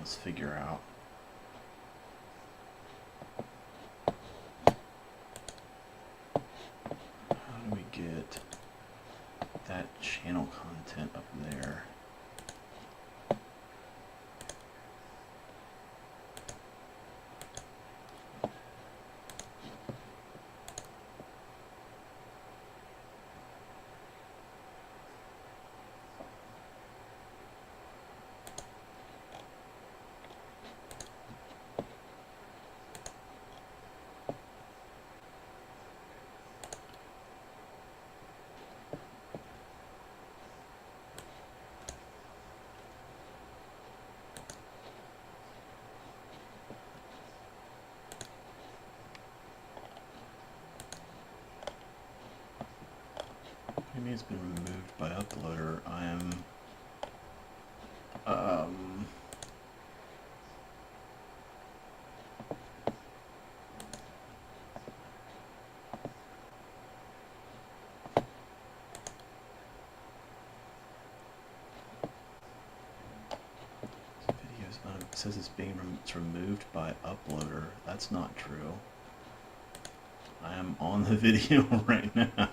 Let's figure out. How do we get that channel content up there? Maybe it's been removed by uploader. Um, it says it's removed by uploader. That's not true. I am on the video right now.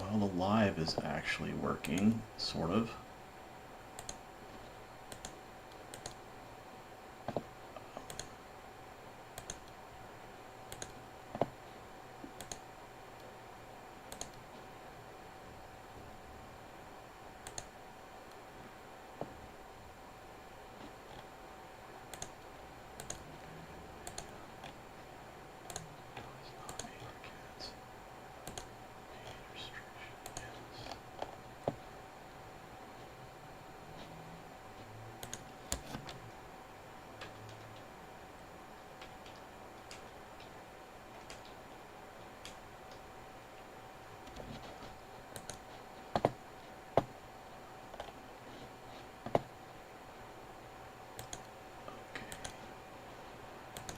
Well, the live is actually working, sort of.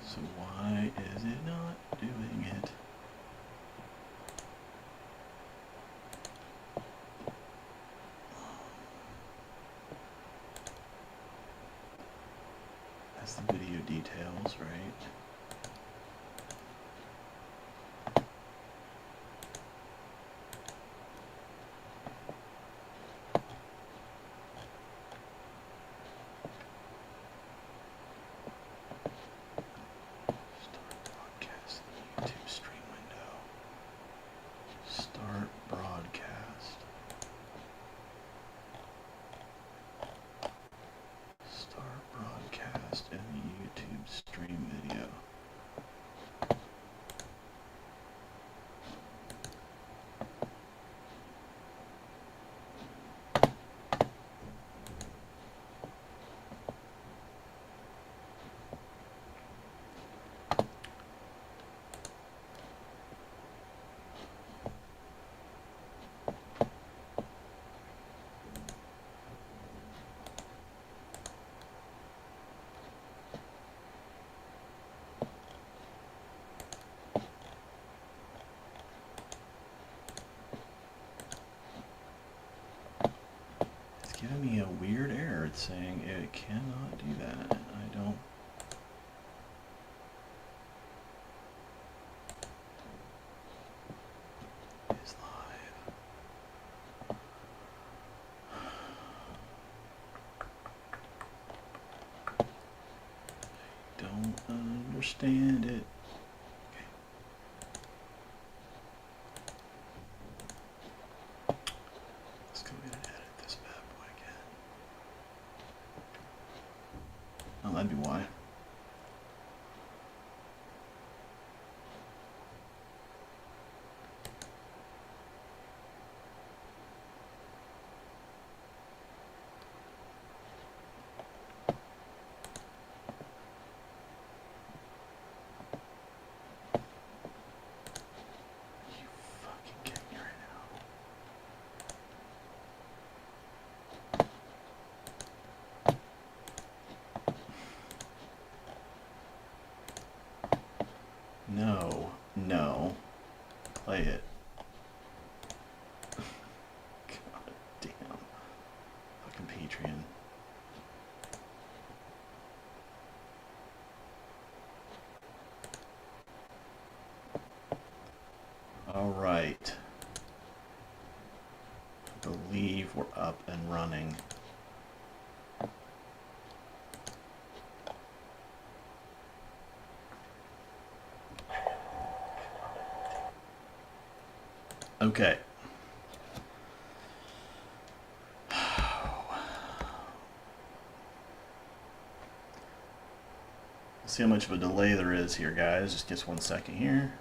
So why is it not doing it? That's the video details, right? Giving me a weird error. It's saying it cannot do that. I don't. Is live. I don't understand it. That'd be why. believe we're up and running. Okay. See how much of a delay there is here, guys. Just 1 second here.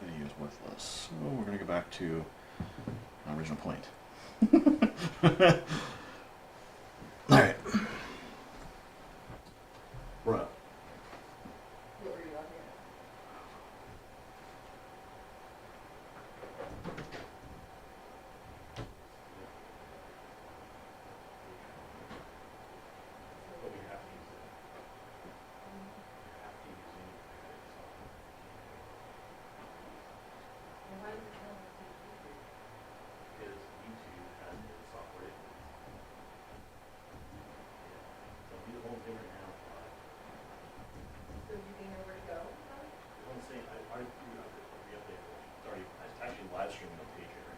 Video is worthless. So we're going to go back to my original point. All right. We're up. Live streaming on Patreon.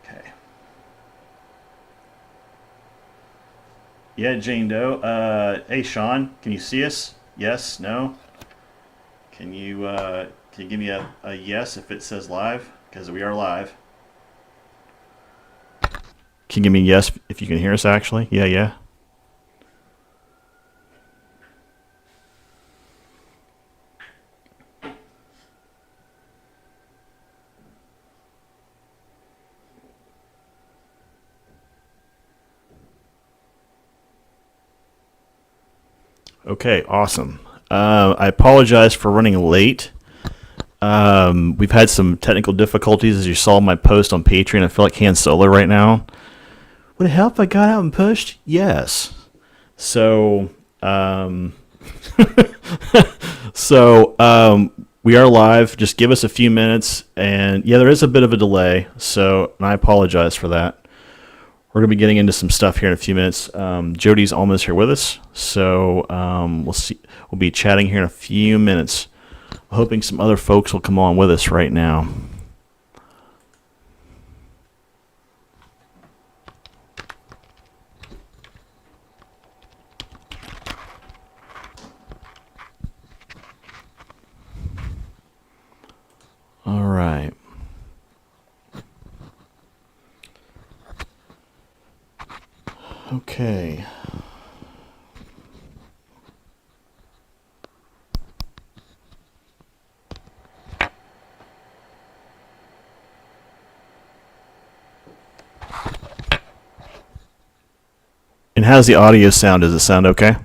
Okay. Yeah, Jane Doe. Hey, Sean, can you see us? Yes? No? Can you give me a yes if it says live? Because we are live. Can you give me a yes if you can hear us, actually? Yeah, yeah. Okay, awesome. I apologize for running late. We've had some technical difficulties, as you saw in my post on Patreon. I feel like Han Solo right now. Would it help if I got out and pushed? Yes. So, we are live. Just give us a few minutes. And yeah, there is a bit of a delay. So, and I apologize for that. We're going to be getting into some stuff here in a few minutes. Jody's almost here with us. So, we'll see. We'll be chatting here in a few minutes. I'm hoping some other folks will come on with us right now. All right. Okay. And how's the audio sound? Does it sound okay?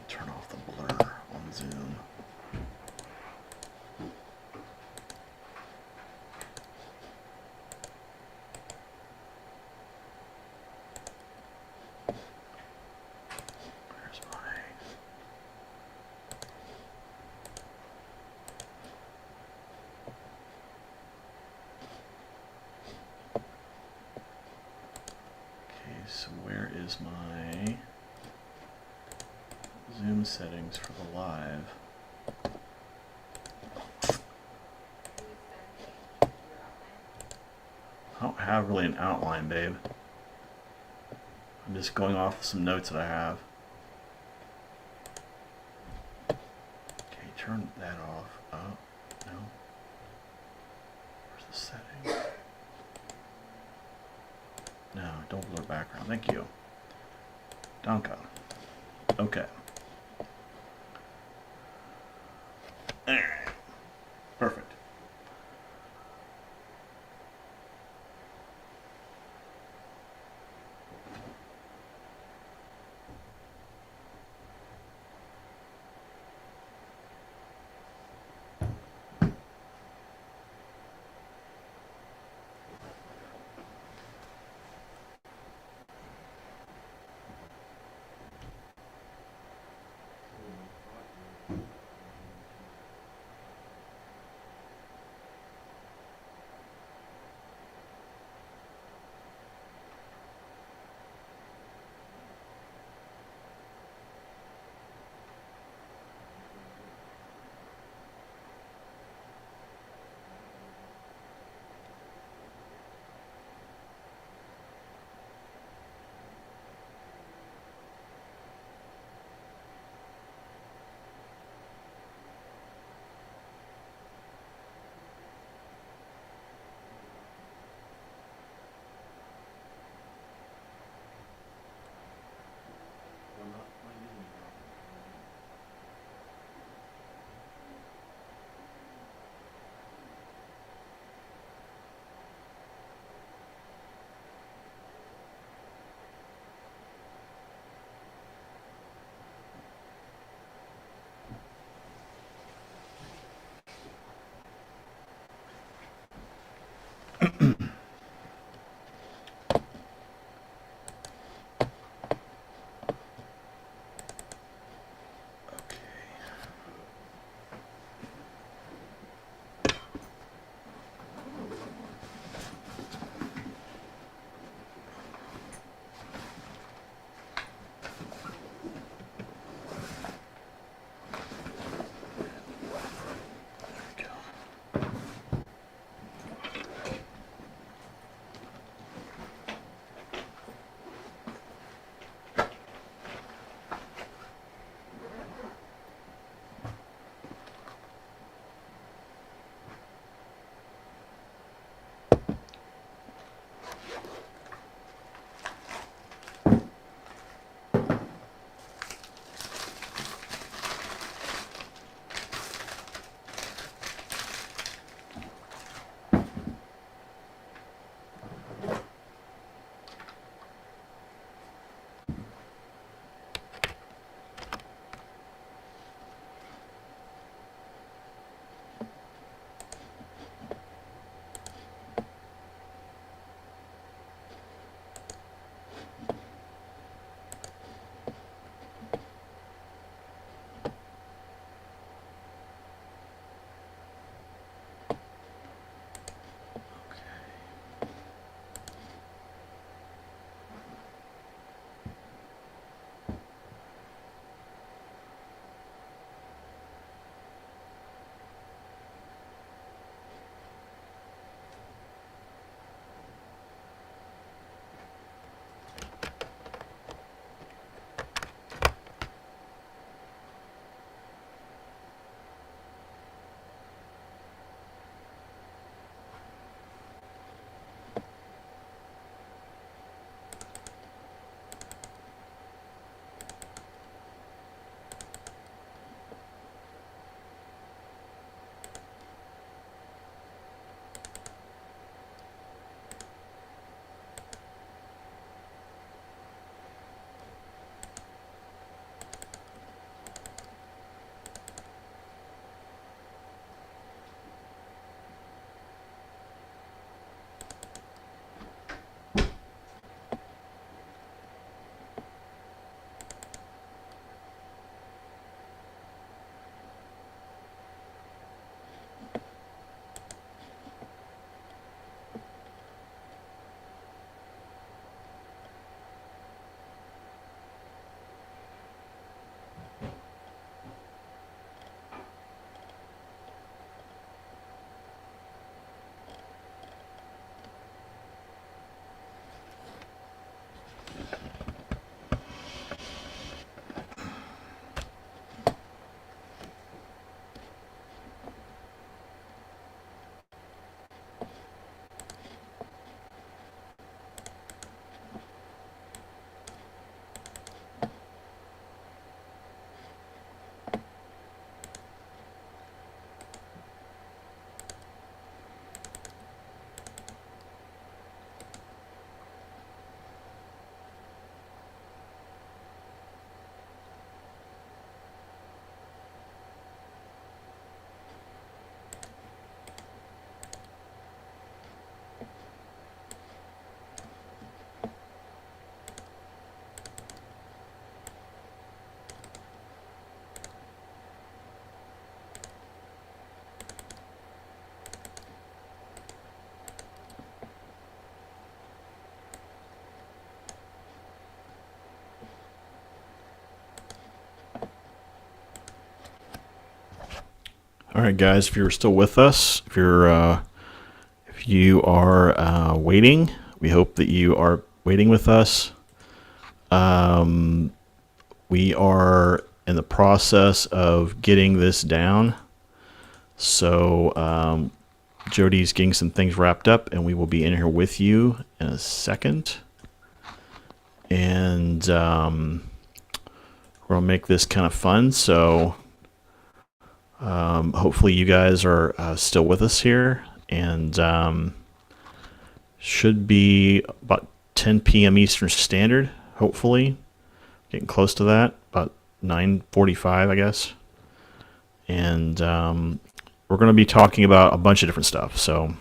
Turn off the blur on Zoom. is my Zoom settings for the live. I don't have really an outline, babe. I'm just going off of some notes that I have. Okay, turn that off. Oh, no. Where's the setting? No, don't blur background. Thank you. Danke. Okay. Alright. Perfect. All right, guys, if you're still with us, if you are waiting, we hope that you are waiting with us. We are in the process of getting this down. So Jody's getting some things wrapped up, and we will be in here with you in a second. And we're going to make this kind of fun. So hopefully you guys are still with us here. And should be about 10 p.m. Eastern Standard, hopefully. Getting close to that, about 9:45, I guess. And we're going to be talking about a bunch of different stuff. So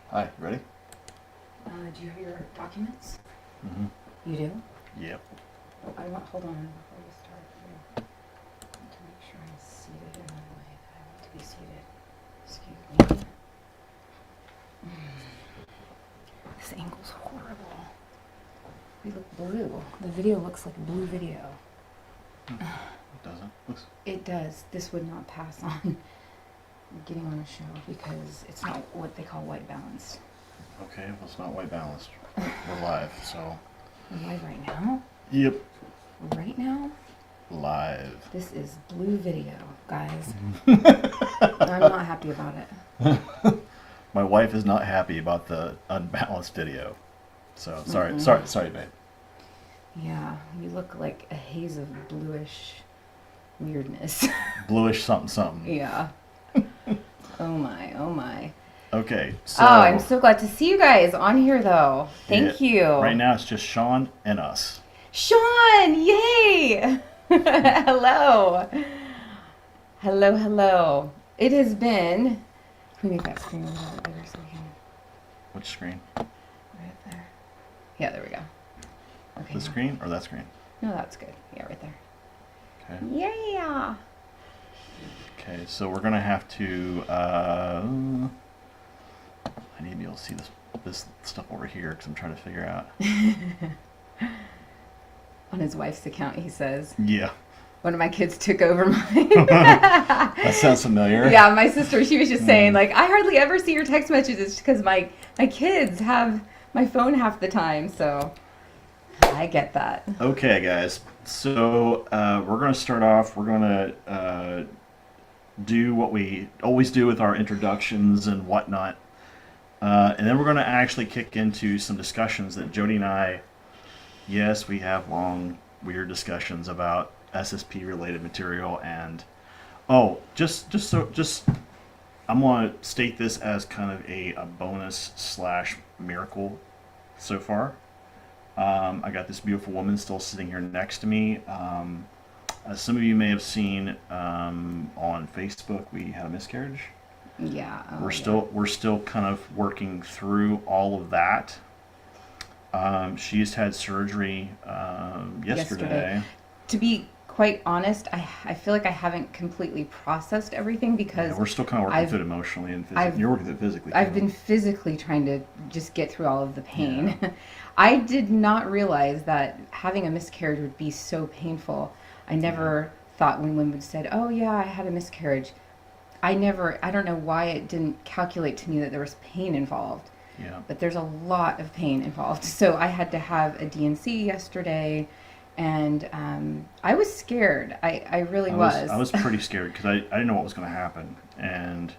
Hi, ready? Do you have your documents? Mm-hmm. You do? Yep. Hold on before you start. I need to make sure I'm seated in the way that I want to be seated. Excuse me. This angle's horrible. We look blue. The video looks like blue video. It doesn't. It does. This would not pass on getting on a show because it's not what they call white balanced. Okay, well, it's not white balanced. We're live, so. We're live right now? Yep. Right now? Live. This is blue video, guys. I'm not happy about it. My wife is not happy about the unbalanced video. So, sorry, babe. Yeah, you look like a haze of bluish weirdness. Bluish something. Yeah. Oh my, oh my. Okay, so. Oh, I'm so glad to see you guys on here though. Thank you. Right now it's just Sean and us. Sean, yay! Hello. Hello, hello. It has been. Can we make that screen a little bit bigger so we can. Which screen? Right there. Yeah, there we go. Okay. The screen or that screen? No, that's good. Yeah, right there. Okay. Yeah. Okay, so we're gonna have to. I need to be able to see this stuff over here because I'm trying to figure out. On his wife's account, he says. Yeah. One of my kids took over mine. That sounds familiar. Yeah, my sister, she was just saying, like, I hardly ever see your text messages because my kids have my phone half the time, so I get that. Okay, guys. So we're going to start off. We're going to do what we always do with our introductions and whatnot. And then we're going to actually kick into some discussions that Jody and I, yes, we have long, weird discussions about SSP related material. And I'm going to state this as kind of a bonus / miracle so far. I got this beautiful woman still sitting here next to me. As some of you may have seen on Facebook, we had a miscarriage. Yeah. We're still kind of working through all of that. She's had surgery yesterday. To be quite honest, I feel like I haven't completely processed everything because we're still kind of working through it emotionally and physically. You're working through it physically. I've been physically trying to just get through all of the pain. Yeah. I did not realize that having a miscarriage would be so painful. I never thought when women said, "Oh yeah, I had a miscarriage." I don't know why it didn't calculate to me that there was pain involved. Yeah. But there's a lot of pain involved. So I had to have a DNC yesterday, and I was scared. I really was. I was pretty scared because I didn't know what was going to happen, and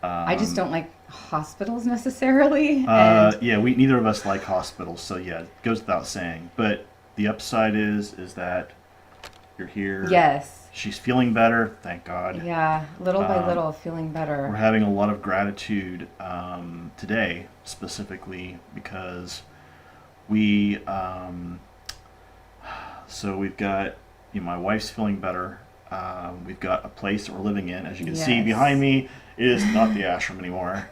I just don't like hospitals necessarily. Yeah, neither of us like hospitals, so yeah, it goes without saying. But the upside is that you're here. Yes. She's feeling better, thank God. Yeah, little by little, feeling better. We're having a lot of gratitude today, specifically because we've got, my wife's feeling better. We've got a place that we're living in. As you can see behind me, it is not the ashram anymore.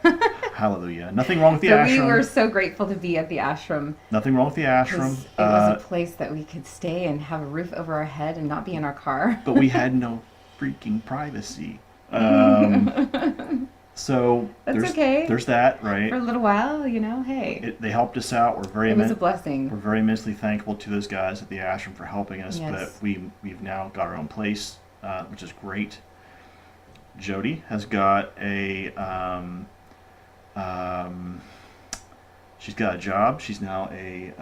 Hallelujah. Nothing wrong with the ashram. We were so grateful to be at the ashram. Nothing wrong with the ashram. It was a place that we could stay and have a roof over our head and not be in our car. But we had no freaking privacy. So that's okay. There's that, right? For a little while, hey. They helped us out. It was a blessing. We're very immensely thankful to those guys at the ashram for helping us. Yes. But we've now got our own place, which is great. Jody has got she's got a job. She's now a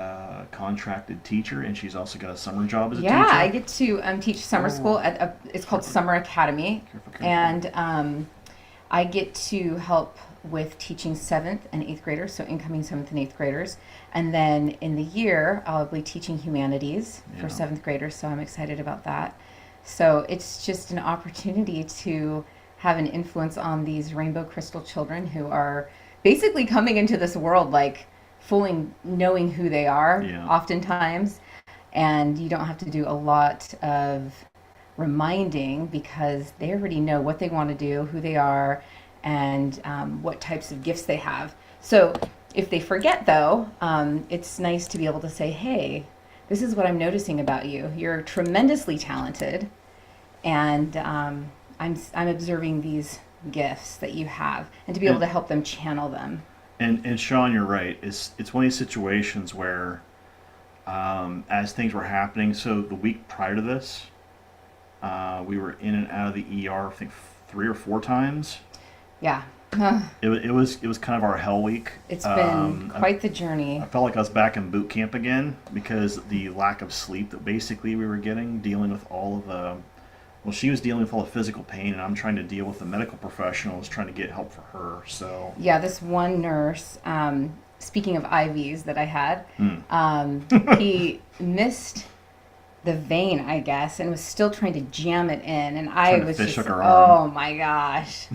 contracted teacher, and she's also got a summer job as a teacher. Yeah, I get to teach summer school at it's called Summer Academy. Careful. And I get to help with teaching 7th and 8th graders, so incoming 7th and 8th graders. And then in the year, I'll be teaching humanities for 7th graders, so I'm excited about that. So it's just an opportunity to have an influence on these rainbow crystal children who are basically coming into this world like fully knowing who they are oftentimes. And you don't have to do a lot of reminding because they already know what they want to do, who they are, and what types of gifts they have. So if they forget, though, it's nice to be able to say, hey, this is what I'm noticing about you. You're tremendously talented, and I'm observing these gifts that you have, and to be able to help them channel them. And Sean, you're right. It's one of these situations where, as things were happening, so the week prior to this, we were in and out of the ER, I think 3 or 4 times. Yeah. It was kind of our hell week. It's been quite the journey. I felt like I was back in boot camp again because the lack of sleep that basically we were getting, dealing with all of the, well, she was dealing with all the physical pain, and I'm trying to deal with the medical professionals, trying to get help for her. So Yeah, this one nurse, speaking of IVs that I had, he missed the vein, I guess, and was still trying to jam it in. And I Trying to was fish just, hook her arm. oh my gosh.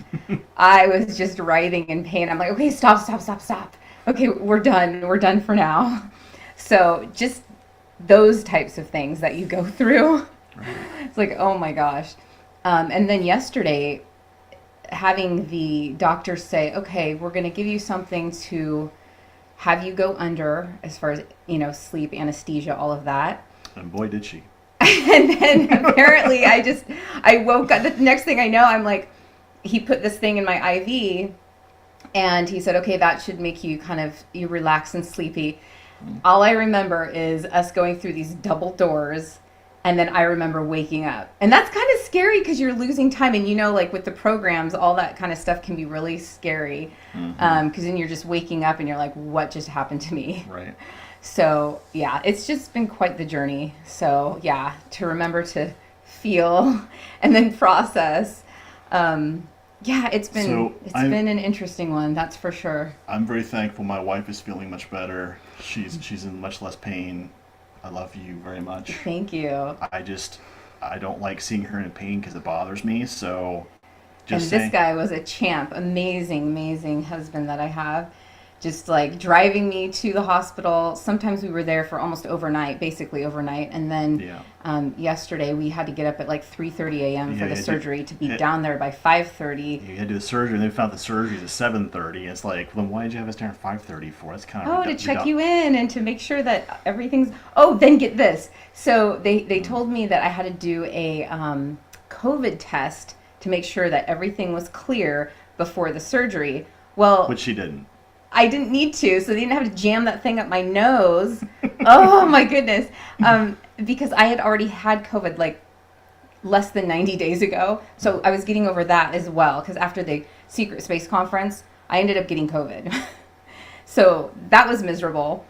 I was just writhing in pain. I'm like, okay, stop. Okay, we're done for now. So just those types of things that you go through. It's like, oh my gosh. And then yesterday, having the doctor say, okay, we're going to give you something to have you go under as far as, sleep, anesthesia, all of that. and boy did she. And then apparently I woke up. The next thing I know, I'm like, he put this thing in my IV and he said, okay, that should make you you relax and sleepy. All I remember is us going through these double doors. And then I remember waking up. And that's kind of scary because you're losing time. And like with the programs, all that kind of stuff can be really scary. Because then you're just waking up and you're like, what just happened to me? Right. So, yeah, it's just been quite the journey. So, yeah, to remember to feel and then process. It's been been an interesting one, that's for sure. I'm very thankful my wife is feeling much better. She's in much less pain. I love you very much. Thank you. I don't like seeing her in pain because it bothers me. So, this guy was a champ. Amazing husband that I have. Just like driving me to the hospital. Sometimes we were there for almost basically overnight. And then yesterday we had to get up at like 3:30 a.m. for the surgery to be down there by 5:30. You had to do the surgery, and they found the surgery at 7:30. It's like, well, then why did you have us there at 5:30 for? That's kind of to check you in and to make sure that everything's. Oh, then get this. So they told me that I had to do a COVID test to make sure that everything was clear before the surgery. Well, which she didn't. I didn't need to, so they didn't have to jam that thing up my nose. Oh my goodness. Because I had already had COVID like less than 90 days ago. So I was getting over that as well. Because after the Secret Space Conference, I ended up getting COVID. So that was miserable.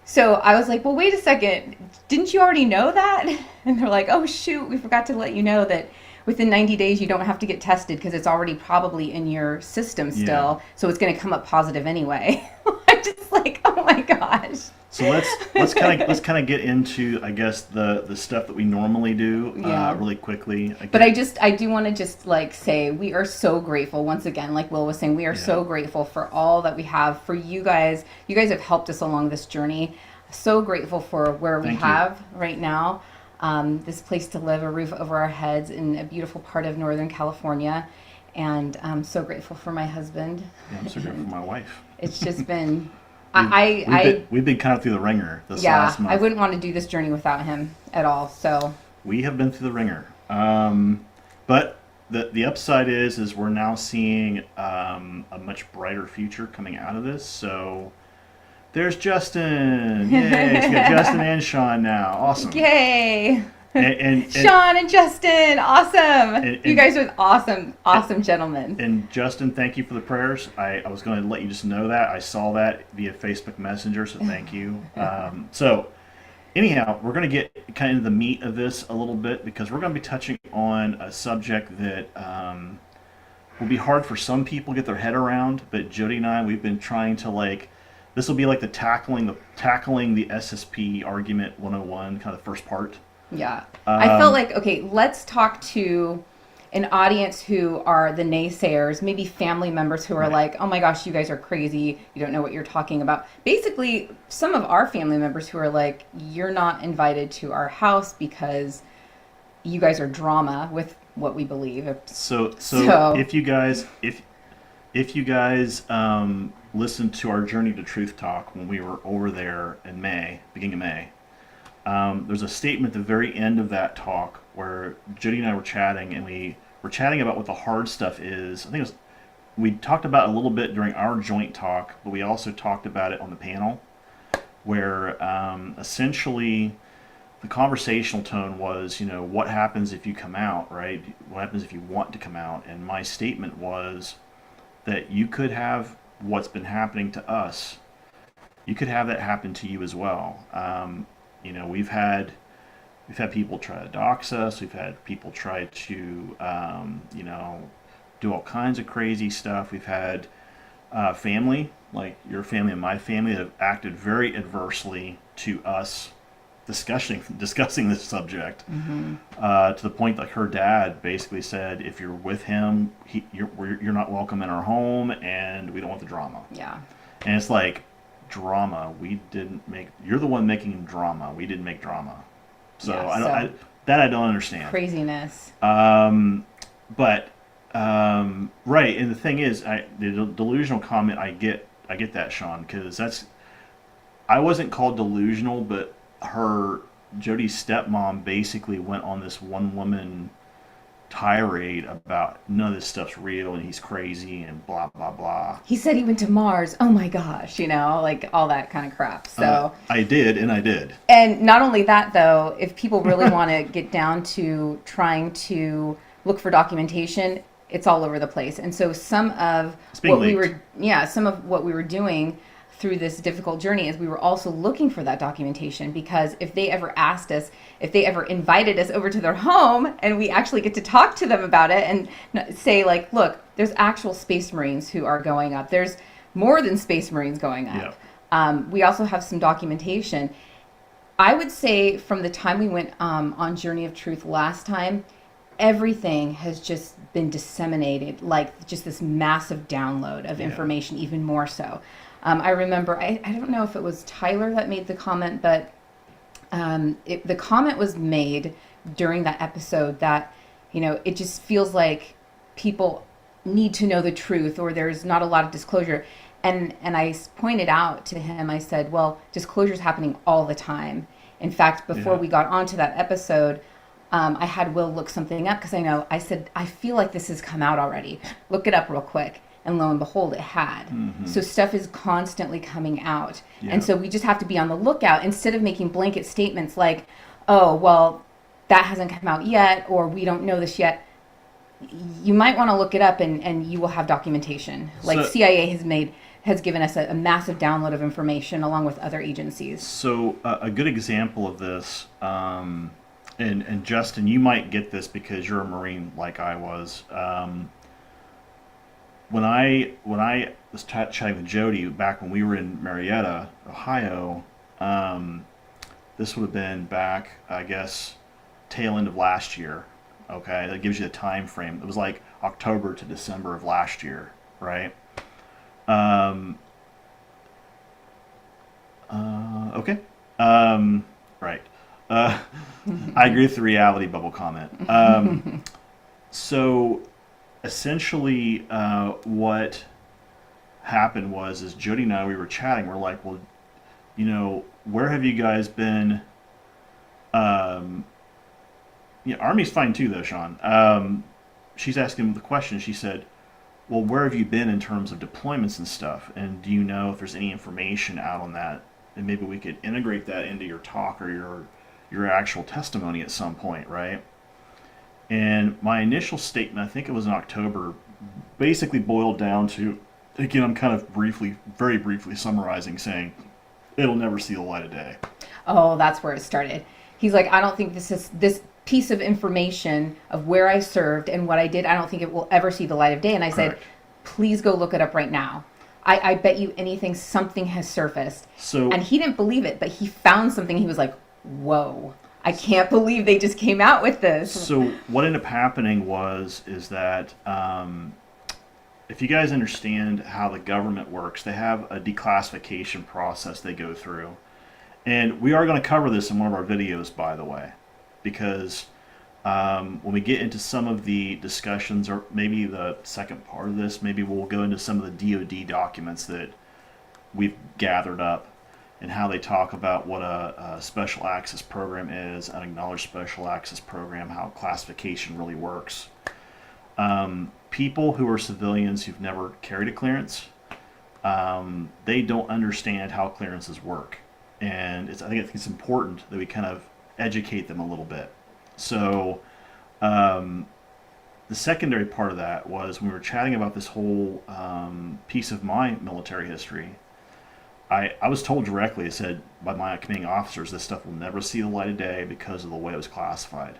So I was like, well, wait a second. Didn't you already know that? And they're like, oh, shoot, we forgot to let you know that within 90 days, you don't have to get tested because it's already probably in your system still. Yeah. So it's going to come up positive anyway. I'm just like, oh my gosh. So let's kind of get into, I guess, the stuff that we normally do really quickly. But I do want to just like say we are so grateful once again, like Will was saying, we are so grateful for all that we have for you guys. You guys have helped us along this journey. So grateful for where we have right now. This place to live, a roof over our heads in a beautiful part of Northern California. And I'm so grateful for my husband. Yeah, I'm so grateful for my wife. It's just been... We've been kind of through the ringer this last month. I wouldn't want to do this journey without him at all. So we have been through the ringer. But the upside is we're now seeing a much brighter future coming out of this. So... there's Justin. Yay. So we got Justin and Sean now. Awesome. Yay. And Sean and Justin. Awesome. You guys are awesome gentlemen. And Justin, thank you for the prayers. I was going to let you just know that. I saw that via Facebook Messenger, so thank you. So anyhow, we're going to get kind of the meat of this a little bit because we're going to be touching on a subject that will be hard for some people to get their head around. But Jody and I, we've been trying to this will be like the tackling the SSP argument 101, kind of the first part. Yeah. I felt like, okay, let's talk to an audience who are the naysayers, maybe family members who are like, oh my gosh, you guys are crazy. You don't know what you're talking about. Basically, some of our family members who are like, you're not invited to our house because you guys are drama with what we believe. So if you guys listened to our Journey to Truth talk when we were over there in May, beginning of May, there's a statement at the very end of that talk where Jody and I were chatting, and we were chatting about what the hard stuff is. I think it was, we talked about it a little bit during our joint talk, but we also talked about it on the panel, where essentially the conversational tone was, what happens if you come out, right? What happens if you want to come out? And my statement was that you could have what's been happening to us. You could have that happen to you as well. We've had people try to dox us. We've had people try to, do all kinds of crazy stuff. We've had family, like your family and my family, that have acted very adversely to us discussing this subject, to the point that her dad basically said, if you're with him, you're not welcome in our home, and we don't want the drama. Yeah. And it's like, drama. You're the one making drama. We didn't make drama. So, I don't understand. Craziness. Right. And the thing is, the delusional comment, I get that, Sean, because I wasn't called delusional, but Jody's stepmom basically went on this one woman tirade about none of this stuff's real and he's crazy and blah blah blah. He said he went to Mars. Oh my gosh, like all that kind of crap. So I did. And not only that, though, if people really want to get down to trying to look for documentation, it's all over the place. And so some of what we were doing through this difficult journey is we were also looking for that documentation, because if they ever asked us, if they ever invited us over to their home and we actually get to talk to them about it and say, like, look, there's actual Space Marines who are going up. There's more than Space Marines going up. Yeah. We also have some documentation. I would say from the time we went on Journey of Truth last time, everything has just been disseminated, like just this massive download of information, even more so. I remember, I don't know if it was Tyler that made the comment, but the comment was made during that episode that, it just feels like people need to know the truth, or there's not a lot of disclosure. And I pointed out to him, I said, well, disclosure is happening all the time. In fact, before we got onto that episode, I had Will look something up, because I said, I feel like this has come out already. Look it up real quick. And lo and behold, it had. Mm-hmm. So stuff is constantly coming out. Yeah. And so we just have to be on the lookout, instead of making blanket statements like, oh, well, that hasn't come out yet, or we don't know this yet. You might want to look it up, and you will have documentation. Like CIA has given us a massive download of information along with other agencies. So a good example of this, and Justin, you might get this because you're a Marine like I was. When I was chatting with Jody back when we were in Marietta, Ohio, this would have been back, I guess, tail end of last year. Okay, that gives you the time frame. It was like October to December of last year, right? Okay. Right. I agree with the reality bubble comment. So essentially, what happened is Jody and I, we were chatting. We're like, well, where have you guys been? Army's fine too, though, Sean. She's asking the question. She said, well, where have you been in terms of deployments and stuff? And do you know if there's any information out on that? And maybe we could integrate that into your talk or your actual testimony at some point, right? And my initial statement, I think it was in October, basically boiled down to, again, I'm kind of very briefly summarizing, saying it'll never see the light of day. Oh, that's where it started. He's like, I don't think this piece of information of where I served and what I did, I don't think it will ever see the light of day. And I said, please go look it up right now. I bet you anything, something has surfaced. And he didn't believe it, but he found something. He was like, whoa. I can't believe they just came out with this. So what ended up happening is that if you guys understand how the government works, they have a declassification process they go through. And we are going to cover this in one of our videos, by the way, because When we get into some of the discussions, or maybe the second part of this, maybe we'll go into some of the DoD documents that we've gathered up and how they talk about what a special access program is, an acknowledged special access program, how classification really works. People who are civilians who've never carried a clearance, they don't understand how clearances work. And I think it's important that we kind of educate them a little bit. So, the secondary part of that was when we were chatting about this whole piece of my military history. I was told directly, I said by my commanding officers, this stuff will never see the light of day because of the way it was classified.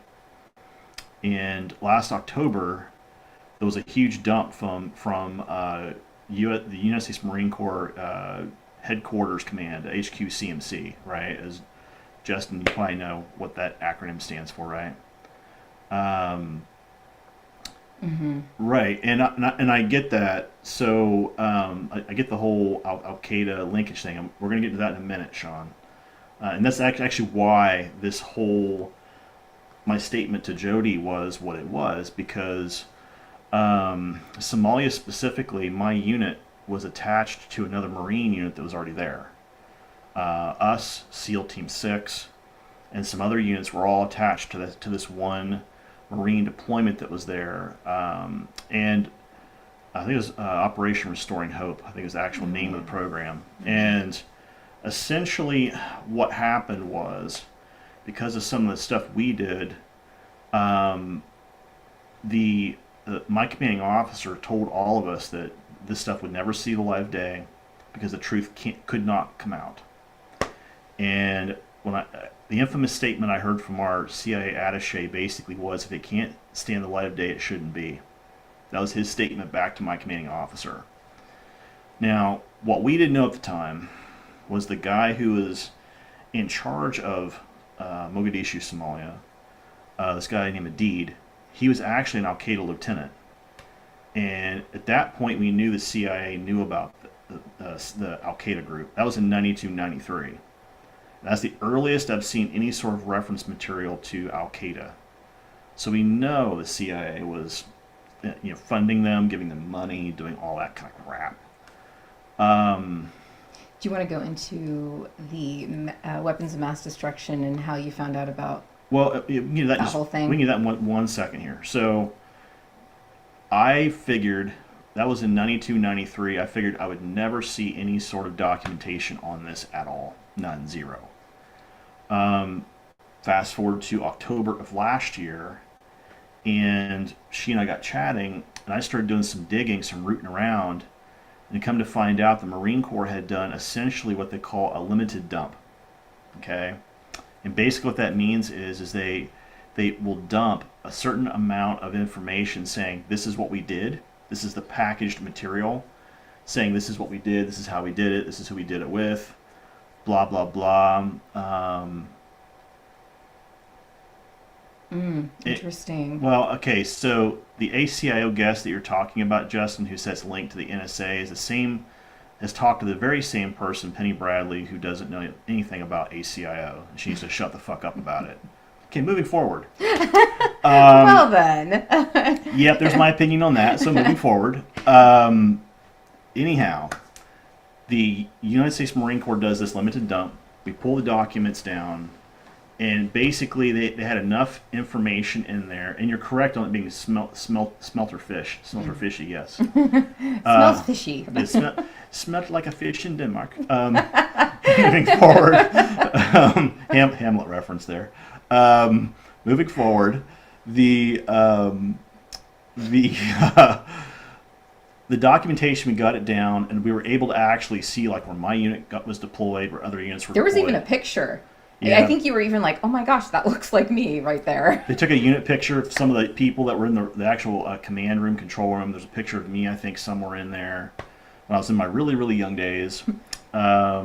And last October, there was a huge dump from the United States Marine Corps Headquarters Command, HQ CMC, right? As Justin, you probably know what that acronym stands for, right? Right, and I get that. So I get the whole Al Qaeda linkage thing. We're going to get to that in a minute, Sean. And that's actually why this whole my statement to Jody was what it was, because Somalia specifically, my unit was attached to another Marine unit that was already there. Us, SEAL Team 6, and some other units were all attached to this one Marine deployment that was there. And I think it was Operation Restoring Hope, I think is the actual name of the program. And essentially what happened was, because of some of the stuff we did, my commanding officer told all of us that this stuff would never see the light of day because the truth could not come out. And the infamous statement I heard from our CIA attaché basically was, if it can't stand the light of day, it shouldn't be. That was his statement back to my commanding officer. Now, what we didn't know at the time was the guy who was in charge of Mogadishu, Somalia, this guy named Adid, he was actually an Al Qaeda lieutenant. And at that point, we knew the CIA knew about the Al Qaeda group. That was in 92, 93. That's the earliest I've seen any sort of reference material to Al Qaeda. So we know the CIA was, funding them, giving them money, doing all that kind of crap. Do you want to go into the weapons of mass destruction and how you found out about that whole thing? We can do that in one second here. So I figured, that was in 92, 93, I figured I would never see any sort of documentation on this at all. None, zero. Fast forward to October of last year, and she and I got chatting, and I started doing some digging, some rooting around, and come to find out the Marine Corps had done essentially what they call a limited dump. Okay? And basically what that means is they will dump a certain amount of information saying, this is what we did, this is the packaged material, saying this is what we did, this is how we did it, this is who we did it with, blah, blah, blah. Interesting. Okay, so the ACIO guest that you're talking about, Justin, who says linked to the NSA, is the same, has talked to the very same person, Penny Bradley, who doesn't know anything about ACIO. She needs to shut the fuck up about it. Okay, moving forward. Well then. Yep, there's my opinion on that, so moving forward. Anyhow, the United States Marine Corps does this limited dump. We pull the documents down, and basically they had enough information in there, and you're correct on it being smelter fish. Smelter fishy, yes. Smells fishy. It smelled like a fish in Denmark. Moving forward, Hamlet reference there. Moving forward, the documentation, we got it down, and we were able to actually see like where my unit was deployed, where other units were There was deployed. even a picture. Yeah. I think you were even like, oh my gosh, that looks like me right there. They took a unit picture of some of the people that were in the actual command room, control room. There's a picture of me, I think, somewhere in there. When I was in my really, really young days, I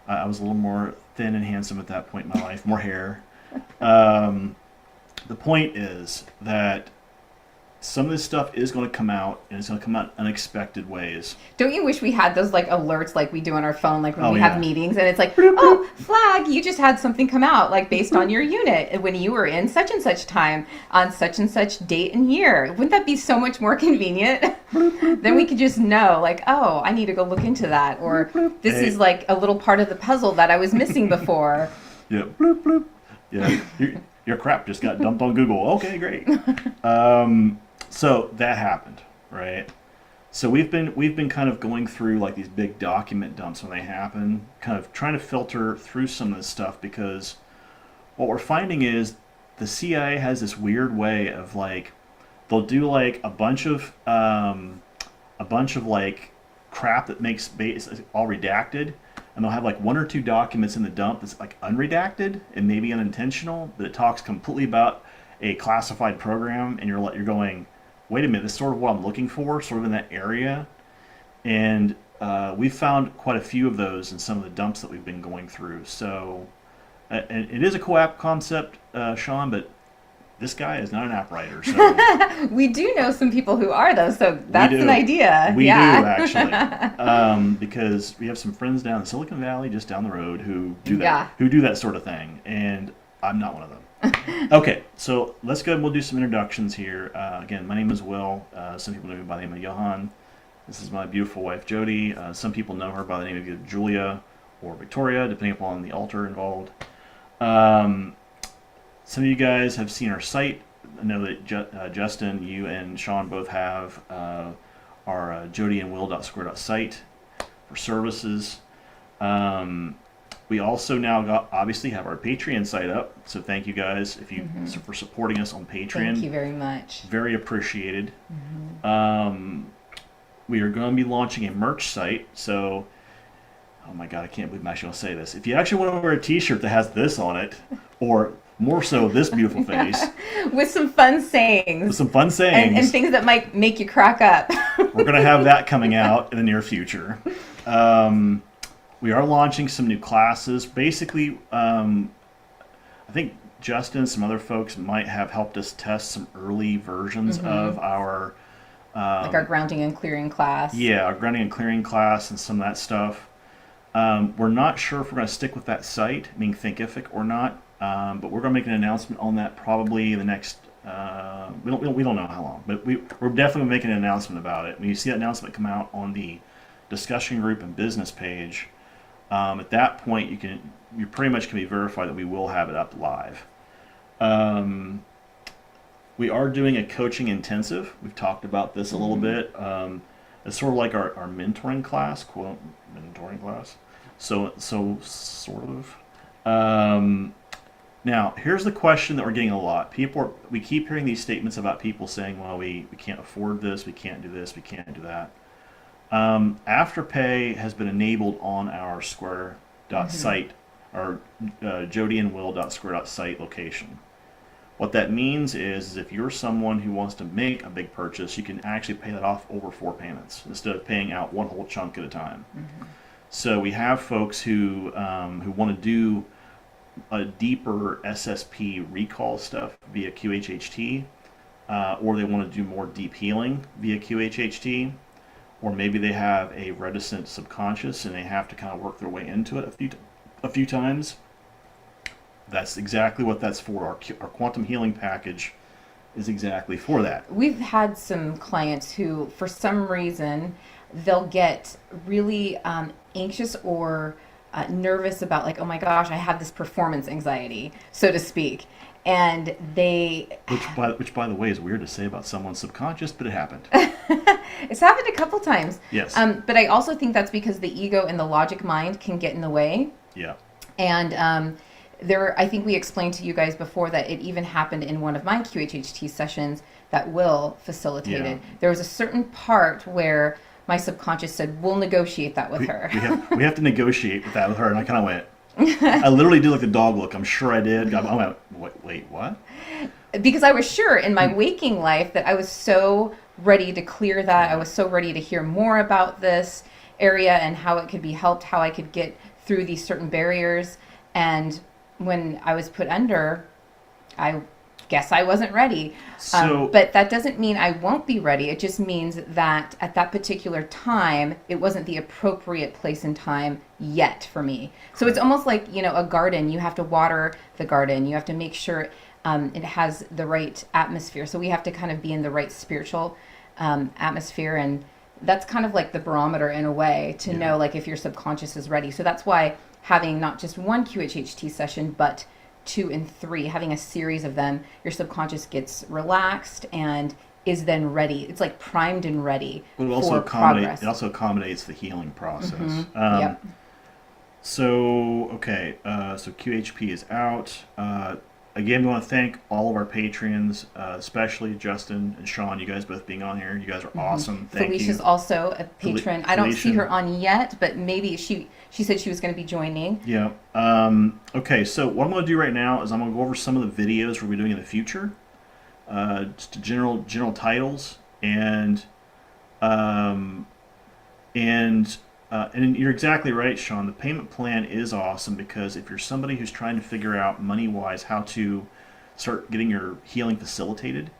was a little more thin and handsome at that point in my life, more hair. The point is that some of this stuff is going to come out, and it's going to come out unexpected ways. Don't you wish we had those like alerts like we do on our phone, like when Oh, we yeah. have meetings and it's like, oh, flag, you just had something come out, like based on your unit when you were in such and such time on such and such date and year. Wouldn't that be so much more convenient? Then we could just know, like, oh, I need to go look into that, or this Hey. is like a little part of the puzzle that I was missing before. Yeah, bloop, bloop. Yeah, your crap just got dumped on Google. Okay, great. So that happened, right? So we've been kind of going through like these big document dumps when they happen, kind of trying to filter through some of this stuff, because what we're finding is the CIA has this weird way of like they'll do like a bunch of like crap that makes all redacted, and they'll have like one or two documents in the dump that's like unredacted and maybe unintentional, but it talks completely about a classified program, and you're going, wait a minute, this is sort of what I'm looking for, sort of in that area. And we've found quite a few of those in some of the dumps that we've been going through. So and it is a cool app concept, Sean, but this guy is not an app writer. So We do know some people who are though, so that's do. an idea. We yeah. do, actually. Because we have some friends down in Silicon Valley, just down the road, who do that, Yeah. who do that sort of thing. And I'm not one of them. Okay, so let's go and we'll do some introductions here. Again, my name is Will. Some people know me by the name of Johan. This is my beautiful wife, Jody. Some people know her by the name of either Julia or Victoria, depending upon the altar involved. Some of you guys have seen our site. I know that Justin, you and Sean both have our jodyandwill.square.site for services. We also now obviously have our Patreon site up, so thank you guys for supporting us on Patreon. Thank you very much. Very appreciated. We are going to be launching a merch site, so oh my god, I can't believe I'm actually going to say this. If you actually want to wear a t-shirt that has this on it, or more so this beautiful face, With some fun sayings. with some fun sayings, and things that might make you crack up. we're going to have that coming out in the near future. We are launching some new classes. Basically, I think Justin and some other folks might have helped us test some early versions of our Like our grounding and clearing class. our grounding and clearing class and some of that stuff. We're not sure if we're going to stick with that site, meaning Thinkific or not, but we're going to make an announcement on that probably the next. We don't know how long, but we're definitely making an announcement about it. When you see that announcement come out on the discussion group and business page, at that point you pretty much can be verified that we will have it up live. We are doing a coaching intensive. We've talked about this a little bit. It's sort of like our mentoring class, quote mentoring class. So sort of. Now, here's the question that we're getting a lot. We keep hearing these statements about people saying, well, we can't afford this, we can't do this, we can't do that. Afterpay has been enabled on our square.site, our jodyandwill.square.site location. What that means is if you're someone who wants to make a big purchase, you can actually pay that off over 4 payments instead of paying out one whole chunk at a time. So we have folks who want to do a deeper SSP recall stuff via QHHT, or they want to do more deep healing via QHHT, or maybe they have a reticent subconscious and they have to kind of work their way into it a few times. That's exactly what that's for. Our quantum healing package is exactly for that. We've had some clients who, for some reason, they'll get really anxious or nervous about, like, oh my gosh, I have this performance anxiety, so to speak. And they... Which, by the way, is weird to say about someone's subconscious, but it happened. It's happened a couple times. Yes. But I also think that's because the ego and the logic mind can get in the way. Yeah. And I think we explained to you guys before that it even happened in one of my QHHT sessions that Will facilitated. Yeah. There was a certain part where my subconscious said, we'll negotiate that with her. We have to negotiate with that with her, and I kind of went. I literally did like the dog look. I'm sure I did. I went, wait, what? Because I was sure in my waking life that I was so ready to clear that. I was so ready to hear more about this area and how it could be helped, how I could get through these certain barriers. And when I was put under, I guess I wasn't ready. So But that doesn't mean I won't be ready. It just means that at that particular time, it wasn't the appropriate place and time yet for me. So it's almost like, a garden. You have to water the garden. You have to make sure it has the right atmosphere. So we have to kind of be in the right spiritual atmosphere. And that's kind of like the barometer in a way to know like if your subconscious is ready. So that's why having not just one QHHT session, but 2 and 3, having a series of them, your subconscious gets relaxed and is then ready. It's like primed and ready but for progress. it also accommodates the healing process. Yep. So okay, so QHP is out. Again, we want to thank all of our patrons, especially Justin and Sean. You guys both being on here. You guys are awesome. Thank Felicia's you. also a patron. I don't see Felicia. her on yet, but maybe she said she was going to be joining. Yeah. Okay, so what I'm going to do right now is I'm going to go over some of the videos we'll be doing in the future. Just general titles and you're exactly right, Sean. The payment plan is awesome because if you're somebody who's trying to figure out money-wise how to start getting your healing facilitated,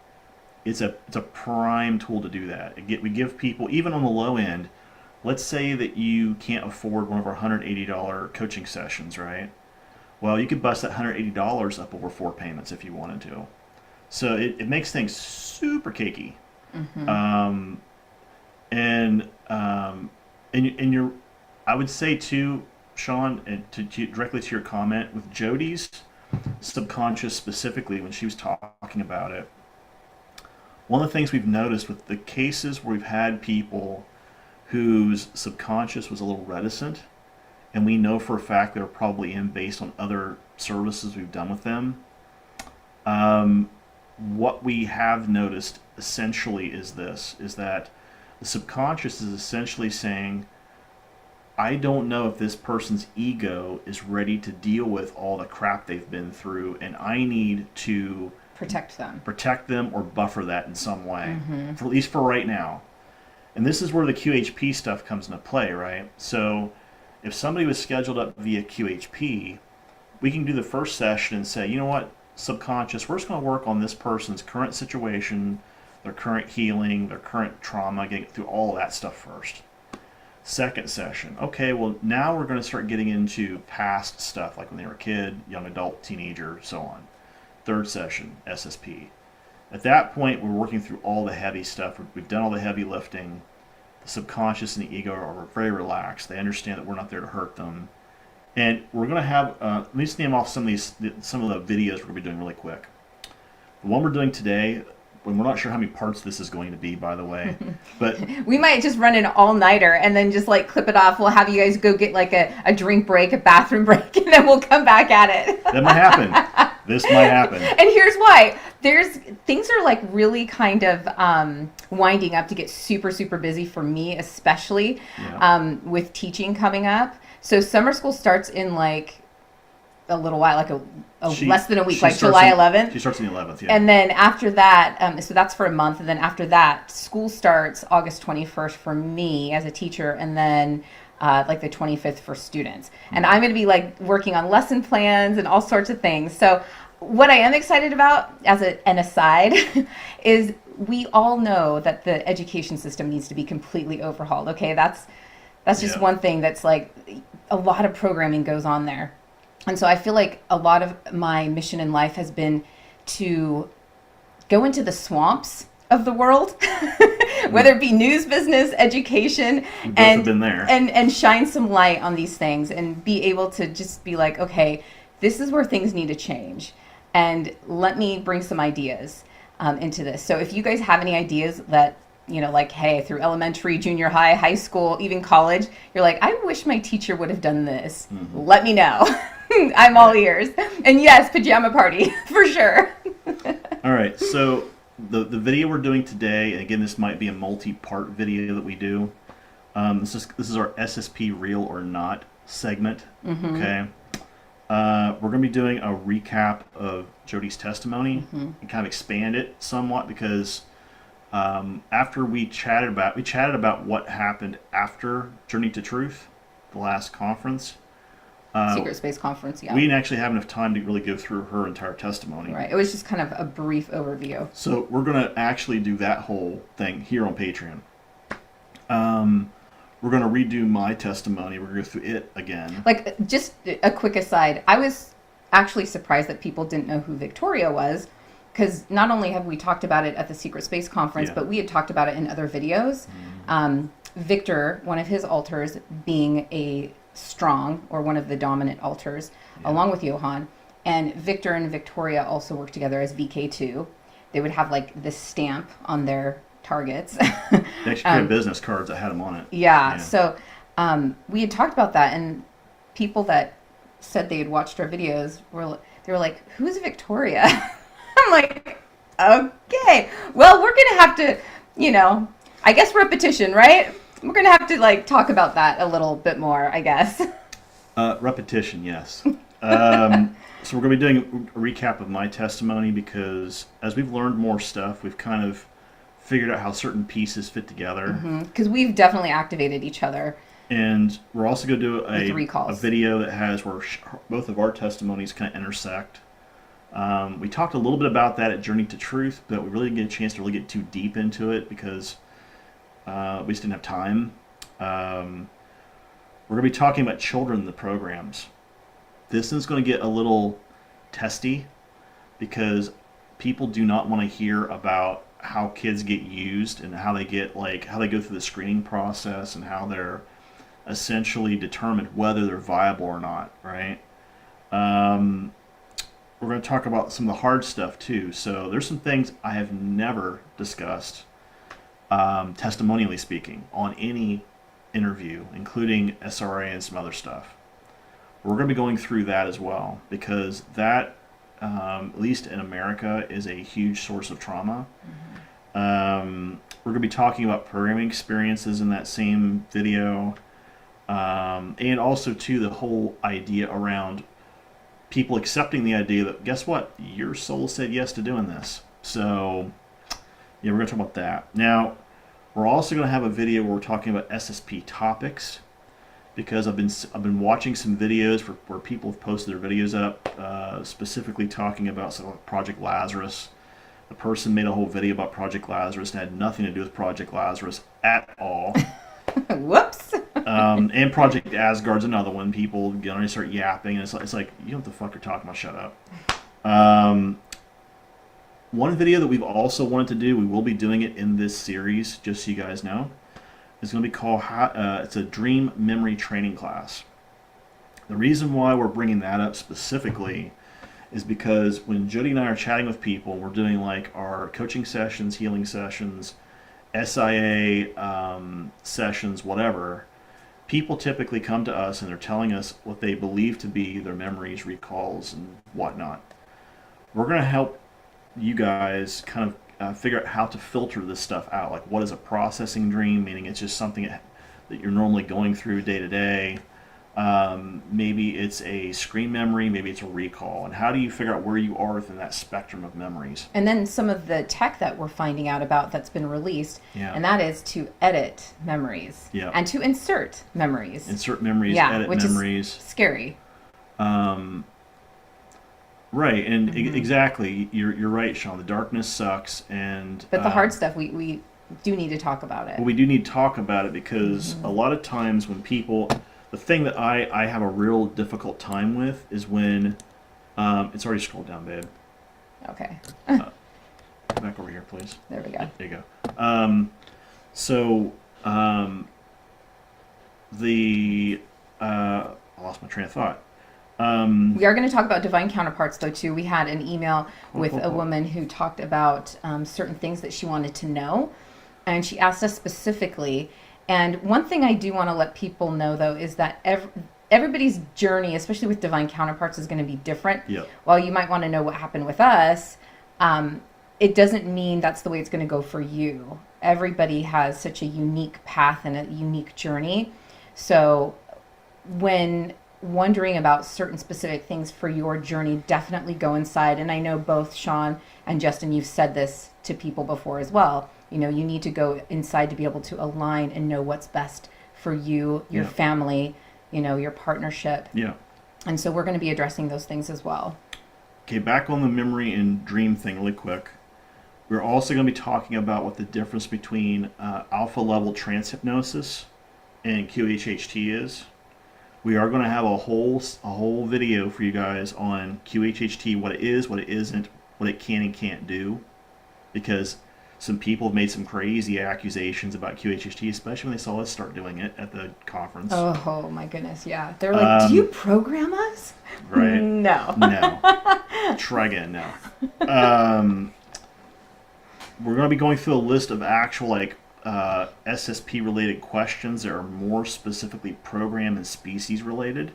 it's a prime tool to do that. We give people, even on the low end, let's say that you can't afford one of our $180 coaching sessions, right? Well, you could bust that $180 up over 4 payments if you wanted to. So it makes things super cakey. And you're, I would say too, Sean, and directly to your comment with Jody's subconscious specifically when she was talking about it. One of the things we've noticed with the cases where we've had people whose subconscious was a little reticent, and we know for a fact they're probably in based on other services we've done with them. What we have noticed essentially is that the subconscious is essentially saying, I don't know if this person's ego is ready to deal with all the crap they've been through, and I need to Protect them or buffer that in some way, at least for right now. And this is where the QHP stuff comes into play, right? So if somebody was scheduled up via QHP, we can do the first session and say, you know what, subconscious, we're just going to work on this person's current situation, their current healing, their current trauma, getting through all of that stuff first. Second session, okay, well now we're going to start getting into past stuff, like when they were a kid, young adult, teenager, so on. Third session, SSP. At that point, we're working through all the heavy stuff. We've done all the heavy lifting. The subconscious and the ego are very relaxed. They understand that we're not there to hurt them. And we're going to have, let me just name off some of the videos we're going to be doing really quick. The one we're doing today, and we're not sure how many parts this is going to be, by the way, but we might just run an all-nighter and then just like clip it off. We'll have you guys go get like a drink break, a bathroom break, and then we'll come back at it. that might happen. This might happen. And here's why. Things are like really kind of winding up to get super, super busy for me, especially with teaching coming up. So summer school starts in like a little while, like less than a week, like July 11th. She starts on the 11th, yeah. And then after that, so that's for a month. And then after that, school starts August 21st for me as a teacher, and then like the 25th for students. And I'm going to be like working on lesson plans and all sorts of things. So what I am excited about as an aside is we all know that the education system needs to be completely overhauled. Okay, that's just one thing that's like a lot of programming goes on there. And so I feel like a lot of my mission in life has been to go into the swamps of the world, whether it be news, business, education, have been there. and shine some light on these things and be able to just be like, okay, this is where things need to change. And let me bring some ideas into this. So if you guys have any ideas that, like, hey, through elementary, junior high, high school, even college, you're like, I wish my teacher would have done this. Let me know. I'm all ears. And yes, pajama party, for sure. All right, so the video we're doing today, and again, this might be a multi-part video that we do. This is our SSP Real or Not segment, okay? We're going to be doing a recap of Jody's testimony and kind of expand it somewhat because after we chatted about what happened after Journey to Truth, the last conference. Secret Space Conference, yeah. We didn't actually have enough time to really go through her entire testimony. Right. It was just kind of a brief overview. So we're going to actually do that whole thing here on Patreon. We're going to redo my testimony. We're going to go through it again. Like, just a quick aside, I was actually surprised that people didn't know who Victoria was, because not only have we talked about it at the Secret Space Conference, Yeah. but we had talked about it in other videos. Victor, one of his altars, being a strong, or one of the dominant altars, along with Johan, and Victor and Victoria also work together as VK2. They would have like this stamp on their targets. They actually created business cards that had them on it. Yeah. So we had talked about that, and people that said they had watched our videos they were like, "Who's Victoria?" I'm like, "Okay, well, we're gonna have to, I guess repetition, right? We're gonna have to like talk about that a little bit more, I guess." Repetition, yes. So we're going to be doing a recap of my testimony, because as we've learned more stuff, we've kind of figured out how certain pieces fit together. Because we've definitely activated each other. And we're also going to do With recalls. a video that has where both of our testimonies kind of intersect. We talked a little bit about that at Journey to Truth, but we really didn't get a chance to really get too deep into it because we just didn't have time. We're going to be talking about children in the programs. This is going to get a little testy because people do not want to hear about how kids get used and how they go through the screening process and how they're essentially determined whether they're viable or not, right? We're going to talk about some of the hard stuff too. So there's some things I have never discussed, testimonially speaking, on any interview, including SRA and some other stuff. We're going to be going through that as well, because that, at least in America, is a huge source of trauma. We're going to be talking about programming experiences in that same video, and also, too, the whole idea around people accepting the idea that, guess what, your soul said yes to doing this. So, yeah, we're going to talk about that. Now, we're also going to have a video where we're talking about SSP topics, because I've been watching some videos where people have posted their videos up, specifically talking about something like Project Lazarus. The person made a whole video about Project Lazarus and had nothing to do with Project Lazarus at all. Whoops. And Project Asgard's another one. People start yapping, and it's like, you know what the fuck you're talking about, shut up. One video that we've also wanted to do, we will be doing it in this series, just so you guys know. It's going to be called, it's a dream memory training class. The reason why we're bringing that up specifically is because when Jody and I are chatting with people, we're doing like our coaching sessions, healing sessions, SIA sessions, whatever, people typically come to us and they're telling us what they believe to be their memories, recalls, and whatnot. We're going to help you guys kind of figure out how to filter this stuff out. Like, what is a processing dream, meaning it's just something that you're normally going through day to day. Maybe it's a screen memory, maybe it's a recall. And how do you figure out where you are within that spectrum of memories? And then some of the tech that we're finding out about that's been released, Yeah. and that is to edit memories, Yeah. and to insert memories. Insert memories, Yeah, edit which is memories. Scary. Right, and exactly, you're right, Sean. The darkness sucks, and But the hard stuff, we do need to talk about it. well, we do need to talk about it because a lot of times when people, the thing that I have a real difficult time with is when, it's already scrolled down, babe. Okay. Back over here, please. There we go. There you go. I lost my train of thought. We are going to talk about divine counterparts, though, too. We had an email with a woman who talked about certain things that she wanted to know, and she asked us specifically. And one thing I do want to let people know, though, is that everybody's journey, especially with divine counterparts, is going to be different. Yep. While you might want to know what happened with us, it doesn't mean that's the way it's going to go for you. Everybody has such a unique path and a unique journey. So when wondering about certain specific things for your journey, definitely go inside. And I know both Sean and Justin, you've said this to people before as well. You know, you need to go inside to be able to align and know what's best for you, your family, your partnership. Yeah. And so we're going to be addressing those things as well. Okay, back on the memory and dream thing really quick. We're also going to be talking about what the difference between alpha level trance hypnosis and QHHT is. We are going to have a whole video for you guys on QHHT, what it is, what it isn't, what it can and can't do, because some people have made some crazy accusations about QHHT, especially when they saw us start doing it at the conference. Oh my goodness, yeah. They're like, do you program us? Right? No. No. Try again. No. We're going to be going through a list of actual SSP related questions that are more specifically program and species related.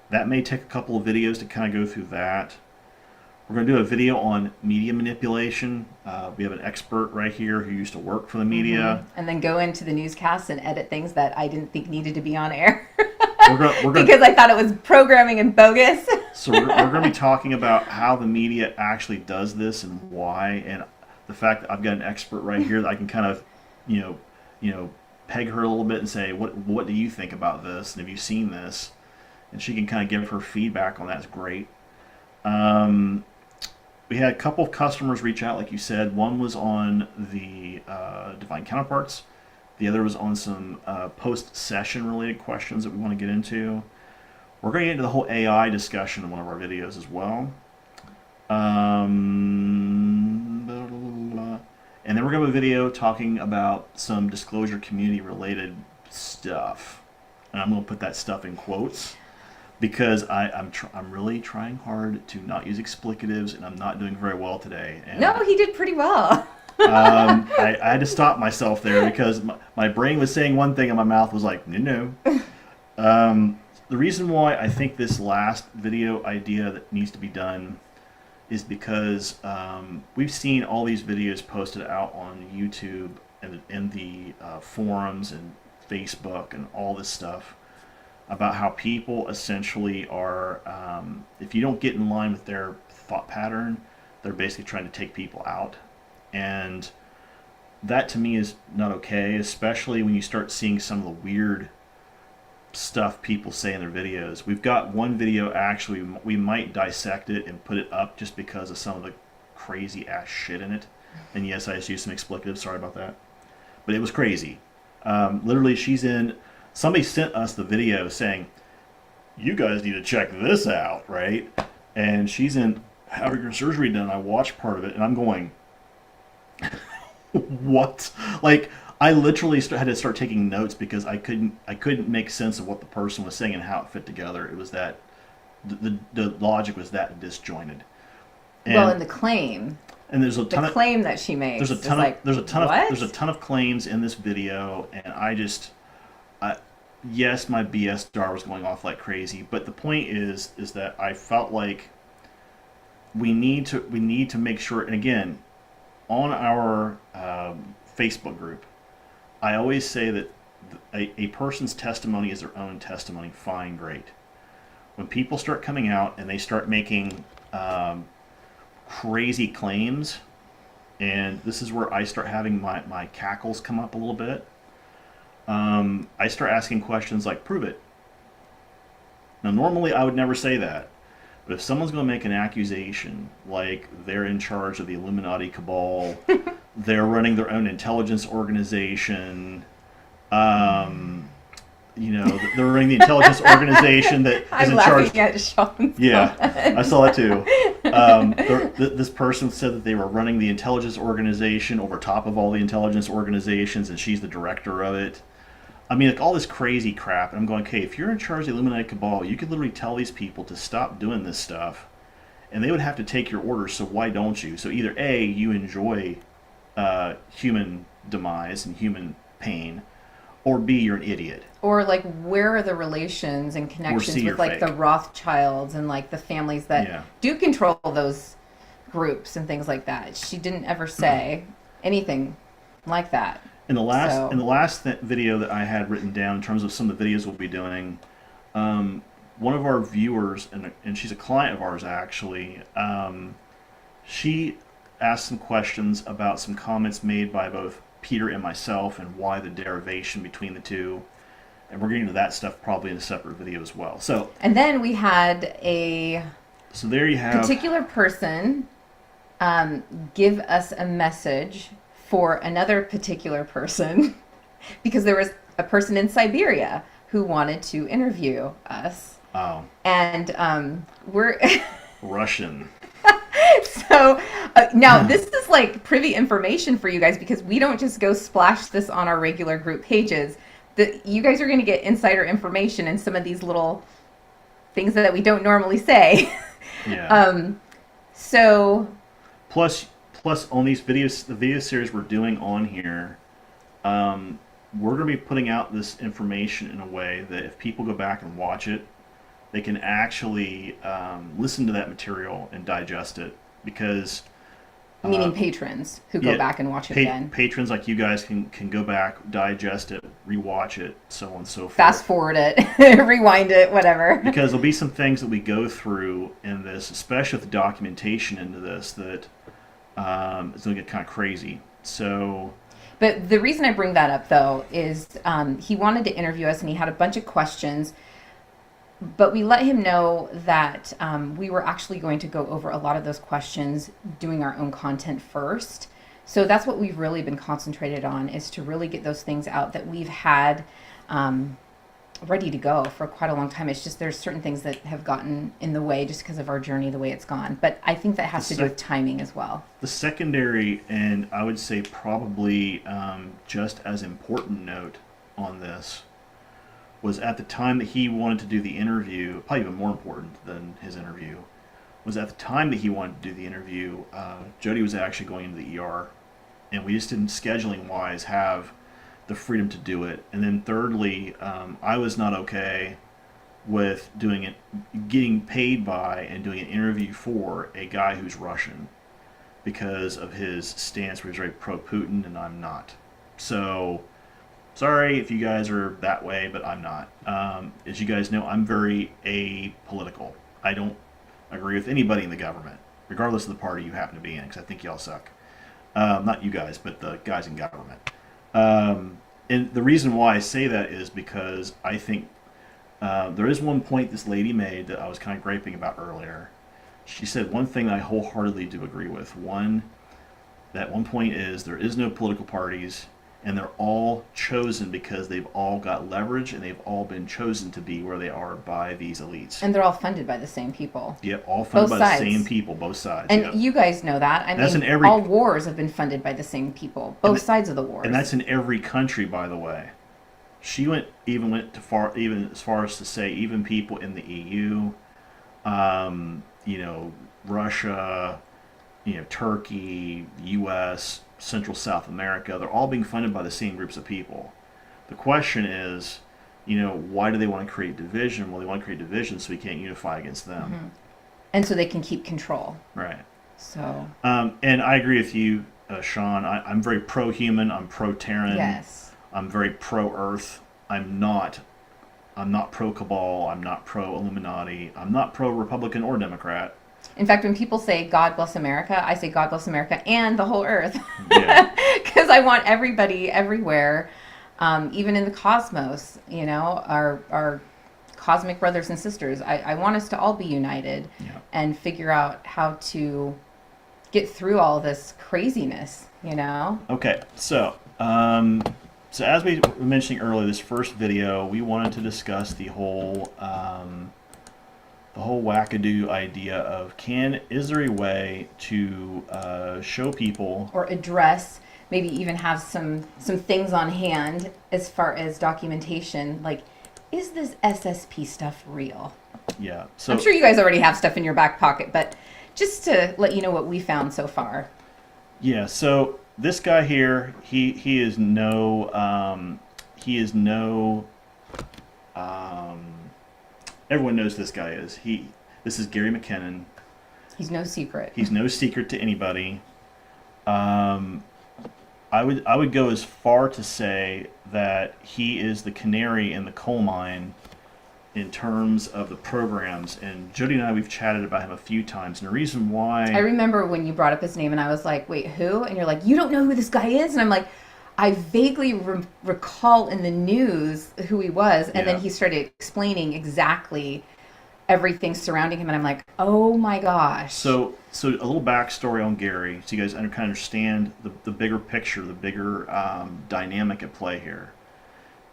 That may take a couple of videos to kind of go through that. We're going to do a video on media manipulation. We have an expert right here who used to work for the media. And then go into the newscasts and edit things that I didn't think needed to be on air. We're because I thought it was programming and bogus. So we're going to be talking about how the media actually does this and why, and the fact that I've got an expert right here that I can kind of, peg her a little bit and say, what do you think about this? And have you seen this? And she can kind of give her feedback on that. It's great. We had a couple of customers reach out, like you said. One was on the Divine Counterparts. The other was on some post-session related questions that we want to get into. We're going to get into the whole AI discussion in one of our videos as well. And then we're going to have a video talking about some disclosure community related stuff. And I'm going to put that stuff in quotes because I'm really trying hard to not use explicatives, and I'm not doing very well today. And no, he did pretty well. I had to stop myself there because my brain was saying one thing and my mouth was like, no. The reason why I think this last video idea that needs to be done is because we've seen all these videos posted out on YouTube and in the forums and Facebook and all this stuff about how people essentially are, if you don't get in line with their thought pattern, they're basically trying to take people out. And that to me is not okay, especially when you start seeing some of the weird stuff people say in their videos. We've got one video, actually, we might dissect it and put it up just because of some of the crazy ass shit in it. And yes, I just used some expletives, sorry about that. But it was crazy. Literally, somebody sent us the video saying, you guys need to check this out, right? And she's in having her surgery done. I watched part of it and I'm going, what? Like, I literally had to start taking notes because I couldn't make sense of what the person was saying and how it fit together. It was that the logic was that disjointed. And the claim. And there's a ton of claim that she makes. There's a ton of claims in this video, and yes, my BS jar was going off like crazy. But the point is that I felt like we need to make sure. And again, on our Facebook group, I always say that a person's testimony is their own testimony. Fine, great. When people start coming out and they start making crazy claims, and this is where I start having my cackles come up a little bit, I start asking questions like, prove it. Now, normally I would never say that. But if someone's going to make an accusation, like they're in charge of the Illuminati cabal, they're running their own intelligence organization, they're running the intelligence organization that is in charge. I'm laughing at Sean's Yeah, comment. I saw that too. This person said that they were running the intelligence organization over top of all the intelligence organizations, and she's the director of it. I mean, like all this crazy crap, and I'm going, okay, if you're in charge of the Illuminati cabal, you could literally tell these people to stop doing this stuff, and they would have to take your orders, so why don't you? So either A, you enjoy human demise and human pain, or B, you're an idiot. Or like, where are the relations and connections with like fake. the Rothschilds and like the families that do control those groups and things like that? She didn't ever say anything like that. In the last video that I had written down in terms of some of the videos we'll be doing, one of our viewers, and she's a client of ours actually, she asked some questions about some comments made by both Peter and myself and why the derivation between the two. And we're getting to that stuff probably in a separate video as well. So And then we had a there you have particular person give us a message for another particular person because there was a person in Siberia who wanted to interview us. oh, And we're Russian. so now this is like privy information for you guys because we don't just go splash this on our regular group pages. You guys are going to get insider information and some of these little things that we don't normally say. Yeah. So Plus on these videos, the video series we're doing on here, we're going to be putting out this information in a way that if people go back and watch it, they can actually listen to that material and digest it. Because meaning patrons who go back and watch it again. Patrons like you guys can go back, digest it, rewatch it, so on and so forth. Fast forward it, rewind it, whatever. Because there'll be some things that we go through in this, especially with the documentation into this, that it's going to get kind of crazy. So, but the reason I bring that up, though, is he wanted to interview us, and he had a bunch of questions. But we let him know that we were actually going to go over a lot of those questions doing our own content first. So that's what we've really been concentrated on, is to really get those things out that we've had ready to go for quite a long time. It's just there's certain things that have gotten in the way just because of our journey, the way it's gone. But I think that has to do with timing as well. The secondary, and I would say probably just as important note on this, was at the time that he wanted to do the interview, probably even more important than his interview, was at the time that he wanted to do the interview, Jody was actually going into the ER, and we just didn't, scheduling wise, have the freedom to do it. And then thirdly, I was not okay with doing it, getting paid by and doing an interview for a guy who's Russian because of his stance where he's very pro-Putin and I'm not. So sorry if you guys are that way, but I'm not. As you guys know, I'm very apolitical. I don't agree with anybody in the government, regardless of the party you happen to be in, because I think y'all suck. Not you guys, but the guys in government. And the reason why I say that is because I think there is one point this lady made that I was kind of griping about earlier. She said one thing that I wholeheartedly do agree with. That one point is there is no political parties, and they're all chosen because they've all got leverage and they've all been chosen to be where they are by these elites. And they're all funded by the same people. Yep, all funded Both by sides. the same people, both sides. And yep. you guys know that. I That's mean, in every- all wars have been funded by the same people. Both sides of the wars. And that's in every country, by the way. She went as far as to say even people in the EU, Russia, Turkey, U.S., Central South America, they're all being funded by the same groups of people. The question is, why do they want to create division? Well, they want to create division so we can't unify against them. Mm-hmm. And so they can keep control. Right. So. And I agree with you, Sean. I'm very pro-human. I'm pro-Terran. Yes. I'm very pro-Earth. I'm not pro-Cabal. I'm not pro-Illuminati. I'm not pro-Republican or Democrat. In fact, when people say God bless America, I say God bless America and the whole earth. Yeah. Because I want everybody everywhere, even in the cosmos, our cosmic brothers and sisters. I want us to all be united and figure out how to get through all this craziness, Okay, so as we were mentioning earlier, this first video, we wanted to discuss the whole wackadoo idea of is there a way to show people or address, maybe even have some things on hand as far as documentation, like, is this SSP stuff real? Yeah. So I'm sure you guys already have stuff in your back pocket, but just to let you know what we found so far. Yeah, so this guy here, he is no everyone knows this guy is. This is Gary McKinnon. He's no secret. He's no secret to anybody. I would go as far to say that he is the canary in the coal mine in terms of the programs. And Jody and I, we've chatted about him a few times. And the reason why... I remember when you brought up his name and I was like, wait, who? And you're like, you don't know who this guy is? And I'm like, I vaguely recall in the news who he was, and Yeah. then he started explaining exactly everything surrounding him, and I'm like, oh my gosh. So a little backstory on Gary, so you guys kind of understand the bigger picture, the bigger dynamic at play here.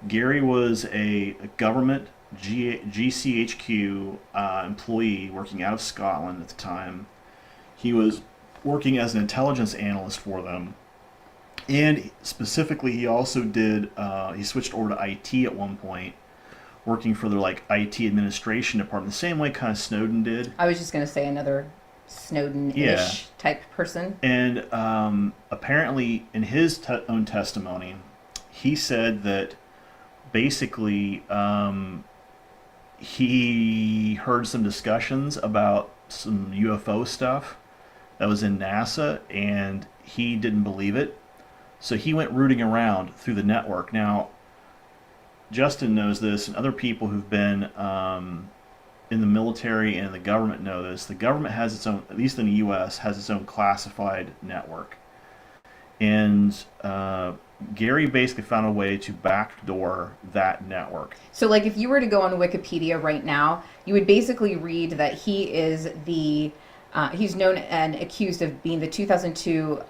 Gary was a government GCHQ employee working out of Scotland at the time. He was working as an intelligence analyst for them, and specifically, he also did. He switched over to IT at one point, working for their like IT administration department, the same way kind of Snowden did. I was just going to say another Snowden-ish Yeah. type person. And apparently, in his own testimony, he said that basically he heard some discussions about some UFO stuff that was in NASA, and he didn't believe it. So he went rooting around through the network. Now, Justin knows this, and other people who've been in the military and the government know this. The government has its own, at least in the U.S., has its own classified network. And Gary basically found a way to backdoor that network. So, like, if you were to go on Wikipedia right now, you would basically read that he is he's known and accused of being the 2002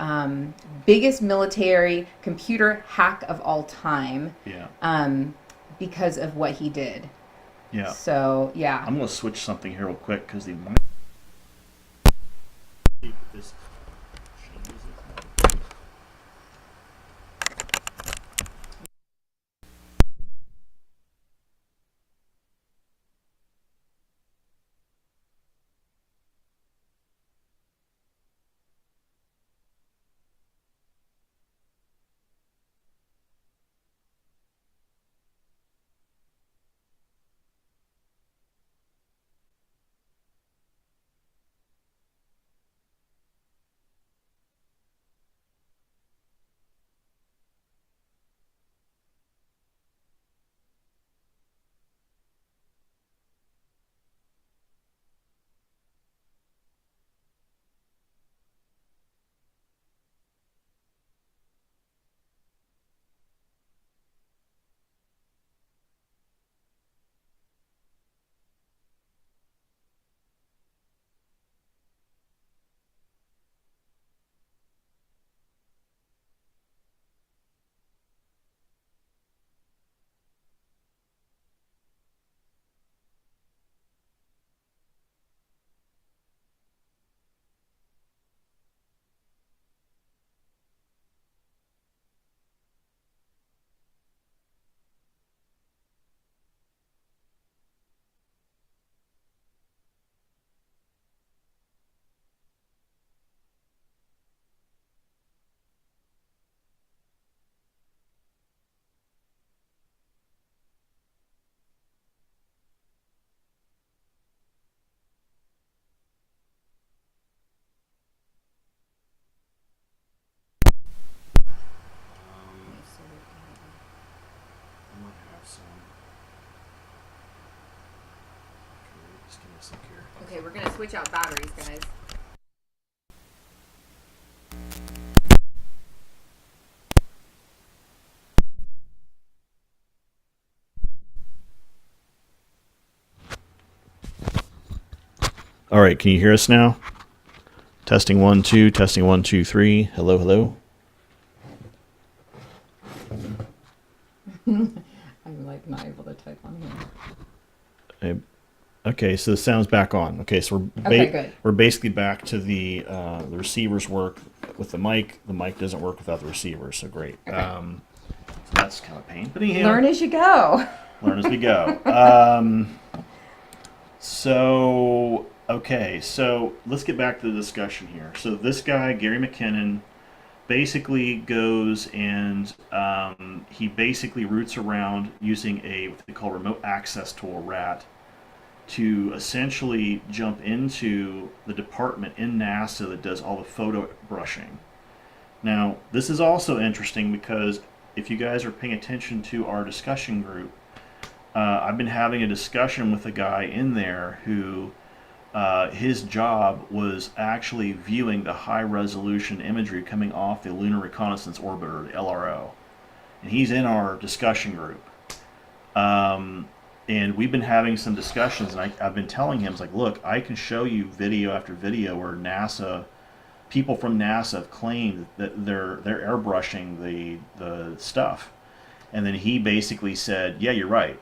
biggest military computer hack of all time. Yeah. Because of what he did. Yeah. So, yeah. I'm going to switch something here real quick because the this changes it. I might have some. Okay, just give me a sec here. Okay, we're going to switch out batteries, guys. All right, can you hear us now? Testing 1 2, testing 1 2 3. Hello, hello. I'm like not able to type on here. Okay, so the sound's back on. Okay, so we're Okay, good. we're basically back to the receivers work with the mic. The mic doesn't work without the receiver, so great. Okay. So that's kind of a pain, but anyhow, Learn as you go. learn as we go. So okay, so let's get back to the discussion here. So this guy, Gary McKinnon, basically goes and he basically roots around using what they call remote access tool, RAT, to essentially jump into the department in NASA that does all the photo brushing. Now, this is also interesting because if you guys are paying attention to our discussion group, I've been having a discussion with a guy in there who his job was actually viewing the high resolution imagery coming off the Lunar Reconnaissance Orbiter, the LRO. And he's in our discussion group. And we've been having some discussions, and I've been telling him, it's like, look, I can show you video after video where people from NASA have claimed that they're airbrushing the stuff. And then he basically said, yeah, you're right.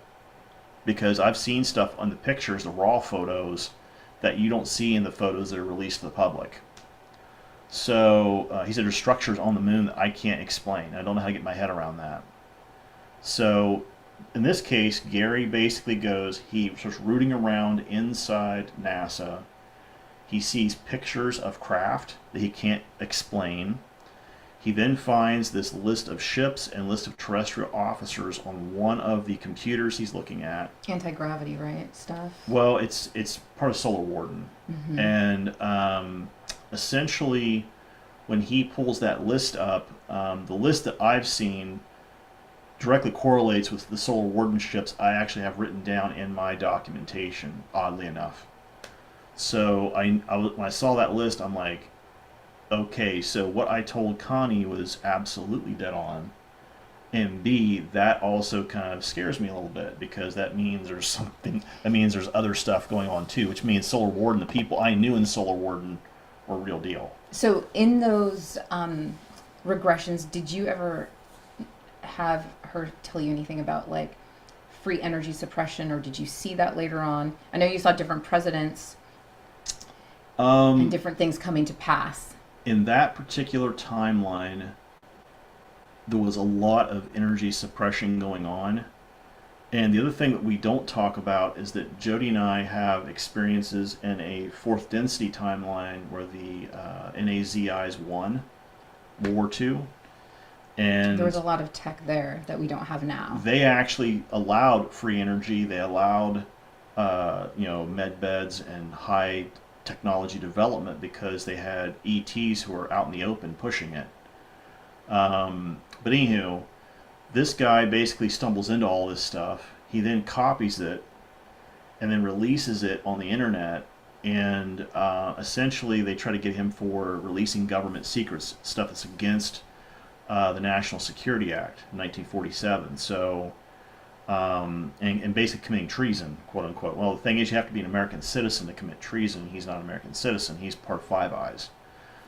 Because I've seen stuff on the pictures, the raw photos, that you don't see in the photos that are released to the public. So he said there's structures on the moon that I can't explain. I don't know how to get my head around that. So in this case, Gary basically he starts rooting around inside NASA. He sees pictures of craft that he can't explain. He then finds this list of ships and list of terrestrial officers on one of the computers he's looking at. Anti-gravity, right? Stuff. Well, it's part of Solar Warden. Mm-hmm. And essentially, when he pulls that list up, the list that I've seen directly correlates with the Solar Warden ships I actually have written down in my documentation, oddly enough. So when I saw that list, I'm like, okay, so what I told Connie was absolutely dead on. And B, that also kind of scares me a little bit, because that means there's other stuff going on too, which means Solar Warden, the people I knew in Solar Warden, were real deal. So in those regressions, did you ever have her tell you anything about like free energy suppression, or did you see that later on? I know you saw different presidents and different things coming to pass. In that particular timeline, there was a lot of energy suppression going on. And the other thing that we don't talk about is that Jody and I have experiences in a fourth density timeline where the NAZIs won World War II. And there was a lot of tech there that we don't have now. They actually allowed free energy. They allowed, med beds and high technology development because they had ETs who were out in the open pushing it. But anywho, this guy basically stumbles into all this stuff. He then copies it and then releases it on the internet. And essentially they try to get him for releasing government secrets, stuff that's against the National Security Act in 1947. So, and basically committing treason, quote unquote. Well, the thing is, you have to be an American citizen to commit treason. He's not an American citizen. He's part of Five Eyes.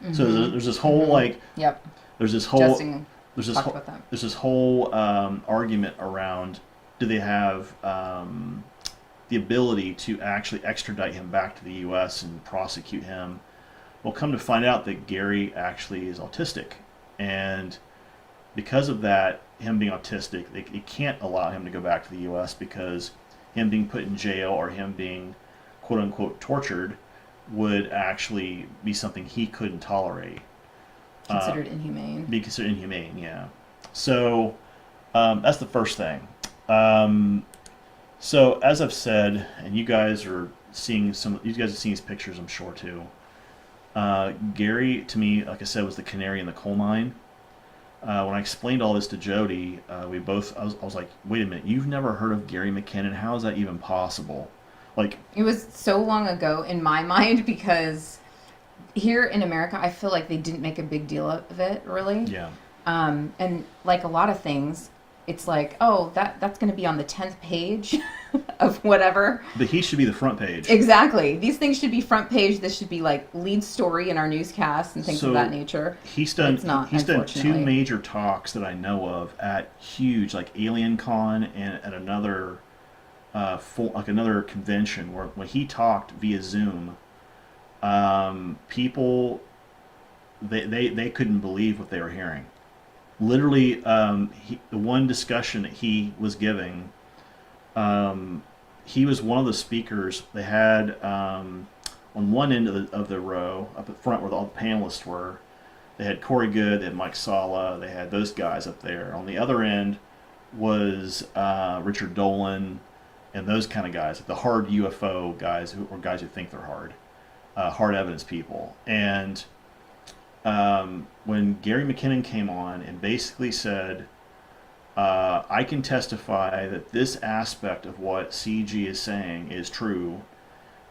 Mm-hmm. So there's this whole Yep. There's this whole Justin there's this talked whole, about that. there's this whole argument around, do they have the ability to actually extradite him back to the U.S. and prosecute him? Well, come to find out that Gary actually is autistic, and because of that, him being autistic, they can't allow him to go back to the U.S. because him being put in jail or him being quote unquote tortured would actually be something he couldn't tolerate. Considered inhumane. Be considered inhumane, yeah. So that's the first thing. So as I've said, and you guys are seeing these pictures, I'm sure too. Gary, to me, like I said, was the canary in the coal mine. When I explained all this to Jody, I was like, wait a minute, you've never heard of Gary McKinnon? How is that even possible? Like, it was so long ago in my mind, because here in America, I feel like they didn't make a big deal of it, really. Yeah. And like a lot of things, it's like, oh, that's going to be on the 10th page of whatever. But he should be the front page. Exactly. These things should be front page. This should be like lead story in our newscasts and things of that nature. He's done two major talks that I know of at huge, like Alien Con and at another another convention where when he talked via Zoom, people they couldn't believe what they were hearing. Literally, the one discussion that he was giving, he was one of the speakers. They had on one end of the row up at front where all the panelists were, they had Corey Good, they had Mike Sala, they had those guys up there. On the other end was Richard Dolan and those kind of guys, like the hard UFO guys, or guys who think they're hard evidence people. And when Gary McKinnon came on and basically said, I can testify that this aspect of what CG is saying is true,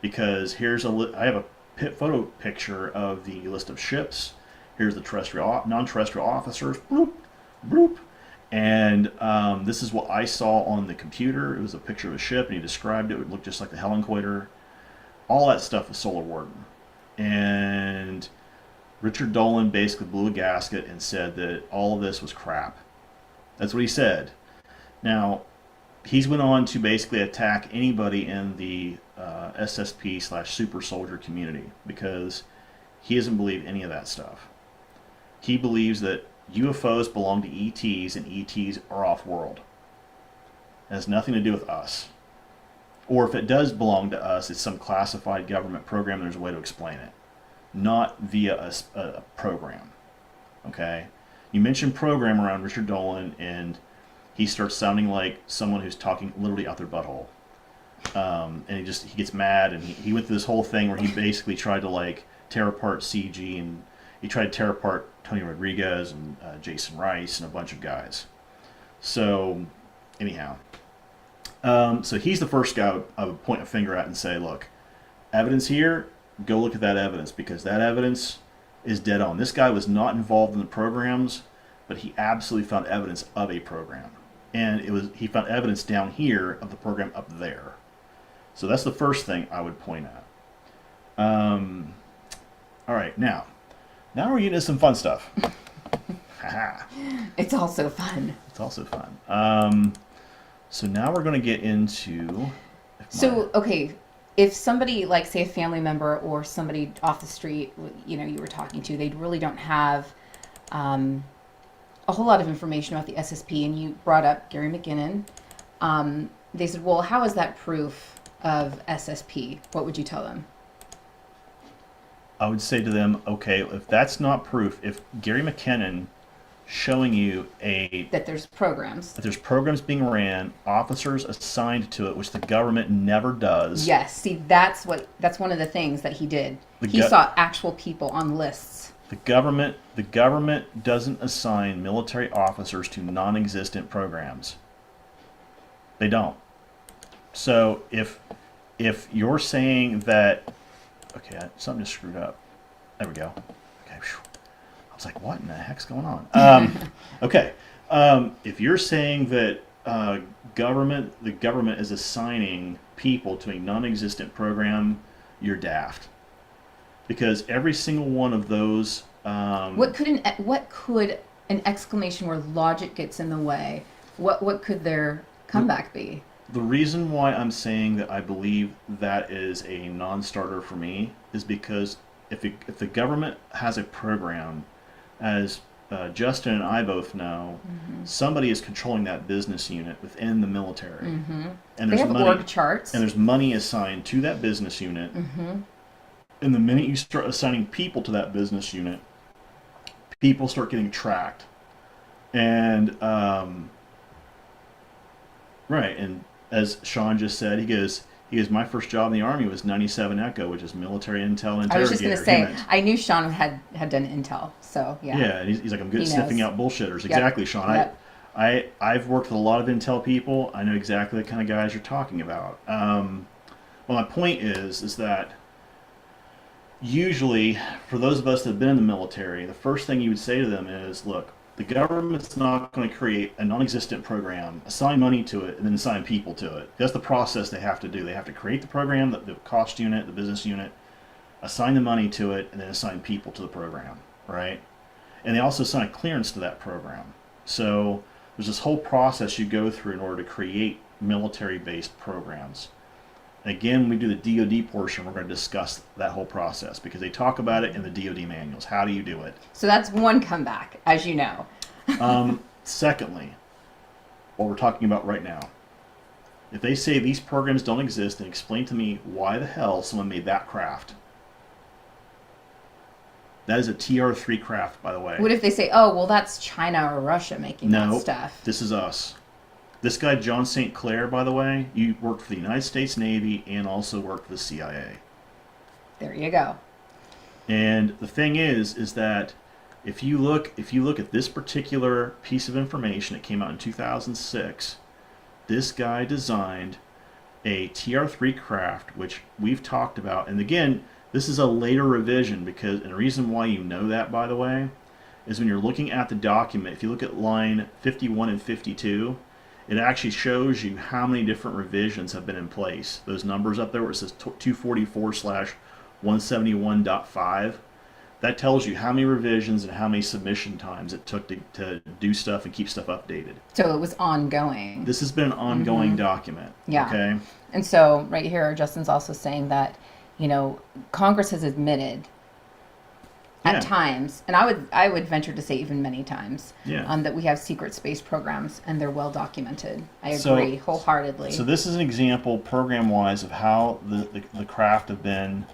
because I have a photo picture of the list of ships. Here's the terrestrial, non-terrestrial officers. Bloop, bloop. And this is what I saw on the computer. It was a picture of a ship, and he described it. It looked just like the Helenquater. All that stuff was Solar Warden. And Richard Dolan basically blew a gasket and said that all of this was crap. That's what he said. Now, he's went on to basically attack anybody in the SSP/super soldier community because he doesn't believe any of that stuff. He believes that UFOs belong to ETs and ETs are off-world. It has nothing to do with us. Or if it does belong to us, it's some classified government program. There's a way to explain it. Not via a program. Okay? You mentioned program around Richard Dolan, and he starts sounding like someone who's talking literally out their butthole. And he gets mad, and he went through this whole thing where he basically tried to like tear apart CG, and he tried to tear apart Tony Rodriguez and Jason Rice and a bunch of guys. So, anyhow. So he's the first guy I would point a finger at and say, look, evidence here, go look at that evidence, because that evidence is dead on. This guy was not involved in the programs, but he absolutely found evidence of a program. And he found evidence down here of the program up there. So that's the first thing I would point at. All right, now we're getting into some fun stuff. It's also fun. It's also fun. So now we're going to get into... Okay, if somebody, like, say, a family member or somebody off the street, you were talking to, they really don't have a whole lot of information about the SSP, and you brought up Gary McKinnon. They said, well, how is that proof of SSP? What would you tell them? I would say to them, okay, if that's not proof, if Gary McKinnon showing you that there's programs being ran, officers assigned to it, which the government never does. Yes, see, that's one of the things that he did. He saw actual people on lists. The government doesn't assign military officers to non-existent programs. They don't. So if you're saying that, okay, something just screwed up. There we go. Okay. Whew. I was like, what in the heck's going on? Okay. If you're saying that the government is assigning people to a non-existent program, you're daft. Because every single one of those... What could an exclamation where logic gets in the way, what could their comeback be? The reason why I'm saying that I believe that is a non-starter for me is because if the government has a program, as Justin and I both know, somebody is controlling that business unit within the military. And they have org charts. And there's money assigned to that business unit. And the minute you start assigning people to that business unit, people start getting tracked. And, right, and as Sean just said, he goes, my first job in the Army was 97 Echo, which is military intel interrogator. I was just going to say, I knew Sean had done intel, so yeah. Yeah, and he's like, I'm good at sniffing out bullshitters. Yep. Exactly, Sean. Yep. I've worked with a lot of intel people. I know exactly the kind of guys you're talking about. Well, my point is that usually, for those of us that have been in the military, the first thing you would say to them is, look, the government's not going to create a non-existent program, assign money to it, and then assign people to it. That's the process they have to do. They have to create the program, the cost unit, the business unit, assign the money to it, and then assign people to the program, right? And they also assign a clearance to that program. So there's this whole process you go through in order to create military-based programs. Again, when we do the DoD portion, we're going to discuss that whole process because they talk about it in the DoD manuals. How do you do it? So that's one comeback, as you know. Secondly, what we're talking about right now, if they say these programs don't exist, then explain to me why the hell someone made that craft. That is a TR-3 craft, by the way. What if they say, oh, well, that's China or Russia making that stuff? This is us. This guy, John St. Clair, by the way, you worked for the United States Navy and also worked for the CIA. There you go. And the thing is that if you look at this particular piece of information, it came out in 2006. This guy designed a TR3 craft, which we've talked about. And again, this is a later revision because, and the reason why you know that, by the way, is when you're looking at the document, if you look at line 51 and 52, it actually shows you how many different revisions have been in place. Those numbers up there where it says 244/171.5, that tells you how many revisions and how many submission times it took to do stuff and keep stuff updated. So it was ongoing. This has been an ongoing document. Yeah. Okay. And so right here, Justin's also saying that, Congress has admitted Yeah. at times, and I would venture to say even many times, Yeah. that we have secret space programs and they're well documented. I So- agree wholeheartedly. So this is an example, program-wise, of how the craft have been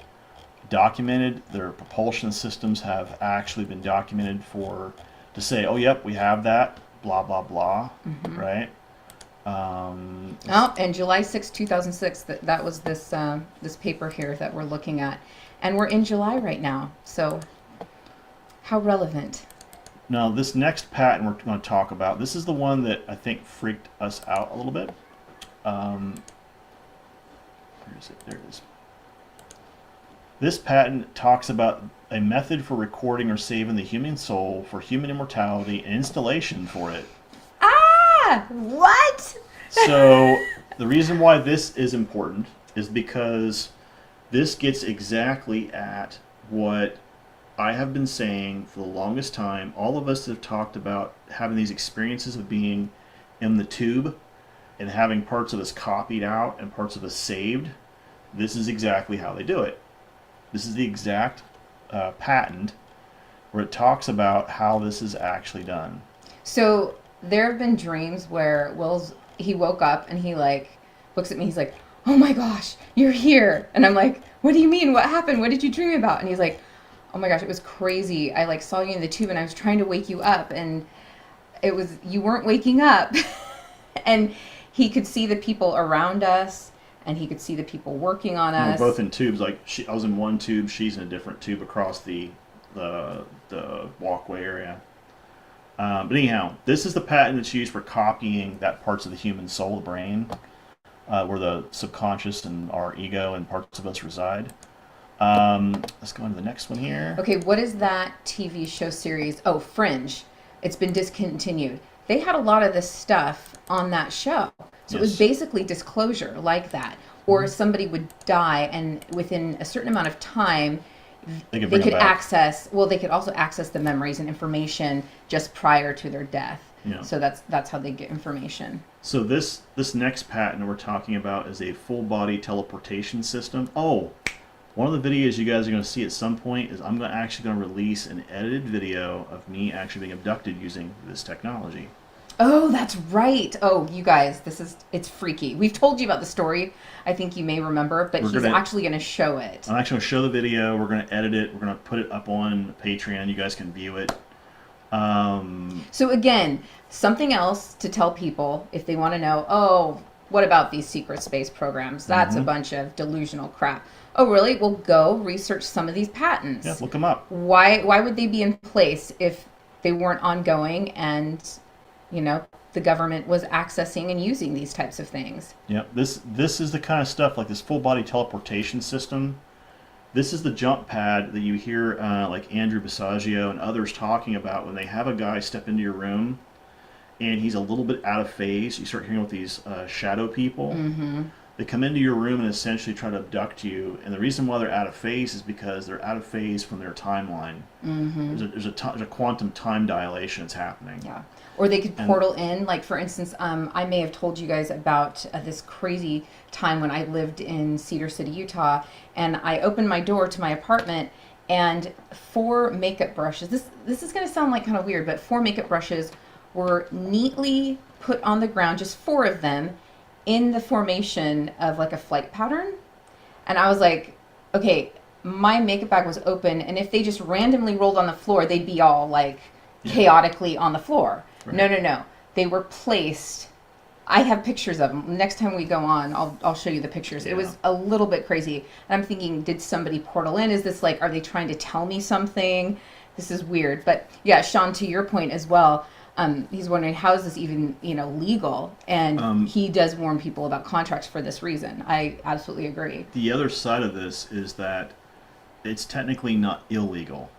documented. Their propulsion systems have actually been documented to say, oh, yep, we have that, blah, blah, blah, right? Oh, and July 6, 2006, that was this this paper here that we're looking at. And we're in July right now. So how relevant. Now, this next patent we're going to talk about, this is the one that I think freaked us out a little bit. Where is it? There it is. This patent talks about a method for recording or saving the human soul for human immortality and installation for it. Ah! What? So the reason why this is important is because this gets exactly at what I have been saying for the longest time. All of us have talked about having these experiences of being in the tube and having parts of us copied out and parts of us saved. This is exactly how they do it. This is the exact patent where it talks about how this is actually done. So there have been dreams where he woke up and he looks at me, he's like, oh my gosh, you're here. And I'm like, what do you mean? What happened? What did you dream about? And he's like, oh my gosh, it was crazy. I saw you in the tube and I was trying to wake you up and you weren't waking up. And he could see the people around us and he could see the people working on us. We're both in tubes. I was in one tube, she's in a different tube across the walkway area. But anyhow, this is the patent that's used for copying that parts of the human soul, the brain, where the subconscious and our ego and parts of us reside. Let's go on to the next one here. Okay, what is that TV show series? Oh, Fringe. It's been discontinued. They had a lot of this stuff on that show. So it was basically disclosure like that. Or somebody would die and within a certain amount of time, they could access, they could also access the memories and information just prior to their death. Yeah. So that's how they get information. So this next patent we're talking about is a full body teleportation system. Oh, one of the videos you guys are going to see at some point is I'm actually going to release an edited video of me actually being abducted using this technology. Oh, that's right. Oh, you guys, it's freaky. We've told you about the story. I think you may remember, but he's actually going to show it. I'm actually going to show the video. We're going to edit it. We're going to put it up on Patreon. You guys can view it. So again, something else to tell people if they want to know, oh, what about these secret space programs? That's a bunch of delusional crap. Oh, really? Well, go research some of these patents. Yeah, look them up. Why would they be in place if they weren't ongoing and the government was accessing and using these types of things? Yeah, this is the kind of stuff like this full body teleportation system. This is the jump pad that you hear like Andrew Basiago and others talking about when they have a guy step into your room and he's a little bit out of phase. You start hearing with these shadow people. Mm-hmm. They come into your room and essentially try to abduct you. And the reason why they're out of phase is because they're out of phase from their timeline. Mm-hmm. There's a quantum time dilation that's happening. Yeah. Or they could portal in. Like, for instance, I may have told you guys about this crazy time when I lived in Cedar City, Utah. And I opened my door to my apartment and 4 makeup brushes. This is going to sound like kind of weird, but 4 makeup brushes were neatly put on the ground, just 4 of them, in the formation of like a flight pattern. And I was like, okay, my makeup bag was open, and if they just randomly rolled on the floor, they'd be all like chaotically on the floor. Right. No. They were placed. I have pictures of them. Next time we go on, I'll show you the pictures. Yeah. It was a little bit crazy. And I'm thinking, did somebody portal in? Is this are they trying to tell me something? This is weird. But yeah, Sean, to your point as well, He's wondering how is this even legal, and he does warn people about contracts for this reason. I absolutely agree. The other side of this is that it's technically not illegal.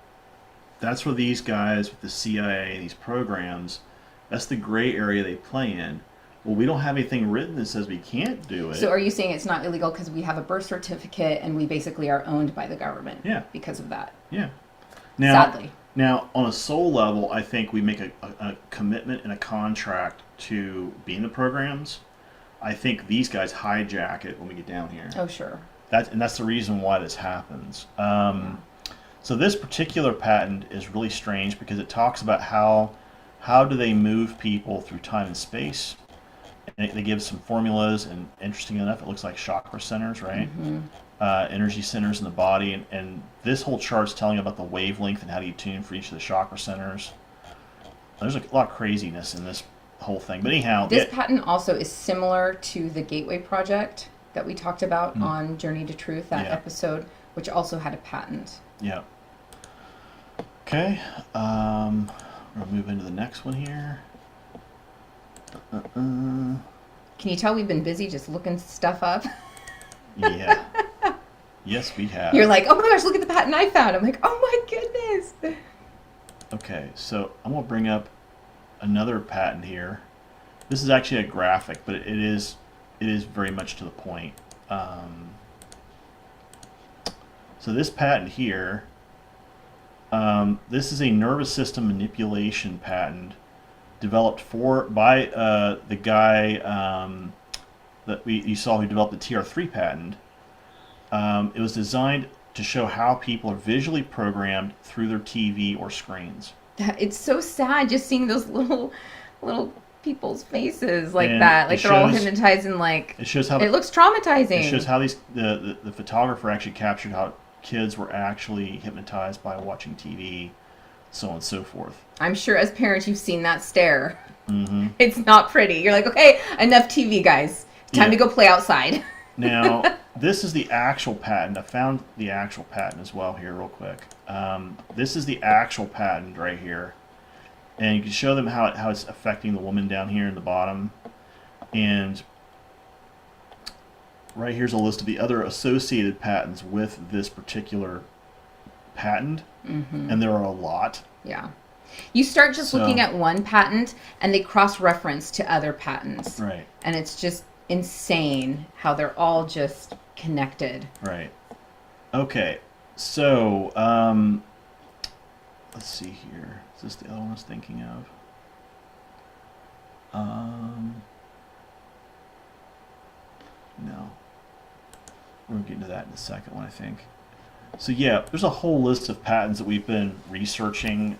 That's where these guys with the CIA, these programs, that's the gray area they play in. Well, we don't have anything written that says we can't do it. So are you saying it's not illegal because we have a birth certificate and we basically are owned by the government? Yeah. Because of that. Yeah. Now, Sadly. Now, on a soul level, I think we make a commitment and a contract to be in the programs. I think these guys hijack it when we get down here. Oh, sure. That's the reason why this happens. So this particular patent is really strange because it talks about how do they move people through time and space. And they give some formulas, and interesting enough, it looks like chakra centers, right? Mm-hmm. Energy centers in the body, and this whole chart's telling you about the wavelength and how do you tune for each of the chakra centers. There's a lot of craziness in this whole thing, but anyhow, this patent also is similar to the Gateway Project that we talked about on Journey to Truth, that episode, which also had a patent. Yeah. Okay, we're gonna move into the next one here. Can you tell we've been busy just looking stuff up? Yeah. Yes, we have. You're like, oh my gosh, look at the patent I found. I'm like, oh my goodness. Okay, so I'm going to bring up another patent here. This is actually a graphic, but it is very much to the point. So this patent here, this is a nervous system manipulation patent developed by the guy that you saw who developed the TR3 patent. It was designed to show how people are visually programmed through their TV or screens. It's so sad just seeing those little people's faces like And that. Like it they're all shows- hypnotized and like It shows how it looks traumatizing. It shows how the photographer actually captured how kids were actually hypnotized by watching TV, so on and so forth. I'm sure as parents you've seen that stare. Mm-hmm. It's not pretty. You're like, okay, enough TV, guys. Time to go play outside. Now, this is the actual patent. I found the actual patent as well here real quick. This is the actual patent right here. And you can show them how it's affecting the woman down here in the bottom. And right here's a list of the other associated patents with this particular patent. Mm-hmm. And there are a lot. Yeah. You start just looking at one patent and they cross-reference to other patents. Right. And it's just insane how they're all just connected. Right. Okay. So, let's see here. Is this the other one I was thinking of? No. We're going to get into that in the second one, I think. So, yeah, there's a whole list of patents that we've been researching.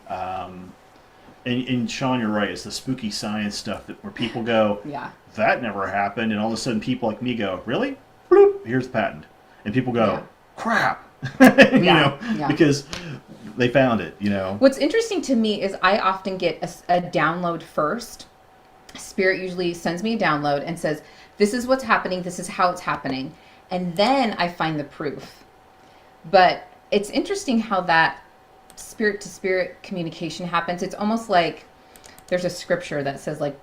And Sean, you're right. It's the spooky science stuff where people go, Yeah. that never happened. And all of a sudden people like me go, really? Bloop, here's the patent. And people go, Yeah. crap. Yeah. Because they found it, What's interesting to me is I often get a download first. Spirit usually sends me a download and says, this is what's happening, this is how it's happening. And then I find the proof. But it's interesting how that spirit to spirit communication happens. It's almost like there's a scripture that says, like,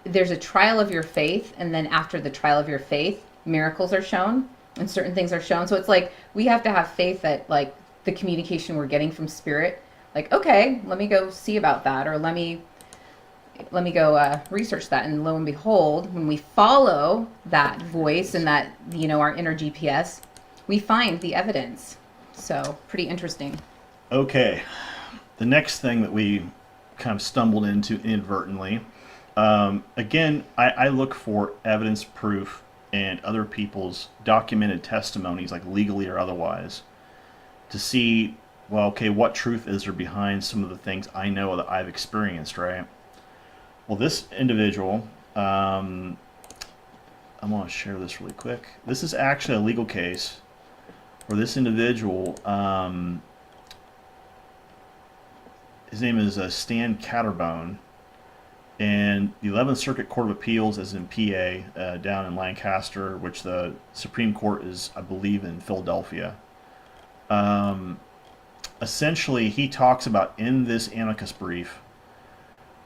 there's a trial of your faith, and then after the trial of your faith, miracles are shown and certain things are shown. So it's like we have to have faith that, like, the communication we're getting from spirit, like, okay, let me go see about that, or let me go research that. And lo and behold, when we follow that voice and that, our inner GPS, we find the evidence. So pretty interesting. Okay. The next thing that we kind of stumbled into inadvertently, again, I look for evidence, proof, and other people's documented testimonies, like legally or otherwise, to see, well, okay, what truth is there behind some of the things I know that I've experienced, right? Well, this individual, I'm going to share this really quick. This is actually a legal case where this individual, his name is Stan Catterbone, and the 11th Circuit Court of Appeals is in PA, down in Lancaster, which the Supreme Court is, I believe, in Philadelphia. Essentially, he talks about in this amicus brief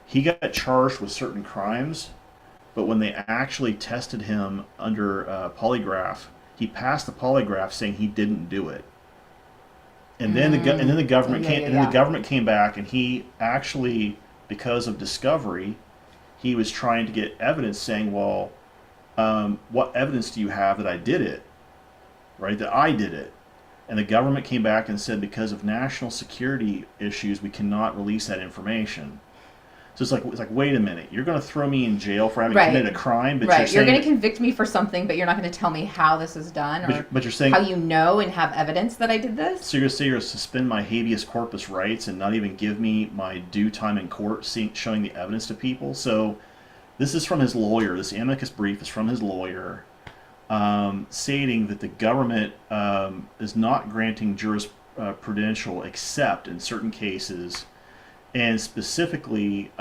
he got charged with certain crimes, but when they actually tested him under polygraph, he passed the polygraph saying he didn't do it. And then the government Yeah, came yeah, and then yeah. the government came back, and he actually, because of discovery, he was trying to get evidence saying, well, what evidence do you have that I did it, right? That I did it. And the government came back and said, because of national security issues, we cannot release that information. So it's like, wait a minute, you're going to throw me in jail for having Right. committed a crime, but Right. you're saying, going to convict me for something, but you're not going to tell me how this is done or but you're saying, how you know and have evidence that I did this. so you're going to say you're going to suspend my habeas corpus rights and not even give me my due time in court, showing the evidence to people. So this is from his lawyer. This amicus brief is from his lawyer, stating that the government is not granting jurisprudential except in certain cases, and specifically,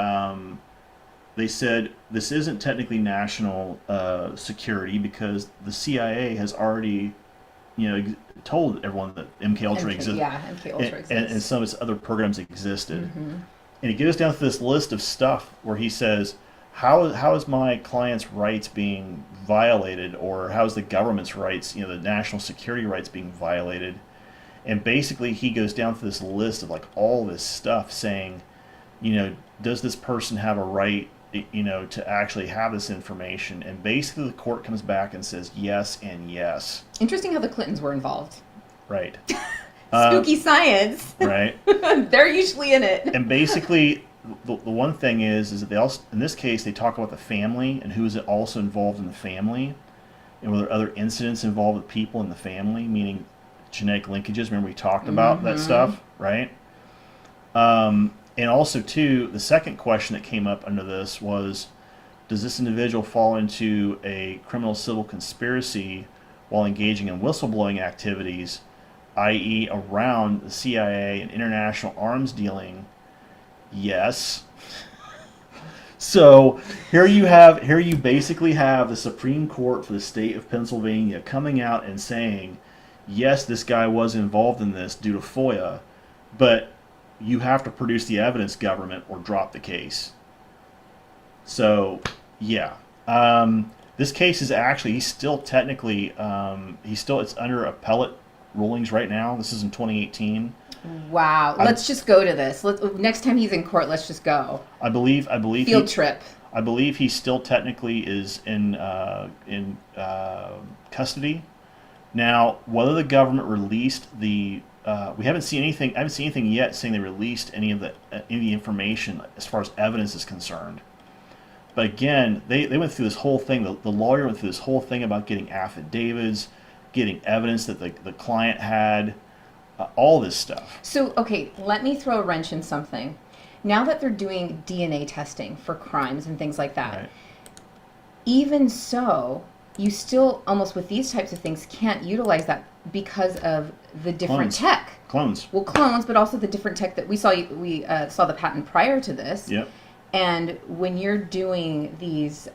they said this isn't technically national security because the CIA has already, told everyone that MK Ultra exists, Yeah, MK Ultra exists. and some of its other programs existed. And he goes down to this list of stuff where he says, how is my client's rights being violated, or how is the government's rights, the national security rights being violated? And basically he goes down to this list of like all this stuff saying, does this person have a right, to actually have this information? And basically the court comes back and says yes and yes. Interesting how the Clintons were involved. Right. Spooky science. Right. They're usually in it. And basically the one thing is that they also, in this case, they talk about the family and who is also involved in the family, and were there other incidents involved with people in the family, meaning genetic linkages. Remember we talked about that stuff, right? And also too, the second question that came up under this was, does this individual fall into a criminal civil conspiracy while engaging in whistleblowing activities, i.e. around the CIA and international arms dealing? Yes. So here you basically have the Supreme Court for the state of Pennsylvania coming out and saying, yes, this guy was involved in this due to FOIA, but you have to produce the evidence, government, or drop the case. So, yeah. This case is actually, he's still technically, it's under appellate rulings right now. This is in 2018. Wow. Let's just go to this. Next time he's in court, let's just go. I believe Field trip. I believe he still technically is in custody. Now, whether the government released the, we haven't seen anything. I haven't seen anything yet saying they released any of the information as far as evidence is concerned. But again, they went through this whole thing. The lawyer went through this whole thing about getting affidavits, getting evidence that the client had, all this stuff. So, okay, let me throw a wrench in something. Now that they're doing DNA testing for crimes and things like that, Right. even so, you still, almost with these types of things, can't utilize that because of the different Clones. tech. Clones. Well, clones, but also the different tech that we saw. We saw the patent prior to this. Yep. And when you're doing these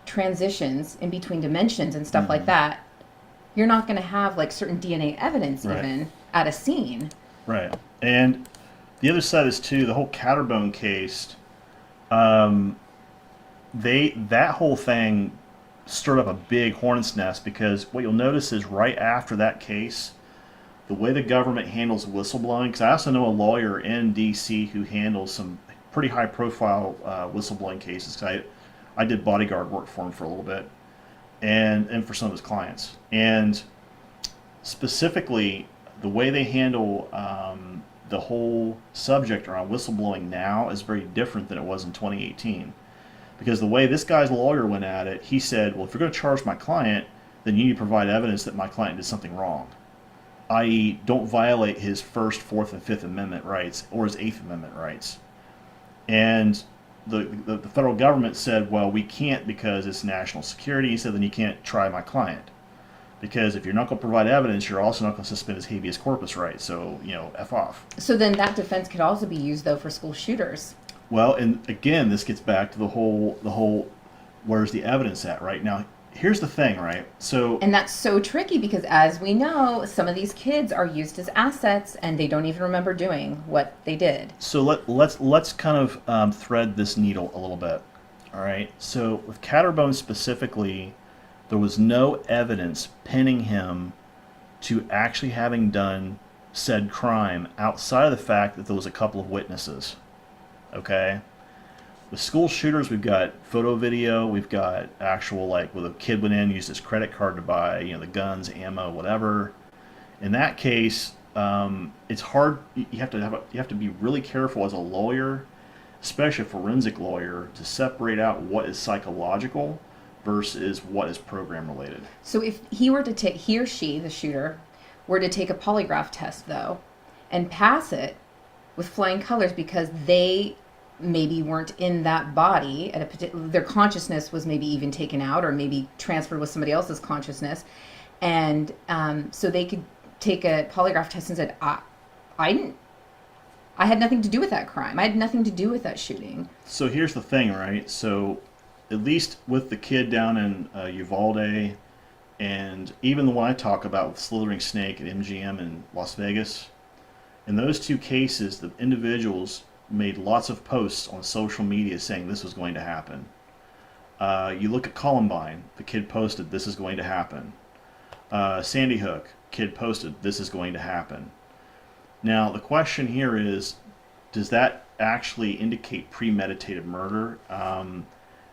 transitions in between dimensions and stuff like that, you're not going to have like certain DNA evidence Right. even at a scene. Right. And the other side is too, the whole Catterbone case, that whole thing stirred up a big hornet's nest, because what you'll notice is right after that case, the way the government handles whistleblowing, because I also know a lawyer in D.C. who handles some pretty high profile whistleblowing cases, because I did bodyguard work for him for a little bit, and for some of his clients. And specifically, the way they handle the whole subject around whistleblowing now is very different than it was in 2018. Because the way this guy's lawyer went at it, he said, well, if you're going to charge my client, then you need to provide evidence that my client did something wrong. I.e., don't violate his First, Fourth, and Fifth Amendment rights or his Eighth Amendment rights. And the federal government said, well, we can't because it's national security. He said, then you can't try my client. Because if you're not going to provide evidence, you're also not going to suspend his habeas corpus rights. So, F off. So then that defense could also be used, though, for school shooters. Well, and again, this gets back to the whole where's the evidence at right now? here's the thing, right? So And that's so tricky because, as we know, some of these kids are used as assets and they don't even remember doing what they did. let's kind of thread this needle a little bit. All right. So with Catterbone specifically, there was no evidence pinning him to actually having done said crime outside of the fact that there was a couple of witnesses. Okay. With school shooters, we've got photo video, we've got actual like where the kid went in, used his credit card to buy, the guns, ammo, whatever. In that case, it's hard. You have to be really careful as a lawyer, especially a forensic lawyer, to separate out what is psychological versus what is program related. So if he were to take, he or she, the shooter, were to take a polygraph test though, and pass it with flying colors because they maybe weren't in that body at a particular, their consciousness was maybe even taken out or maybe transferred with somebody else's consciousness, and so they could take a polygraph test and said, I didn't. I had nothing to do with that crime. I had nothing to do with that shooting. So here's the thing, right? So at least with the kid down in Uvalde, and even the one I talk about with Slithering Snake at MGM in Las Vegas, in those two cases, the individuals made lots of posts on social media saying this was going to happen. You look at Columbine, the kid posted, this is going to happen. Sandy Hook, kid posted, this is going to happen. Now, the question here is, does that actually indicate premeditated murder?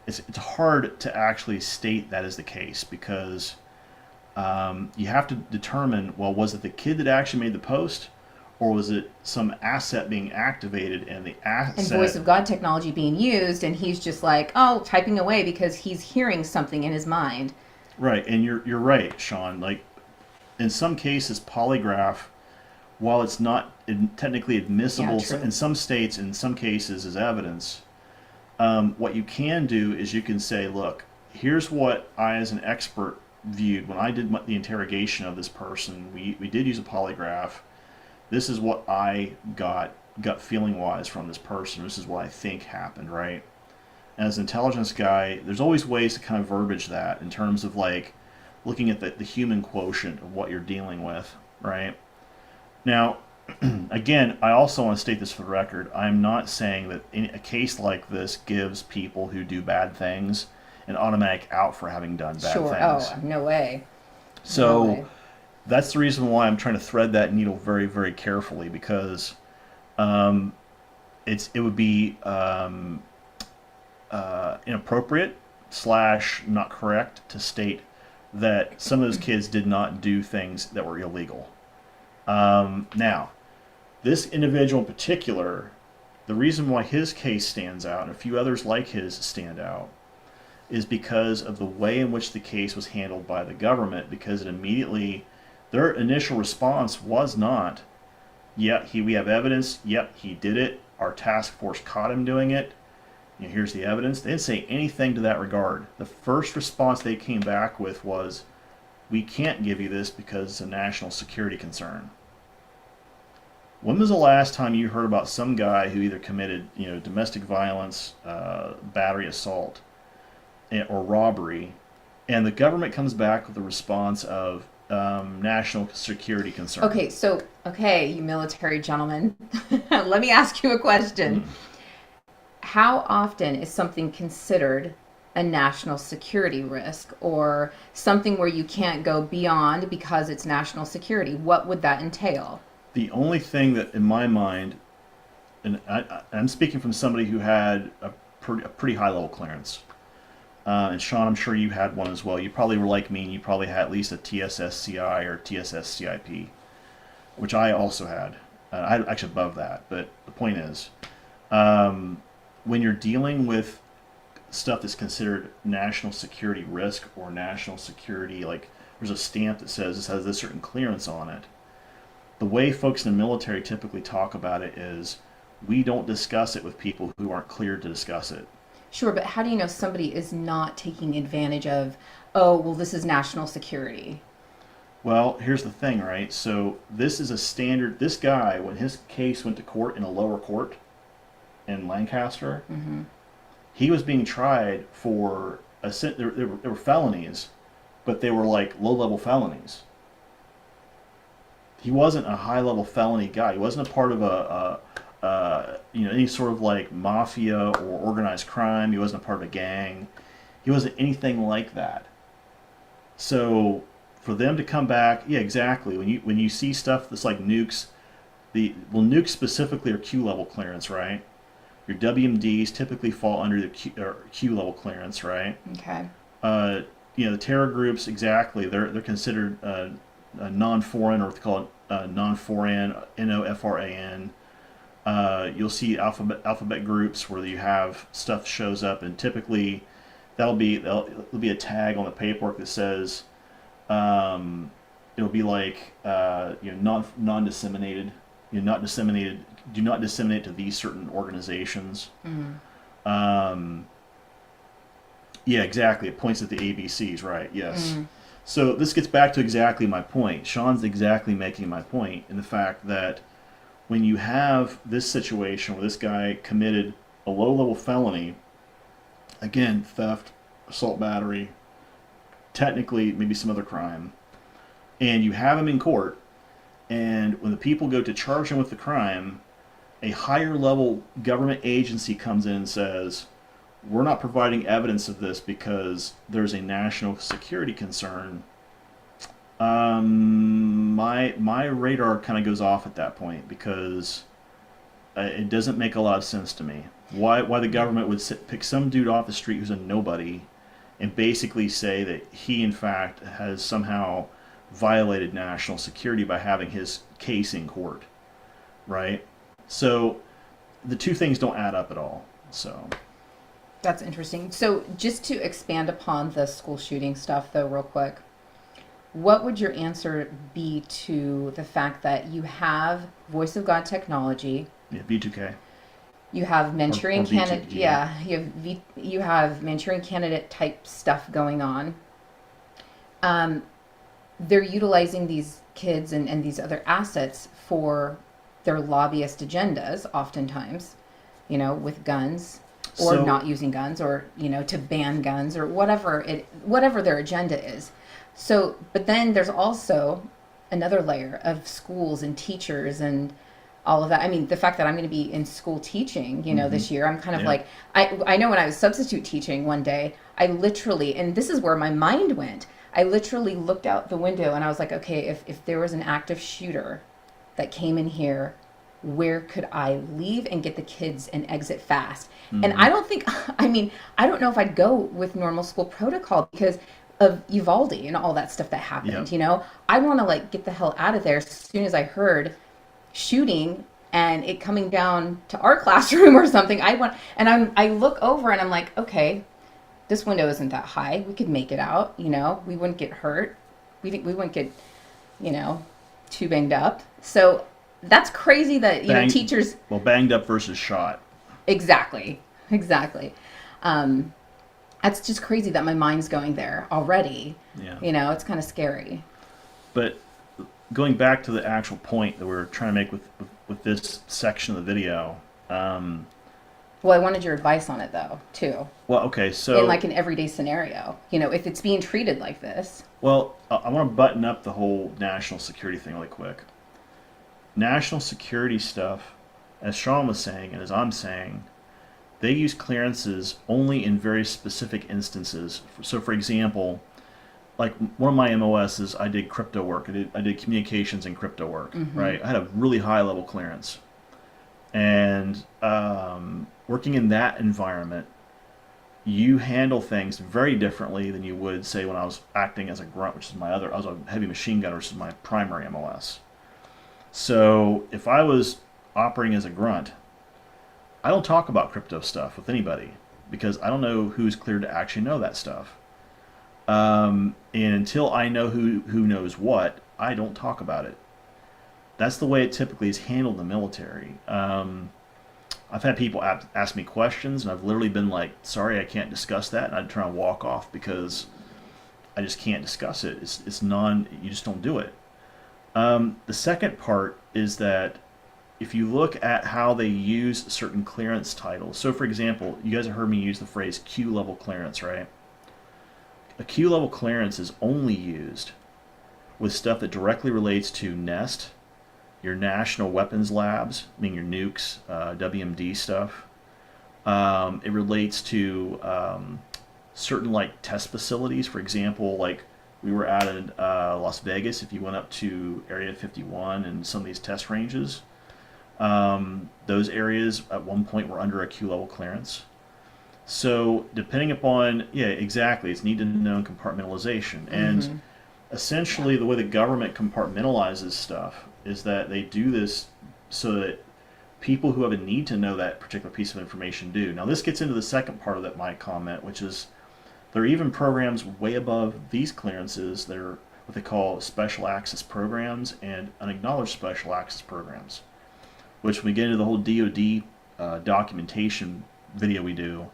It's hard to actually state that is the case because you have to determine, well, was it the kid that actually made the post, or was it some asset being activated and the asset... And voice of God technology being used, and he's just like, typing away because he's hearing something in his mind. Right, and you're right, Sean. Like, in some cases, polygraph, while it's not technically admissible in some states, in some cases, as evidence, what you can do is you can say, look, here's what I, as an expert, viewed when I did the interrogation of this person. We did use a polygraph. This is what I got gut feeling wise from this person. This is what I think happened, right? As an intelligence guy, there's always ways to kind of verbiage that in terms of like looking at the human quotient of what you're dealing with, right? Now, again, I also want to state this for the record. I'm not saying that a case like this gives people who do bad things an automatic out for having done bad things. Oh, no way. So no way. That's the reason why I'm trying to thread that needle very, very carefully, because it would be inappropriate / not correct to state that some of those kids did not do things that were illegal. Now, this individual in particular, the reason why his case stands out, and a few others like his stand out, is because of the way in which the case was handled by the government, because it immediately, their initial response was not, yeah, we have evidence, yep, he did it, our task force caught him doing it, here's the evidence. They didn't say anything to that regard. The first response they came back with was, we can't give you this because it's a national security concern. When was the last time you heard about some guy who either committed, domestic violence, battery, assault, or robbery, and the government comes back with a response of national security concern? Okay, you military gentlemen, let me ask you a question. How often is something considered a national security risk, or something where you can't go beyond because it's national security? What would that entail? The only thing that, in my mind, and I'm speaking from somebody who had a pretty high level clearance, and Sean, I'm sure you had one as well. You probably were like me, and you probably had at least a TSSCI or TSSCIP, which I also had. I had actually above that, but the point is, when you're dealing with stuff that's considered national security risk or national security, like there's a stamp that says this has this certain clearance on it, the way folks in the military typically talk about it is, we don't discuss it with people who aren't cleared to discuss it. Sure, but how do you know somebody is not taking advantage of, this is national security? Well, here's the thing, right? So this is a standard. This guy, when his case went to court in a lower court in Lancaster, he was being tried for there were felonies, but they were like low-level felonies. He wasn't a high-level felony guy. He wasn't a part of any sort of like mafia or organized crime. He wasn't a part of a gang. He wasn't anything like that. So for them to come back, yeah, exactly. When you see stuff that's like nukes, nukes specifically are Q level clearance, right? Your WMDs typically fall under the Q level clearance, right? Okay. The terror groups, exactly. They're considered non-foreign, or what they call it non-foreign, NOFRAN. You'll see alphabet groups where you have stuff shows up, and typically there'll be a tag on the paperwork that says it'll be like non-disseminated. Not disseminated. Do not disseminate to these certain organizations. Yeah, exactly. It points at the ABCs, right? Yes. So this gets back to exactly my point. Sean's exactly making my point in the fact that when you have this situation where this guy committed a low-level felony, again, theft, assault, battery, technically maybe some other crime, and you have him in court, and when the people go to charge him with the crime, a higher level government agency comes in and says, we're not providing evidence of this because there's a national security concern. My radar kind of goes off at that point, because it doesn't make a lot of sense to me. Why the government would pick some dude off the street who's a nobody and basically say that he in fact has somehow violated national security by having his case in court, right? So the two things don't add up at all. So That's interesting. So just to expand upon the school shooting stuff, though, real quick, what would your answer be to the fact that you have voice of God technology? Yeah, B2K. You have Manchurian or candidate, BTG. yeah. You have Manchurian candidate type stuff going on. They're utilizing these kids and these other assets for their lobbyist agendas, oftentimes, with guns, or So- not using guns, or to ban guns, or whatever their agenda is. So, but then there's also another layer of schools and teachers and all of that. I mean, the fact that I'm going to be in school teaching, this year, I'm kind of Yeah. like, I know when I was substitute teaching one day, I literally, and this is where my mind went, I literally looked out the window and I was like, okay, if there was an active shooter that came in here, where could I leave and get the kids and exit fast? And I don't think, I don't know if I'd go with normal school protocol because of Uvalde and all that stuff that happened, I want to get the hell out of there as soon as I heard shooting and it coming down to our classroom or something. I look over and I'm like, okay, this window isn't that high. We could make it out, we wouldn't get hurt. We wouldn't get, too banged up. So that's crazy that, teachers. Well, banged up versus shot. Exactly. That's just crazy that my mind's going there already. Yeah. It's kind of scary. But going back to the actual point that we're trying to make with this section of the video. Well, I wanted your advice on it though, too. Well, okay, so In an everyday scenario, if it's being treated like this. well, I want to button up the whole national security thing really quick. National security stuff, as Sean was saying and as I'm saying, they use clearances only in very specific instances. So, for example, like one of my MOSs, I did crypto work. I did communications and crypto work, right? I had a really high level clearance. And working in that environment, you handle things very differently than you would, say, when I was acting as a grunt, which is I was a heavy machine gunner, which is my primary MOS. So if I was operating as a grunt, I don't talk about crypto stuff with anybody because I don't know who's cleared to actually know that stuff. And until I know who knows what, I don't talk about it. That's the way it typically is handled in the military. I've had people ask me questions, and I've literally been like, sorry, I can't discuss that, and I'd try to walk off because I just can't discuss it. You just don't do it. The second part is that if you look at how they use certain clearance titles, so for example, you guys have heard me use the phrase Q level clearance, right? a Q level clearance is only used with stuff that directly relates to NEST, your national weapons labs, meaning your nukes, WMD stuff. It relates to certain like test facilities. For example, like we were out in Las Vegas. If you went up to Area 51 and some of these test ranges, those areas at one point were under a Q level clearance. So depending upon, yeah, exactly, it's need to know compartmentalization. And essentially the way the government compartmentalizes stuff is that they do this so that people who have a need to know that particular piece of information do. Now this gets into the second part of that my comment, which is there are even programs way above these clearances that are what they call special access programs and unacknowledged special access programs, which when we get into the whole DoD documentation video we do,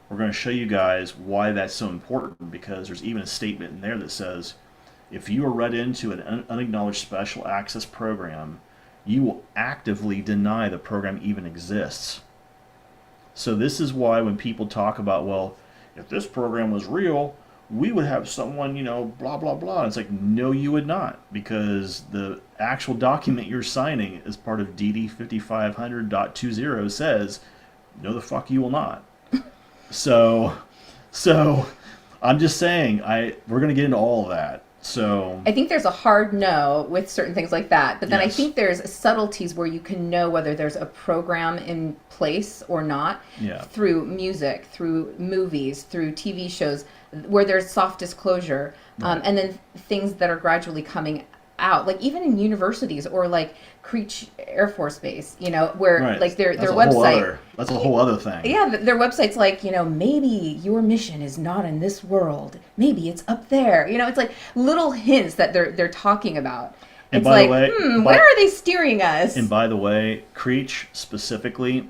we're going to show you guys why that's so important, because there's even a statement in there that says if you are read into an unacknowledged special access program, you will actively deny the program even exists. So this is why when people talk about, well, if this program was real, we would have someone, you know, blah, blah, blah. It's like, no, you would not, because the actual document you're signing as part of DD 5500.20 says, no, the fuck you will not. So I'm just saying, we're going to get into all of that. So I think there's a hard no with certain things like that, but then I Yes. think there's subtleties where you can know whether there's a program in place or not Yeah. through music, through movies, through TV shows, where there's soft disclosure, and then things that are gradually coming out, like even in universities or like Creech Air Force Base, you know, where right. like their That's a whole website. that's a whole other thing. Yeah, their website's like, you know, maybe your mission is not in this world. Maybe it's up there. You know, it's like little hints that they're talking about. And It's by the like, way, where are they steering us? And by the way, Creech specifically,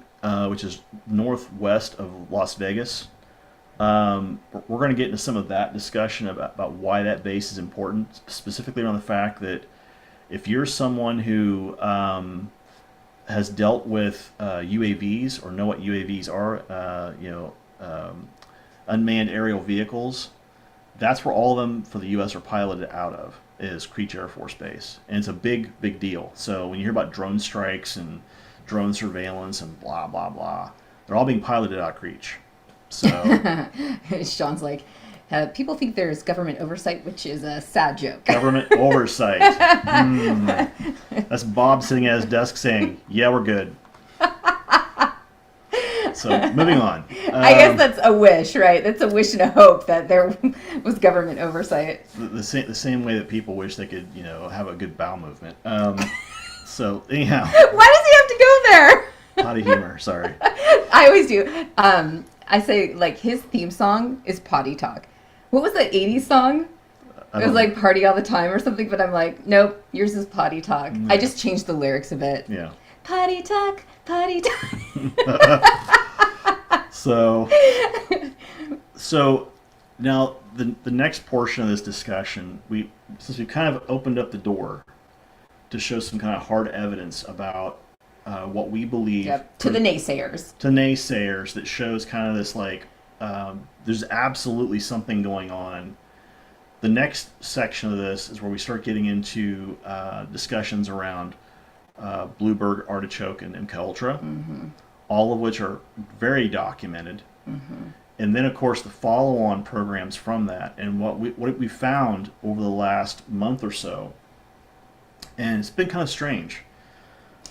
which is northwest of Las Vegas, we're going to get into some of that discussion about why that base is important, specifically around the fact that if you're someone who has dealt with UAVs or know what UAVs are, unmanned aerial vehicles, that's where all of them for the U.S. are piloted out of, is Creech Air Force Base. And it's a big, big deal. So when you hear about drone strikes and drone surveillance and blah, blah, blah, they're all being piloted out of Creech. So Sean's like, people think there's government oversight, which is a sad joke. government oversight. That's Bob sitting at his desk saying, yeah, we're good. So moving on. I guess that's a wish, right? That's a wish and a hope that there was government oversight. The same way that people wish they could, you know, have a good bowel movement. So anyhow, Why does he have to go there? potty humor. Sorry. I always do. I say, like, his theme song is Potty Talk. What was that 80s song? It was like Party All the Time or something, but I'm like, nope, yours is Potty Talk. I just changed the lyrics a bit. Yeah. Potty Talk, Potty Talk. So now the next portion of this discussion, since we kind of opened up the door to show some kind of hard evidence about what we believe Yep. To the naysayers. to naysayers, that shows kind of this like there's absolutely something going on. The next section of this is where we start getting into discussions around Bluebird, Artichoke, and MK Ultra, all of which are very documented. And then, of course, the follow-on programs from that, and what we found over the last month or so, and it's been kind of strange.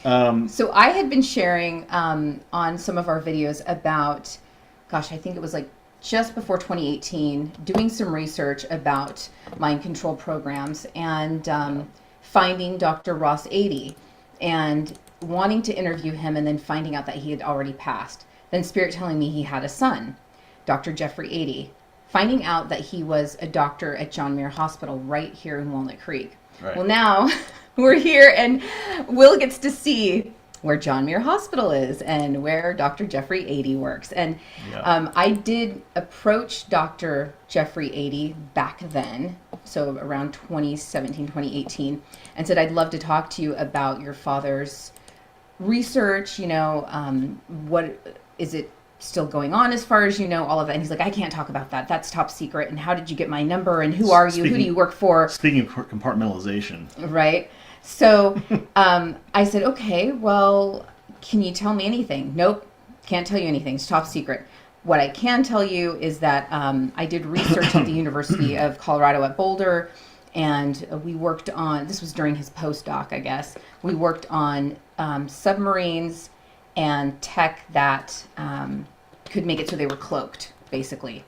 So I had been sharing on some of our videos about, gosh, I think it was like just before 2018, doing some research about mind control programs and finding Dr. Ross 80 and wanting to interview him, and then finding out that he had already passed. Then Spirit telling me he had a son, Dr. Jeffrey 80, finding out that he was a doctor at John Muir Hospital right here in Walnut Creek. Right. Well, now we're here, and Will gets to see where John Muir Hospital is and where Dr. Jeffrey 80 works. And Yeah. I did approach Dr. Jeffrey 80 back then, so around 2017, 2018, and said, I'd love to talk to you about your father's research, you know, what is it still going on as far as you know, all of that. And he's like, I can't talk about that. That's top secret. And how did you get my number? And who are you? Who do you work for? Speaking of compartmentalization. Right. So I said, okay, well, can you tell me anything? Nope, can't tell you anything. It's top secret. What I can tell you is that I did research at the University of Colorado at Boulder, and we worked on, this was during his postdoc, I guess, we worked on submarines and tech that could make it so they were cloaked, basically.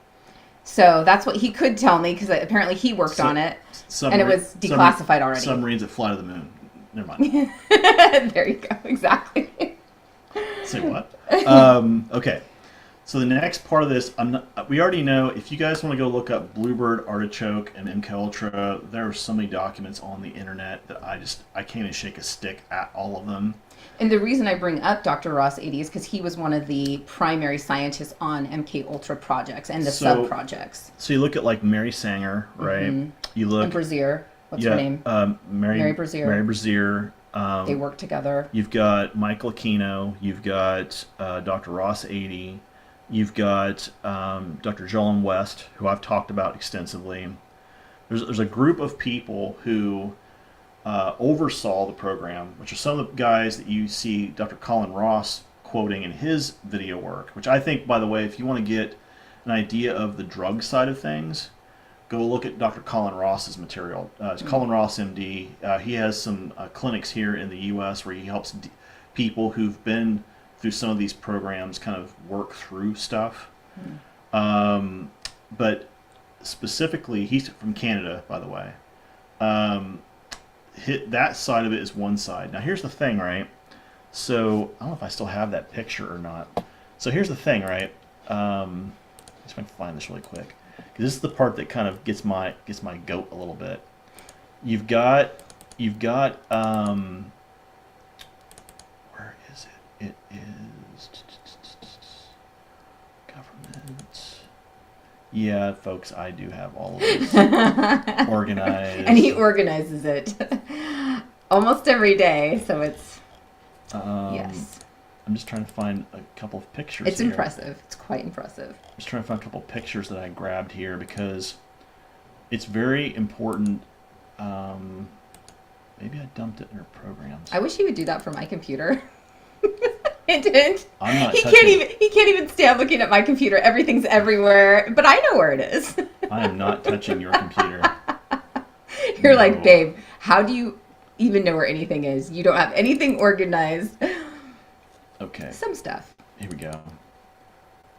So that's what he could tell me, because apparently he worked on it, and it was declassified already. Submarines that fly to the moon. Never mind. There you go, exactly. Say what? Okay. So the next part of this, we already know, if you guys want to go look up Bluebird, Artichoke, and MKUltra, there are so many documents on the internet that I can't even shake a stick at all of them. And the reason I bring up Dr. Ross 80 is because he was one of the primary scientists on MKUltra projects and the sub-projects. So you look at like Mary Sanger, right? Mm-hmm. You look... And Brazier. What's her name? Mary Brazier. Mary Brazier. They work together. You've got Michael Aquino. You've got Dr. Ross 80. You've got Dr. Jolyn West, who I've talked about extensively. There's a group of people who oversaw the program, which are some of the guys that you see Dr. Colin Ross quoting in his video work, which I think, by the way, if you want to get an idea of the drug side of things, go look at Dr. Colin Ross's material. It's Colin Ross, MD. He has some clinics here in the U.S. where he helps people who've been through some of these programs kind of work through stuff. But specifically, he's from Canada, by the way. That side of it is one side. Now, here's the thing, right? So, I don't know if I still have that picture or not. So, here's the thing, right? I'm just going to find this really quick. Because this is the part that kind of gets my goat a little bit. You've got where is it? It is government. Yeah, folks, I do have all of this organized. And he organizes it almost every day, so it's yes. I'm just trying to find a couple of pictures. It's here. impressive. It's quite impressive. I'm just trying to find a couple of pictures that I grabbed here because it's very important. Maybe I dumped it in her programs. I wish he would do that for my computer. It didn't. I'm not. He can't even stand looking at my computer. Everything's everywhere, but I know where it is. I am not touching your computer. You're like, babe, how do you even know where anything is? You don't have anything organized. Okay. Some stuff. Here we go.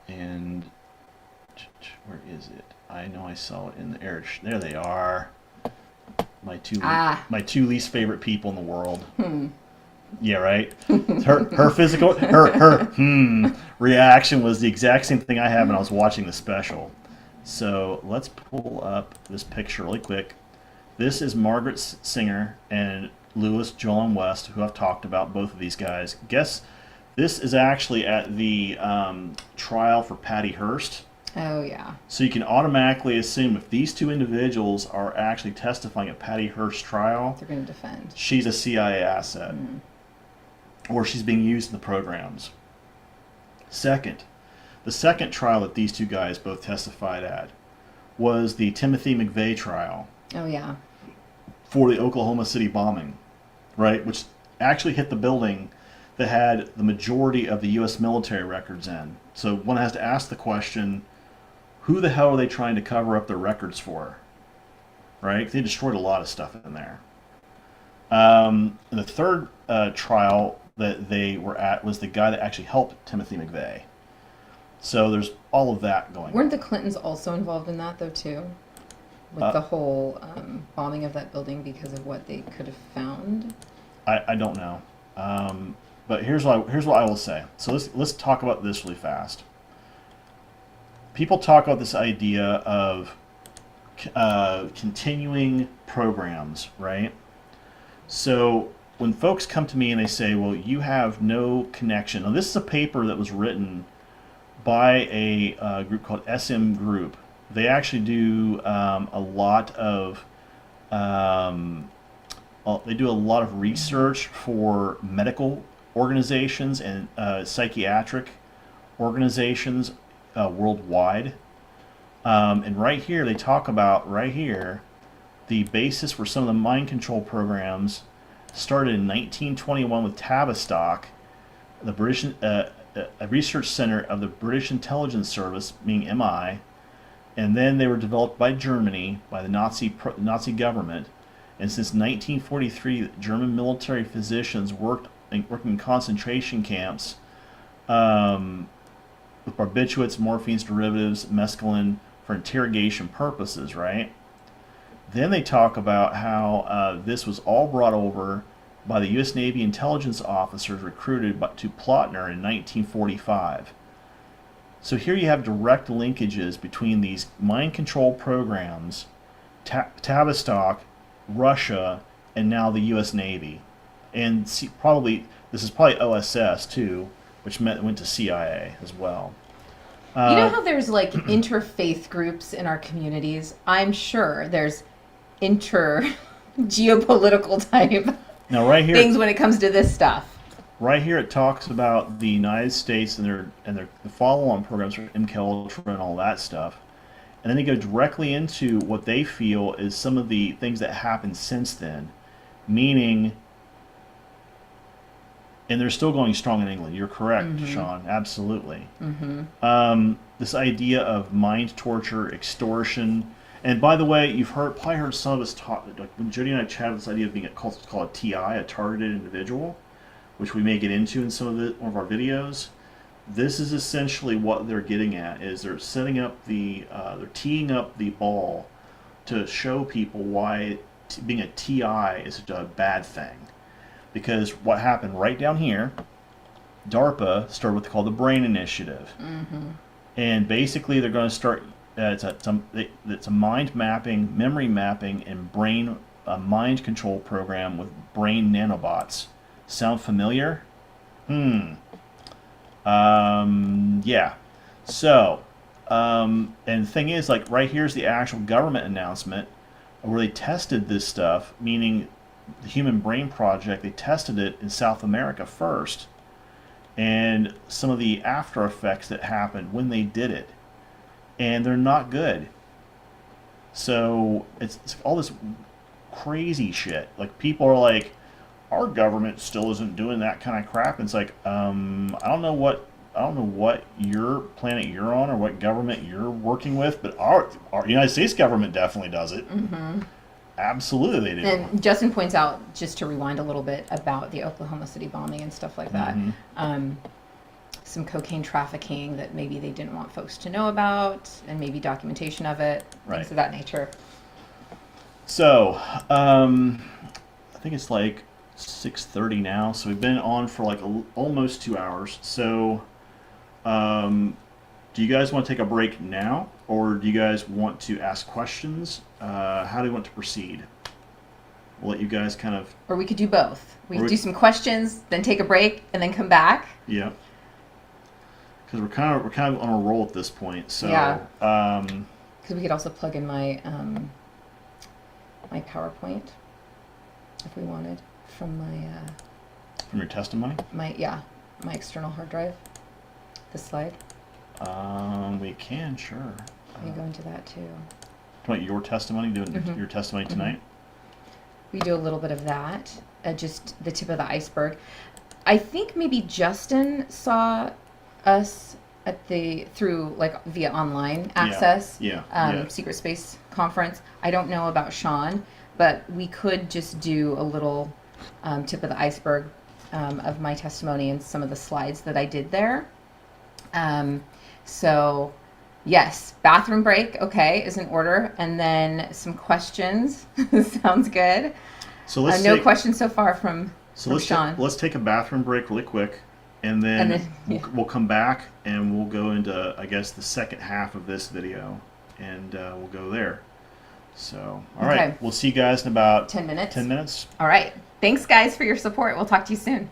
And where is it? I know I saw it in the air. There they are. My two least favorite people in the world. Yeah, right. Her physical reaction was the exact same thing I had when I was watching the special. So let's pull up this picture really quick. This is Margaret Singer and Louis Jolyn West, who I've talked about, both of these guys. Guess this is actually at the trial for Patty Hearst. Oh, yeah. So you can automatically assume if these two individuals are actually testifying at Patty Hearst's trial, they're going to defend. She's a CIA asset. Or she's being used in the programs. Second, the second trial that these two guys both testified at was the Timothy McVeigh trial. Oh, yeah. For the Oklahoma City bombing, right? Which actually hit the building that had the majority of the U.S. military records in. So one has to ask the question, who the hell are they trying to cover up their records for? Right? They destroyed a lot of stuff in there. And the third trial that they were at was the guy that actually helped Timothy McVeigh. So there's all of that going on. Weren't the Clintons also involved in that, though, too? With the whole bombing of that building because of what they could have found? I don't know. But here's what I will say. So let's talk about this really fast. People talk about this idea of continuing programs, right? So when folks come to me and they say, well, you have no connection. Now, this is a paper that was written by a group called SM Group. They actually do a lot of research for medical organizations and psychiatric organizations worldwide. And right here, they talk about right here the basis for some of the mind control programs started in 1921 with Tavistock, the British a research center of the British Intelligence Service, meaning MI, and then they were developed by Germany by the Nazi government. And since 1943, German military physicians worked in concentration camps with barbiturates, morphine derivatives, mescaline for interrogation purposes, right? Then they talk about how this was all brought over by the U.S. Navy intelligence officers recruited to Plotner in 1945. So here you have direct linkages between these mind control programs, Tavistock, Russia, and now the U.S. Navy. And this is probably OSS too, which went to CIA as well. You know how there's like interfaith groups in our communities? I'm sure there's geopolitical type Now right here, things when it comes to this stuff. right here, it talks about the United States and their follow-on programs for MK Ultra and all that stuff, and then they go directly into what they feel is some of the things that happened since then, meaning, and they're still going strong in England. You're correct, Sean. Absolutely. This idea of mind torture, extortion, and by the way, you've probably heard some of us talk. Like when Jody and I chatted, this idea of being called a TI, a targeted individual, which we may get into in one of our videos. This is essentially what they're getting at: is they're setting up they're teeing up the ball to show people why being a TI is such a bad thing. Because what happened right down here, DARPA started what they call the BRAIN Initiative, and basically they're going to start. It's a mind mapping, memory mapping, and brain mind control program with brain nanobots. Sound familiar? Yeah. So, and the thing is, like, right here's the actual government announcement where they tested this stuff, meaning the Human Brain Project, they tested it in South America first, and some of the after effects that happened when they did it. And they're not good. So, it's all this crazy shit. Like, people are like, our government still isn't doing that kind of crap. And it's like, I don't know what your planet you're on or what government you're working with, but our United States government definitely does it. Absolutely, they do. And Justin points out, just to rewind a little bit, about the Oklahoma City bombing and stuff like that. Some cocaine trafficking that maybe they didn't want folks to know about, and maybe documentation of it, things of that nature. So, I think it's like 6:30 now, so we've been on for like almost 2 hours. So, do you guys want to take a break now, or do you guys want to ask questions? How do you want to proceed? We'll let you guys kind of. Or we could do both. We could do some questions, then take a break, and then come back. Yeah. Because we're kind of on a roll at this point. So. Yeah. Because we could also plug in my my PowerPoint if we wanted from my. From your testimony. My external hard drive. This slide. We can, sure. We go into that too. What, your testimony? Doing your testimony tonight? We do a little bit of that. Just the tip of the iceberg. I think maybe Justin saw us through like via online access. Yeah. Secret Space Conference. I don't know about Sean, but we could just do a little tip of the iceberg of my testimony and some of the slides that I did there. So, yes, bathroom break, okay, is in order, and then some questions. Sounds good. So let's no questions so far from Sean. Let's take a bathroom break really quick, and then we'll come back and we'll go into, I guess, the second half of this video, and we'll go there. So, all right, we'll see you guys in about 10 minutes. 10 minutes. All right. Thanks, guys, for your support. We'll talk to you soon.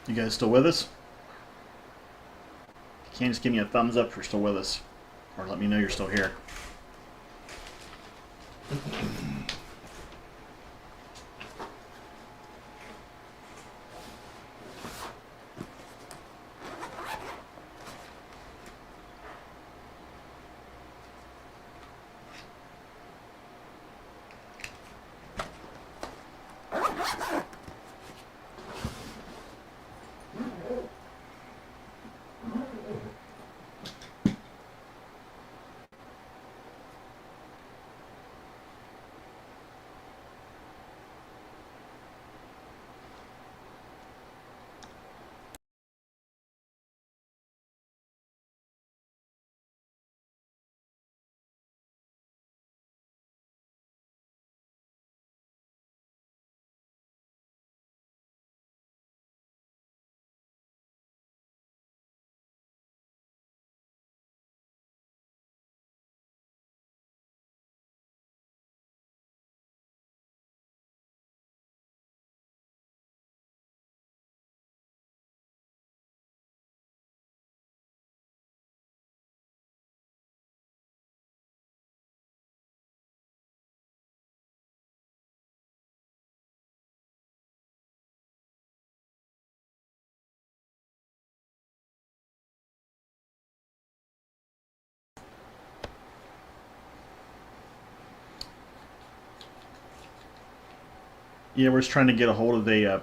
You guys still with us? You can't just give me a thumbs up if you're still with us, or let me know you're still here. Yeah, we're just trying to get a hold of the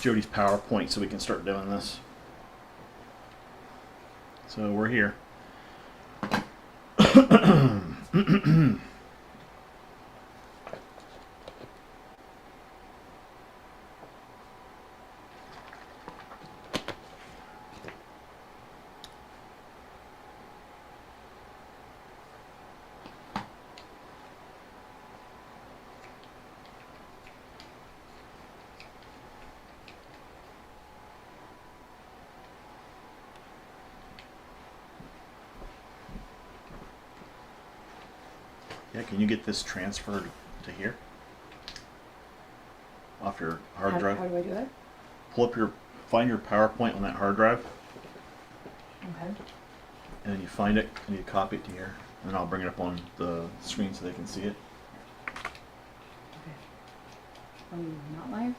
Jody's PowerPoint so we can start doing this. So we're here. Yeah, can you get this transferred to here? Off your hard drive? How do I do that? Find your PowerPoint on that hard drive, Okay. and then you find it, and you copy it to here, and then I'll bring it up on the screen so they can see it. Okay. Are we not live?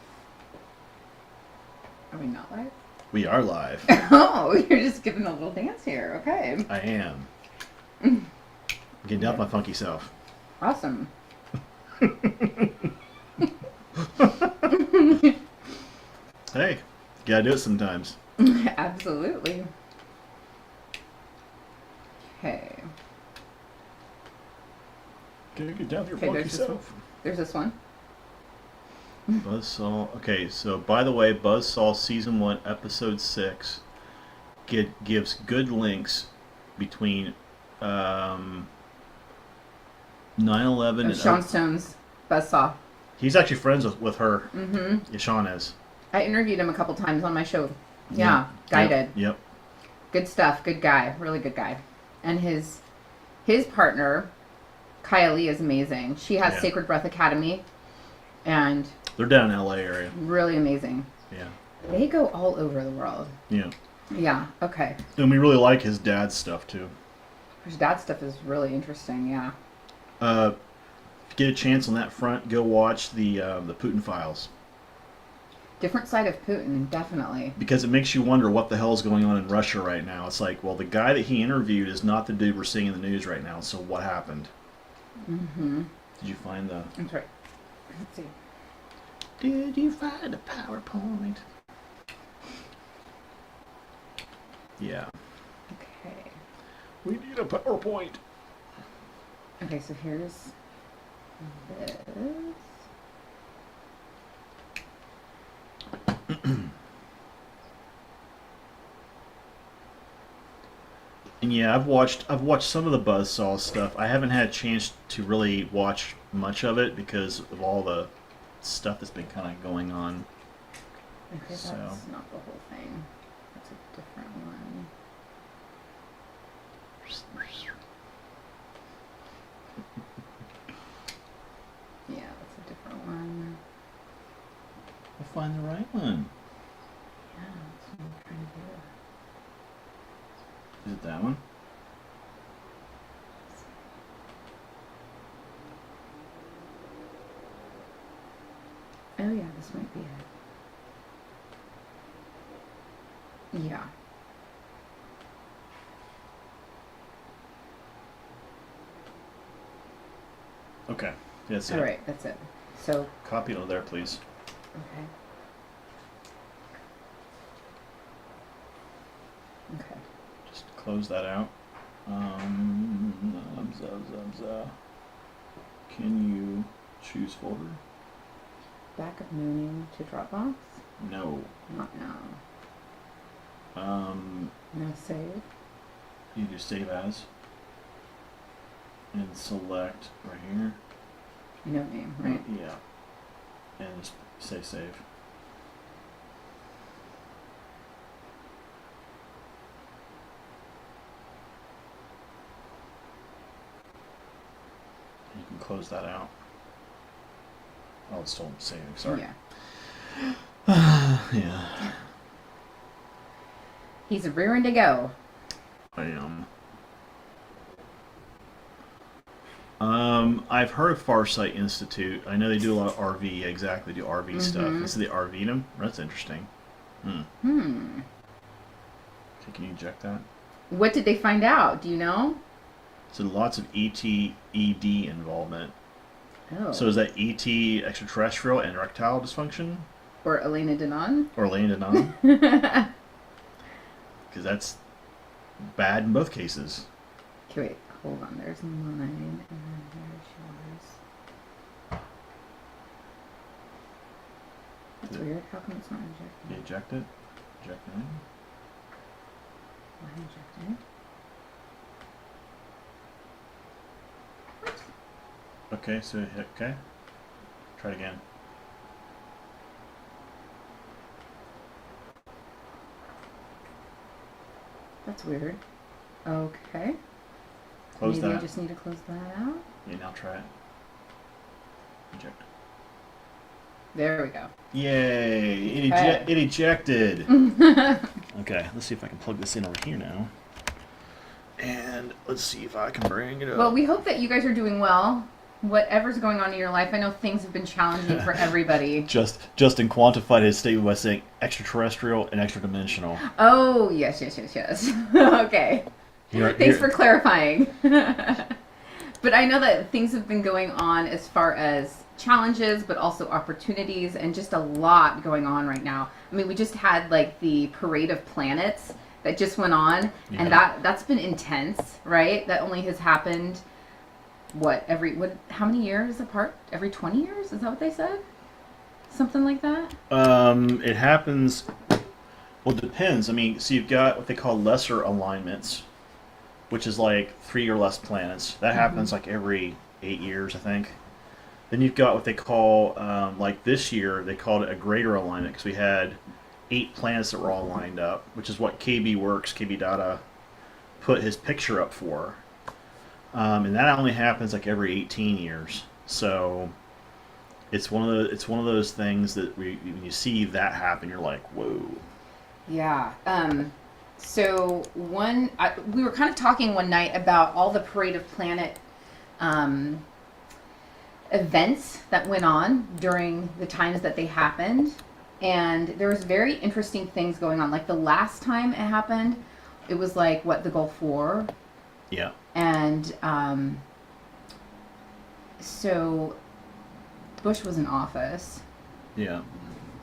Are we not live? We are live. Oh, you're just giving a little dance here. Okay. I am. Getting down with my funky self. Awesome. Hey, you gotta do it sometimes. Absolutely. Okay. Gotta get down with your Okay, funky there's this self. There's this one. Buzzsaw. Okay, so by the way, Buzzsaw Season 1, Episode 6 gives good links between 9/11 and Sean Stone's Buzzsaw. He's actually friends with her. Mm-hmm. Yeah, Sean is. I interviewed him a couple times on my show. Yeah, Guided. Yep. Good stuff. Good guy. Really good guy. And his partner, Kaya Lee, is amazing. She has Yeah. Sacred Breath Academy, and They're down in LA area. really amazing. Yeah. They go all over the world. Yeah. Yeah. Okay. And we really like his dad's stuff too. His dad's stuff is really interesting. Yeah. If you get a chance on that front, go watch the Putin Files. Different side of Putin, definitely. Because it makes you wonder what the hell's going on in Russia right now. It's like, well, the guy that he interviewed is not the dude we're seeing in the news right now. So what happened? Mm-hmm. Did you find the? That's right. Let's see. Did you find the PowerPoint? Yeah. Okay. We need a PowerPoint. Okay, so here's this. And yeah, I've watched some of the Buzzsaw stuff. I haven't had a chance to really watch much of it because of all the stuff that's been kind of going on. Okay, So. that's not the whole thing. That's a different one. Yeah, that's a different one. We'll find the right one. Yeah. Is it that one? Oh yeah, this might be it. Yeah. Okay. That's it. All right, that's it. So, Copy it over there, please. okay. Okay. Just close that out. Can you choose folder? Backup mooning to Dropbox? No. Not now. No save. You do save as. And select right here. No name, right? Yeah. And just say save. You can close that out. Oh, it's still saving, sorry. Yeah. Yeah. He's rearing to go. I am. I've heard of Farsight Institute. I know they do a lot of RV, exactly, do RV stuff. This is the RVdom. That's interesting. Okay, can you eject that? What did they find out? Do you know? So lots of ET-ED involvement. Oh. So is that ET extraterrestrial and erectile dysfunction? Or Elena Denon? Or Elena Denon? Because that's bad in both cases. Okay, wait. Hold on. There's mine, and then there's yours. That's weird. How come it's not You injected? eject it. Eject it. Why injected? What? Okay, so hit okay. Try it again. That's weird. Okay. Close Maybe that. I just need to close that out. Yeah, now try it. Eject. There we go. Yay! It, Okay. it ejected. Okay, let's see if I can plug this in over here now. And let's see if I can bring it up. Well, we hope that you guys are doing well. Whatever's going on in your life, I know things have been challenging for everybody. Justin quantified his statement by saying extraterrestrial and extra-dimensional. Oh, yes. Okay. Thanks for clarifying. But I know that things have been going on as far as challenges, but also opportunities, and just a lot going on right now. I mean, we just had like the Parade of Planets that just went on, Yeah. and that's been intense, right? That only has happened, how many years apart? Every 20 years? Is that what they said? Something like that? It happens. Well, it depends. I mean, so you've got what they call lesser alignments, which is like 3 or less planets. That happens like every 8 years, I think. Then you've got what they call, like this year, they called it a greater alignment because we had 8 planets that were all lined up, which is what KB Works, KB Data, put his picture up for. And that only happens like every 18 years. So it's one of those things that when you see that happen, you're like, whoa. Yeah. So we were kind of talking one night about all the Parade of Planet events that went on during the times that they happened, and there was very interesting things going on. Like the last time it happened, it was like the Gulf War. Yeah. And so Bush was in office. Yeah.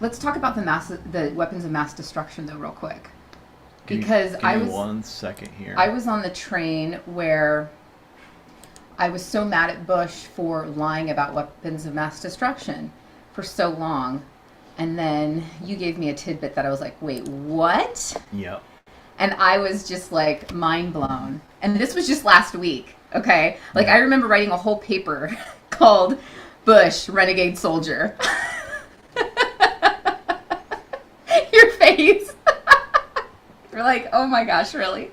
Let's talk about the weapons of mass destruction though, real quick. Give me 1 second here. I was on the train where I was so mad at Bush for lying about weapons of mass destruction for so long. And then you gave me a tidbit that I was like, wait, what? Yep. And I was just like mind blown. And this was just last week, okay? Like I remember writing a whole paper called Bush, Renegade Soldier. Your face. You're like, oh my gosh, really?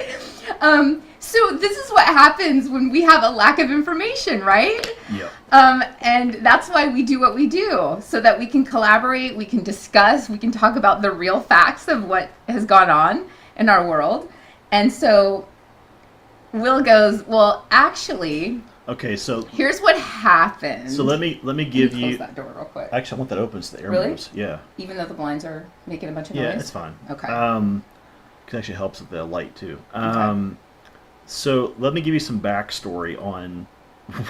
So this is what happens when we have a lack of information, right? Yep. And that's why we do what we do, so that we can collaborate, we can discuss, we can talk about the real facts of what has gone on in our world. And so Will goes, well, actually, Okay, so here's what happened. let me Let me give close you. that door real quick. Actually, I want that open so the air Really? moves. Yeah. Even though the blinds are making a bunch of Yeah, noise? it's fine. Okay. It actually helps with the light too. Okay. So let me give you some backstory on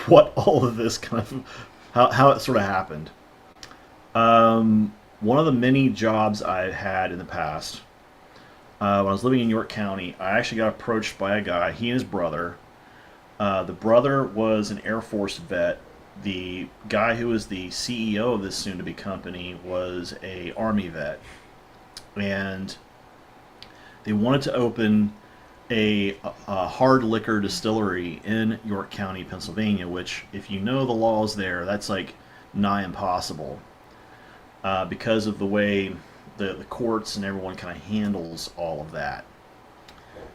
what all of this kind of how it sort of happened. One of the many jobs I had in the past, when I was living in York County, I actually got approached by a guy. He and his brother. The brother was an Air Force vet. The guy who was the CEO of this soon-to-be company was a Army vet, and they wanted to open a hard liquor distillery in York County, Pennsylvania, which, if you know the laws there, that's like nigh impossible because of the way the courts and everyone kind of handles all of that.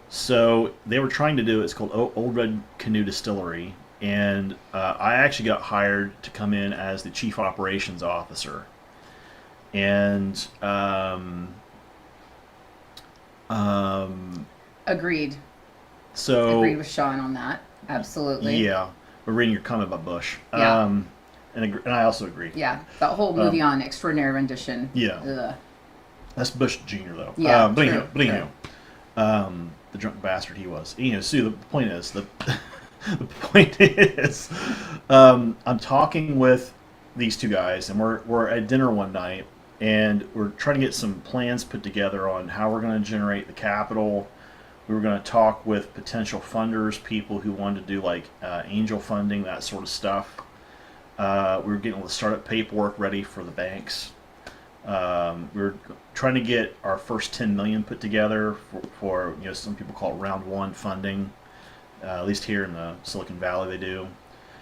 So they were trying to do it. It's called Old Red Canoe Distillery, and I actually got hired to come in as the chief operations officer. And Agreed. so Agreed with Sean on that. Absolutely. yeah, we're reading your comment about Bush. Yeah. And I also agree. Yeah. That whole movie on Extraordinary Rendition. Yeah. Ugh. That's Bush Jr. though. Yeah, But true, anyhow, true. the drunk bastard he was. Sue. The point is the point is, I'm talking with these two guys, and we're at dinner one night, and we're trying to get some plans put together on how we're going to generate the capital. We were going to talk with potential funders, people who wanted to do like angel funding, that sort of stuff. We were getting all the startup paperwork ready for the banks. We were trying to get our first 10 million put together for some people call it round one funding. At least here in the Silicon Valley, they do.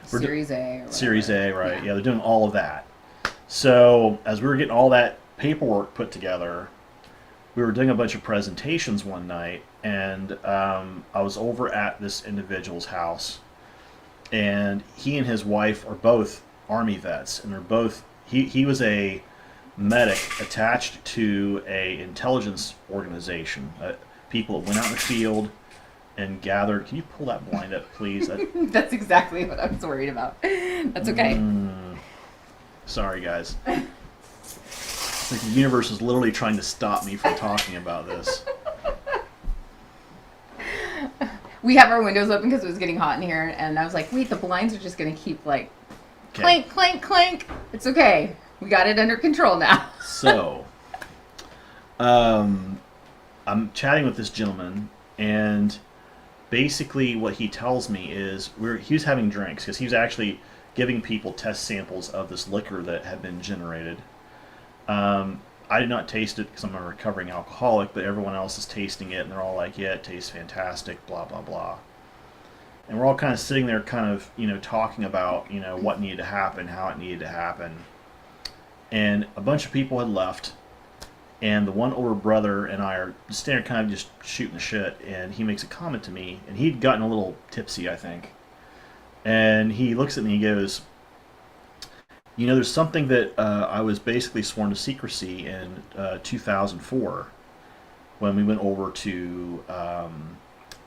Series A. Or whatever. Series A, right? Yeah, they're doing all of that. So as we were getting all that paperwork put together, we were doing a bunch of presentations one night, and I was over at this individual's house, and he and his wife are both Army vets, and they're both. He was a medic attached to a intelligence organization, people that went out in the field and gathered. Can you pull that blind up, please? That's exactly what I was worried about. That's okay. Sorry, guys. It's like the universe is literally trying to stop me from talking about this. We have our windows open because it was getting hot in here, and I was like, wait, the blinds are just going to keep like clank, clank, clank. It's okay. We got it under control now. So, I'm chatting with this gentleman, and basically what he tells me is he was having drinks because he was actually giving people test samples of this liquor that had been generated. I did not taste it because I'm a recovering alcoholic, but everyone else is tasting it, and they're all like, yeah, it tastes fantastic, blah, blah, blah. And we're all kind of sitting there kind of, talking about, what needed to happen, how it needed to happen. And a bunch of people had left, and the one older brother and I are standing kind of just shooting the shit, and he makes a comment to me, and he'd gotten a little tipsy, I think. And he looks at me and he goes, there's something that I was basically sworn to secrecy in 2004 when we went over to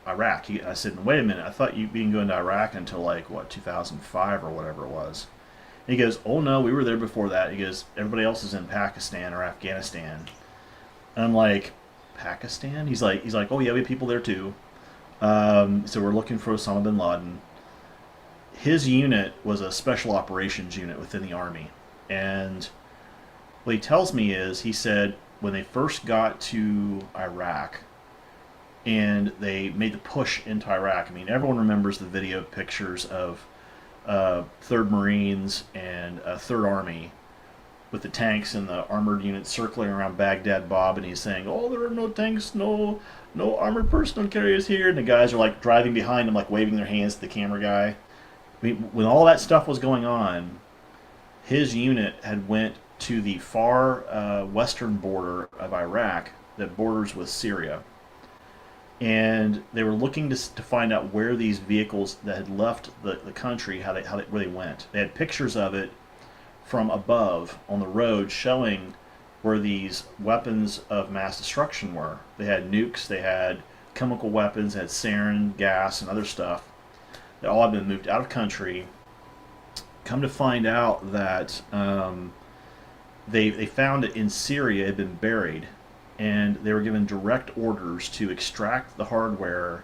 Iraq. I said, wait a minute, I thought you didn't go into Iraq until 2005 or whatever it was. And he goes, oh no, we were there before that. He goes, everybody else is in Pakistan or Afghanistan. And I'm like, Pakistan? He's like, oh yeah, we have people there too. So we're looking for Osama bin Laden. His unit was a special operations unit within the Army. And what he tells me is, he said when they first got to Iraq and they made the push into Iraq, I mean, everyone remembers the video pictures of 3rd Marines and 3rd Army with the tanks and the armored units circling around Baghdad Bob, and he's saying, oh, there are no tanks, no armored personnel carriers here. And the guys are like driving behind him, like waving their hands to the camera guy. I mean, when all that stuff was going on, his unit had went to the far western border of Iraq that borders with Syria. And they were looking to find out where these vehicles that had left the country, where they went. They had pictures of it from above on the road showing where these weapons of mass destruction were. They had nukes, they had chemical weapons, had sarin gas and other stuff that all had been moved out of country. Come to find out that they found it in Syria, it had been buried, and they were given direct orders to extract the hardware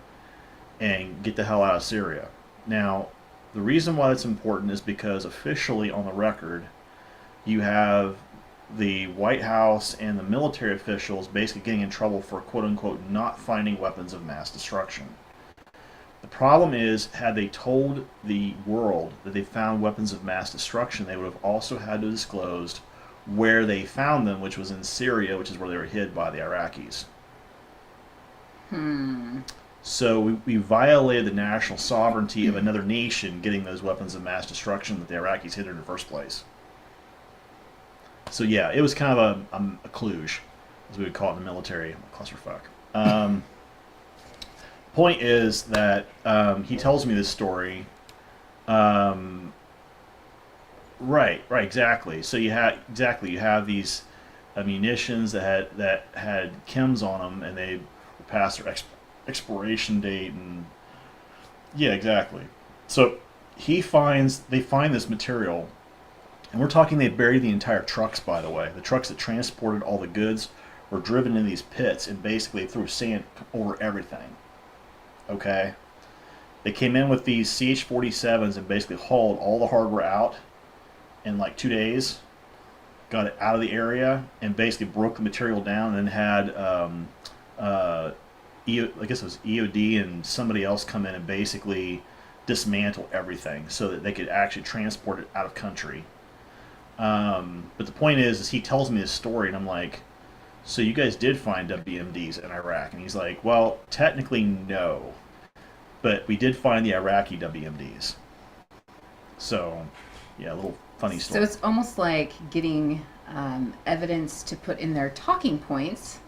and get the hell out of Syria. Now, the reason why that's important is because officially on the record, you have the White House and the military officials basically getting in trouble for quote unquote not finding weapons of mass destruction. The problem is, had they told the world that they found weapons of mass destruction, they would have also had to disclose where they found them, which was in Syria, which is where they were hid by the Iraqis. So we violated the national sovereignty of another nation getting those weapons of mass destruction that the Iraqis hid in the first place. So yeah, it was kind of a kludge, as we would call it in the military, a clusterfuck. Point is that he tells me this story. Right, exactly. So you have these munitions that had chems on them, and they were past their expiration date, and yeah, exactly. So they find this material, and we're talking they buried the entire trucks. By the way, the trucks that transported all the goods were driven in these pits, and basically threw sand over everything. Okay, they came in with these CH-47s and basically hauled all the hardware out in like 2 days, got it out of the area, and basically broke the material down, and then had I guess it was EOD and somebody else come in and basically dismantle everything so that they could actually transport it out of country. But the point is he tells me this story, and I'm like, so you guys did find WMDs in Iraq? And he's like, well, technically no, but we did find the Iraqi WMDs. So, yeah, a little funny story. So it's almost like getting evidence to put in their talking points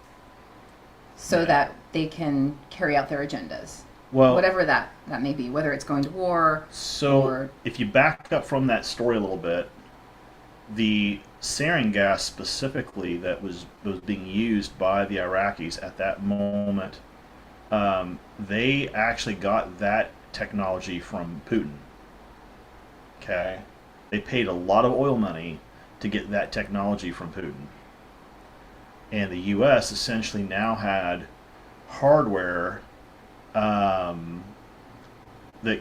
so that they can carry out their agendas. Well, whatever that may be, whether it's going to war. So if you back up from that story a little bit, the sarin gas specifically that was being used by the Iraqis at that moment, they actually got that technology from Putin. Okay, they paid a lot of oil money to get that technology from Putin, and the U.S. essentially now had hardware that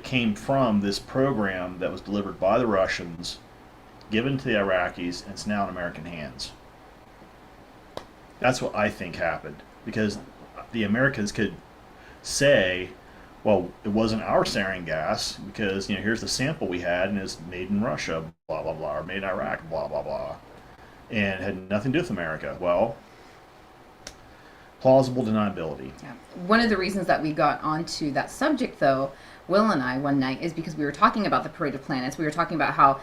came from this program that was delivered by the Russians, given to the Iraqis, and it's now in American hands. That's what I think happened, because the Americans could say, well, it wasn't our sarin gas because here's the sample we had and it's made in Russia, blah blah blah, or made in Iraq, blah blah blah, and had nothing to do with America. Well, plausible deniability. Yeah. One of the reasons that we got onto that subject, though, Will and I one night, is because we were talking about the Parade of Planets. We were talking about how,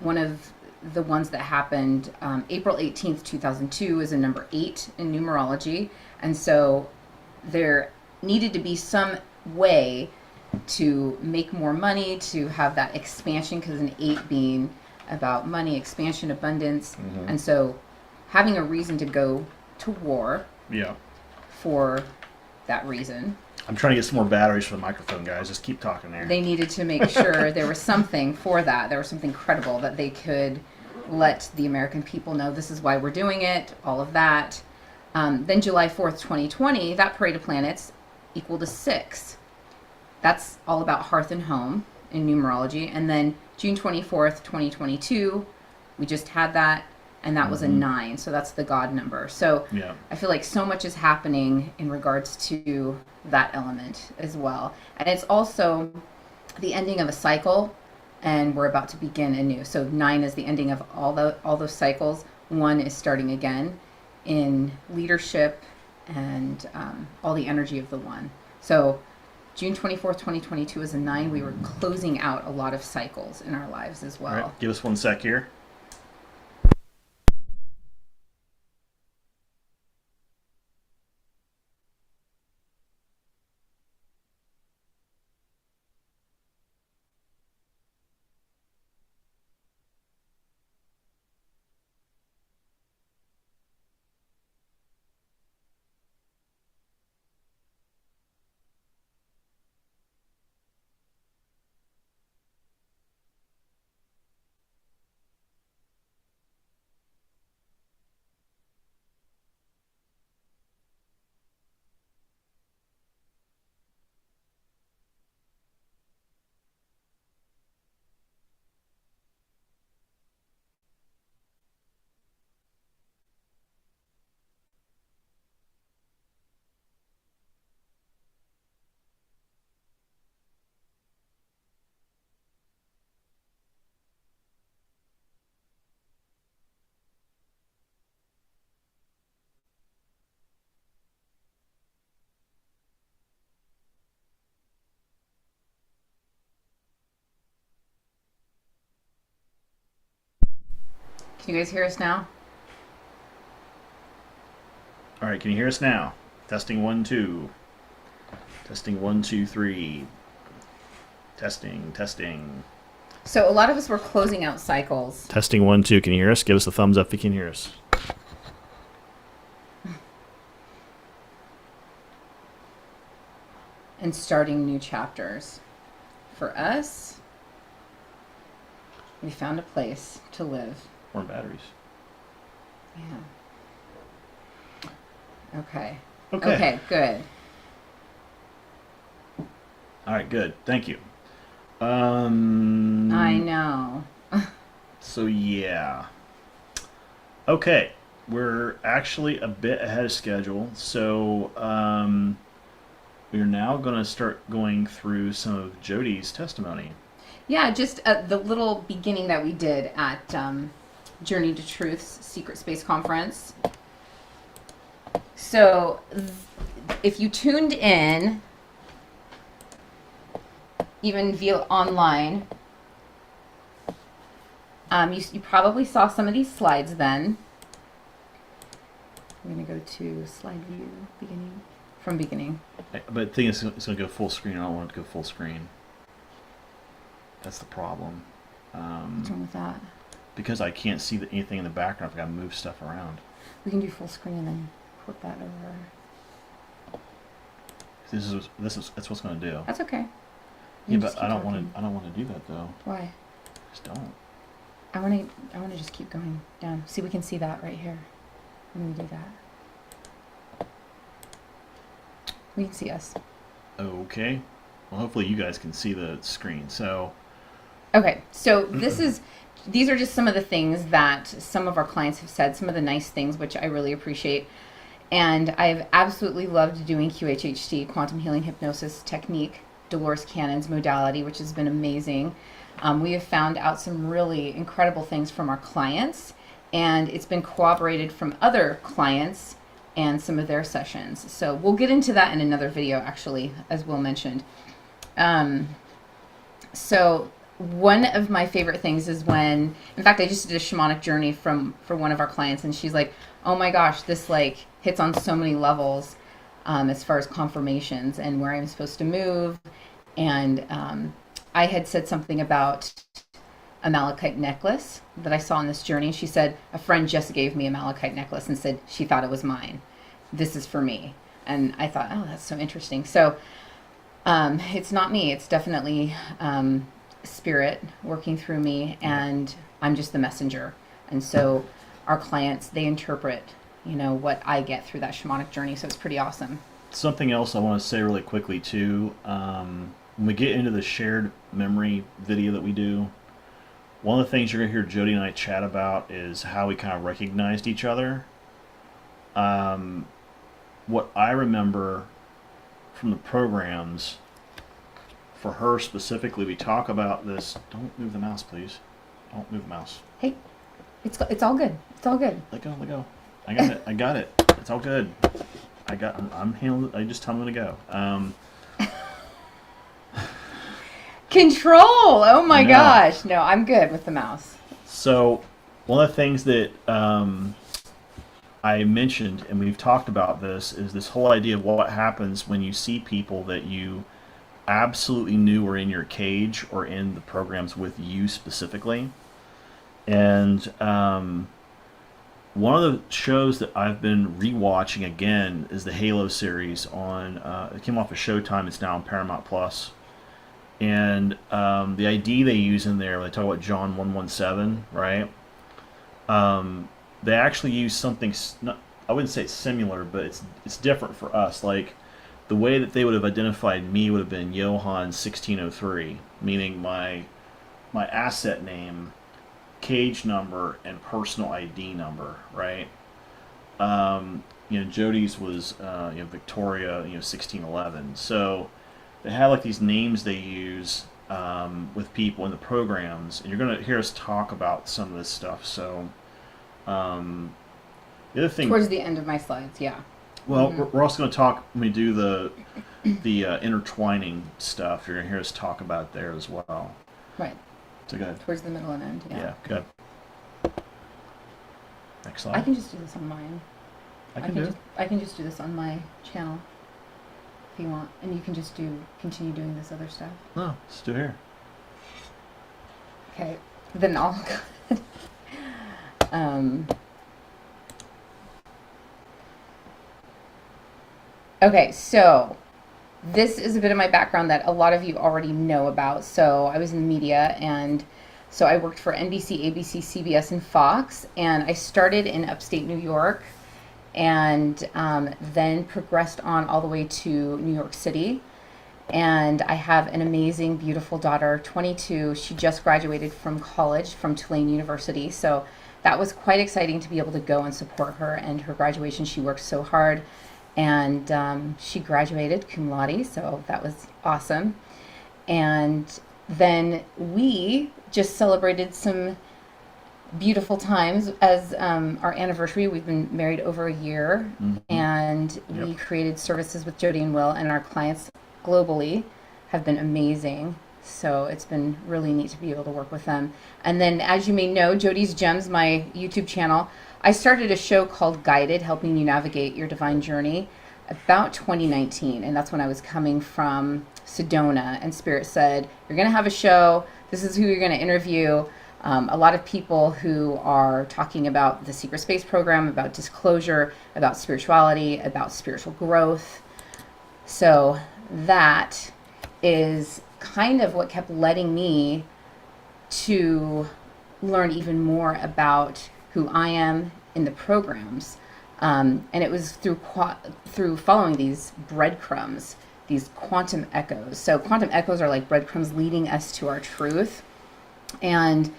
one of the ones that happened April 18th, 2002 is a number 8 in numerology. And so there needed to be some way to make more money, to have that expansion, because an 8 being about money, expansion, abundance. Mm-hmm. And so having a reason to go to war for that reason. I'm trying to get some more batteries for the microphone, guys. Just keep talking there. They needed to make sure there was something for that. There was something credible that they could let the American people know this is why we're doing it, all of that. Then July 4th, 2020, that Parade of Planets equal to 6. That's all about hearth and home in numerology. And then June 24th, 2022, we just had that, and that was a 9. So that's the God number. So I feel like so much is happening in regards to that element as well. And it's also the ending of a cycle, and we're about to begin anew. So 9 is the ending of all those cycles. 1 is starting again in leadership and all the energy of the 1. So June 24th, 2022 is a 9. We were closing out a lot of cycles in our lives as well. All right, give us one sec here. Can you guys hear us now? All right, can you hear us now? Testing 1 2. Testing 1 2 3. Testing. So a lot of us were closing out cycles. Testing 1 2. Can you hear us? Give us a thumbs up if you can hear us. And starting new chapters. For us, we found a place to live. More batteries. Yeah. Okay. Okay. Okay, good. All right, good. Thank you. I know. So yeah. Okay, we're actually a bit ahead of schedule. So we're now going to start going through some of Jody's testimony. Yeah, just the little beginning that we did at Journey to Truth's Secret Space Conference. So if you tuned in, even via online, you probably saw some of these slides then. I'm going to go to slide view, beginning. But the thing is, it's going to go full screen. I don't want it to go full screen. That's the problem. What's wrong with that? Because I can't see anything in the background. I've got to move stuff around. We can do full screen and then put that over. That's what's going to do. That's okay. Yeah, but I don't want to do that though. Why? Just don't. I want to just keep going down. See, we can see that right here. When we do that, we can see us. Okay. Well, hopefully you guys can see the screen. So. Okay, so these are just some of the things that some of our clients have said, some of the nice things, which I really appreciate. And I've absolutely loved doing QHHT, quantum healing hypnosis technique, Dolores Cannon's modality, which has been amazing. We have found out some really incredible things from our clients, and it's been corroborated from other clients and some of their sessions. So we'll get into that in another video, actually, as Will mentioned. So one of my favorite things is when, in fact, I just did a shamanic journey for one of our clients, and she's like, oh my gosh, this like hits on so many levels as far as confirmations and where I'm supposed to move. And I had said something about a malachite necklace that I saw on this journey. And she said, a friend just gave me a malachite necklace and said she thought it was mine. This is for me. And I thought, oh, that's so interesting. So it's not me. It's definitely spirit working through me, and I'm just the messenger. And so our clients, they interpret, what I get through that shamanic journey. So it's pretty awesome. Something else I want to say really quickly too. When we get into the shared memory video that we do, one of the things you're going to hear Jody and I chat about is how we kind of recognized each other. What I remember from the programs, for her specifically, we talk about this. Don't move the mouse, please. Don't move the mouse. Hey, it's all good. It's all good. Let go. I got it. It's all good. I'm handling. I just tell them to go. Control. Oh my gosh. No, I'm good with the mouse. So one of the things that I mentioned, and we've talked about this, is this whole idea of what happens when you see people that you absolutely knew were in your cage or in the programs with you specifically. And one of the shows that I've been rewatching again is the Halo series on. It came off of Showtime. It's now on Paramount Plus. And the ID they use in there, when they talk about John 117, right? They actually use something. I wouldn't say it's similar, but it's different for us. Like the way that they would have identified me would have been Johann 1603, meaning my asset name, cage number, and personal ID number, right? Jody's was Victoria, 1611. So they have like these names they use with people in the programs, and you're going to hear us talk about some of this stuff. So the other thing, towards the end of my slides, yeah. well, we're also going to talk when we do the intertwining stuff. You're going to hear us talk about it there as well. Right. So go ahead. Towards the middle and end, yeah. Yeah, good. backslide. I can just do this on mine. I can do. I can just do this on my channel if you want, and you can just continue doing this other stuff. No, let's do it here. Okay, then I'll go. Okay, so this is a bit of my background that a lot of you already know about. So I was in the media, and so I worked for NBC, ABC, CBS, and Fox, and I started in upstate New York, and then progressed on all the way to New York City. And I have an amazing, beautiful daughter, 22. She just graduated from college from Tulane University. So that was quite exciting to be able to go and support her and her graduation. She worked so hard, and she graduated cum laude. So that was awesome. And then we just celebrated some beautiful times as our anniversary. We've been married over a year, and we created services with Jody and Will, and our clients globally have been amazing. So it's been really neat to be able to work with them. And then, as you may know, Jody's Gems, my YouTube channel, I started a show called Guided, helping you navigate your divine journey, about 2019. And that's when I was coming from Sedona, and Spirit said, you're going to have a show. This is who you're going to interview. A lot of people who are talking about the Secret Space program, about disclosure, about spirituality, about spiritual growth. So that is kind of what kept letting me to learn even more about who I am in the programs. And it was through following these breadcrumbs, these quantum echoes. So quantum echoes are like breadcrumbs leading us to our truth. And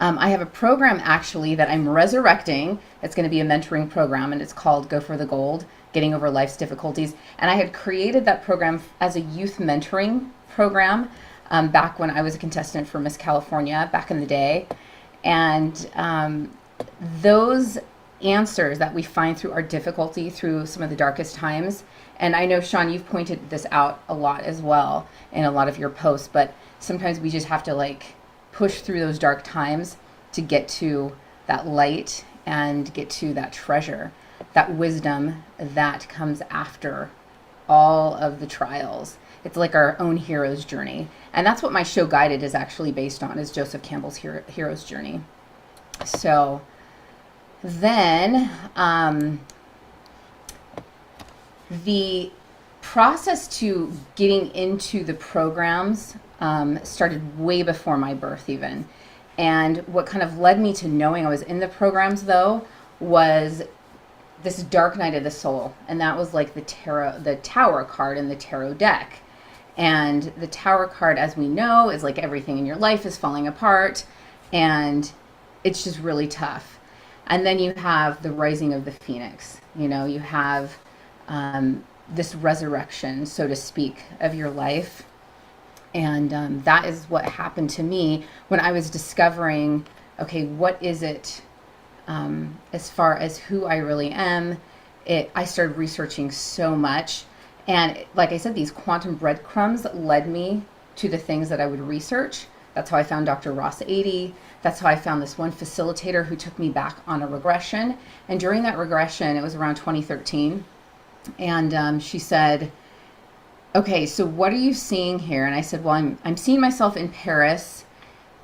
I have a program actually that I'm resurrecting. It's going to be a mentoring program, and it's called Go for the Gold, Getting Over Life's Difficulties. And I had created that program as a youth mentoring program back when I was a contestant for Miss California back in the day. And those answers that we find through our difficulty, through some of the darkest times, and I know, Sean, you've pointed this out a lot as well in a lot of your posts, but sometimes we just have to like push through those dark times to get to that light and get to that treasure, that wisdom that comes after all of the trials. It's like our own hero's journey. And that's what my show Guided is actually based on, is Joseph Campbell's hero's journey. So then the process to getting into the programs started way before my birth even. And what kind of led me to knowing I was in the programs, though, was this dark night of the soul. And that was like the Tower card in the tarot deck. And the Tower card, as we know, is like everything in your life is falling apart, and it's just really tough. And then you have the rising of the phoenix. You know, you have this resurrection, so to speak, of your life. And that is what happened to me when I was discovering, okay, what is it as far as who I really am? I started researching so much. And like I said, these quantum breadcrumbs led me to the things that I would research. That's how I found Dr. Ross 80. That's how I found this one facilitator who took me back on a regression. And during that regression, it was around 2013. And she said, okay, so what are you seeing here? And I said, well, I'm seeing myself in Paris,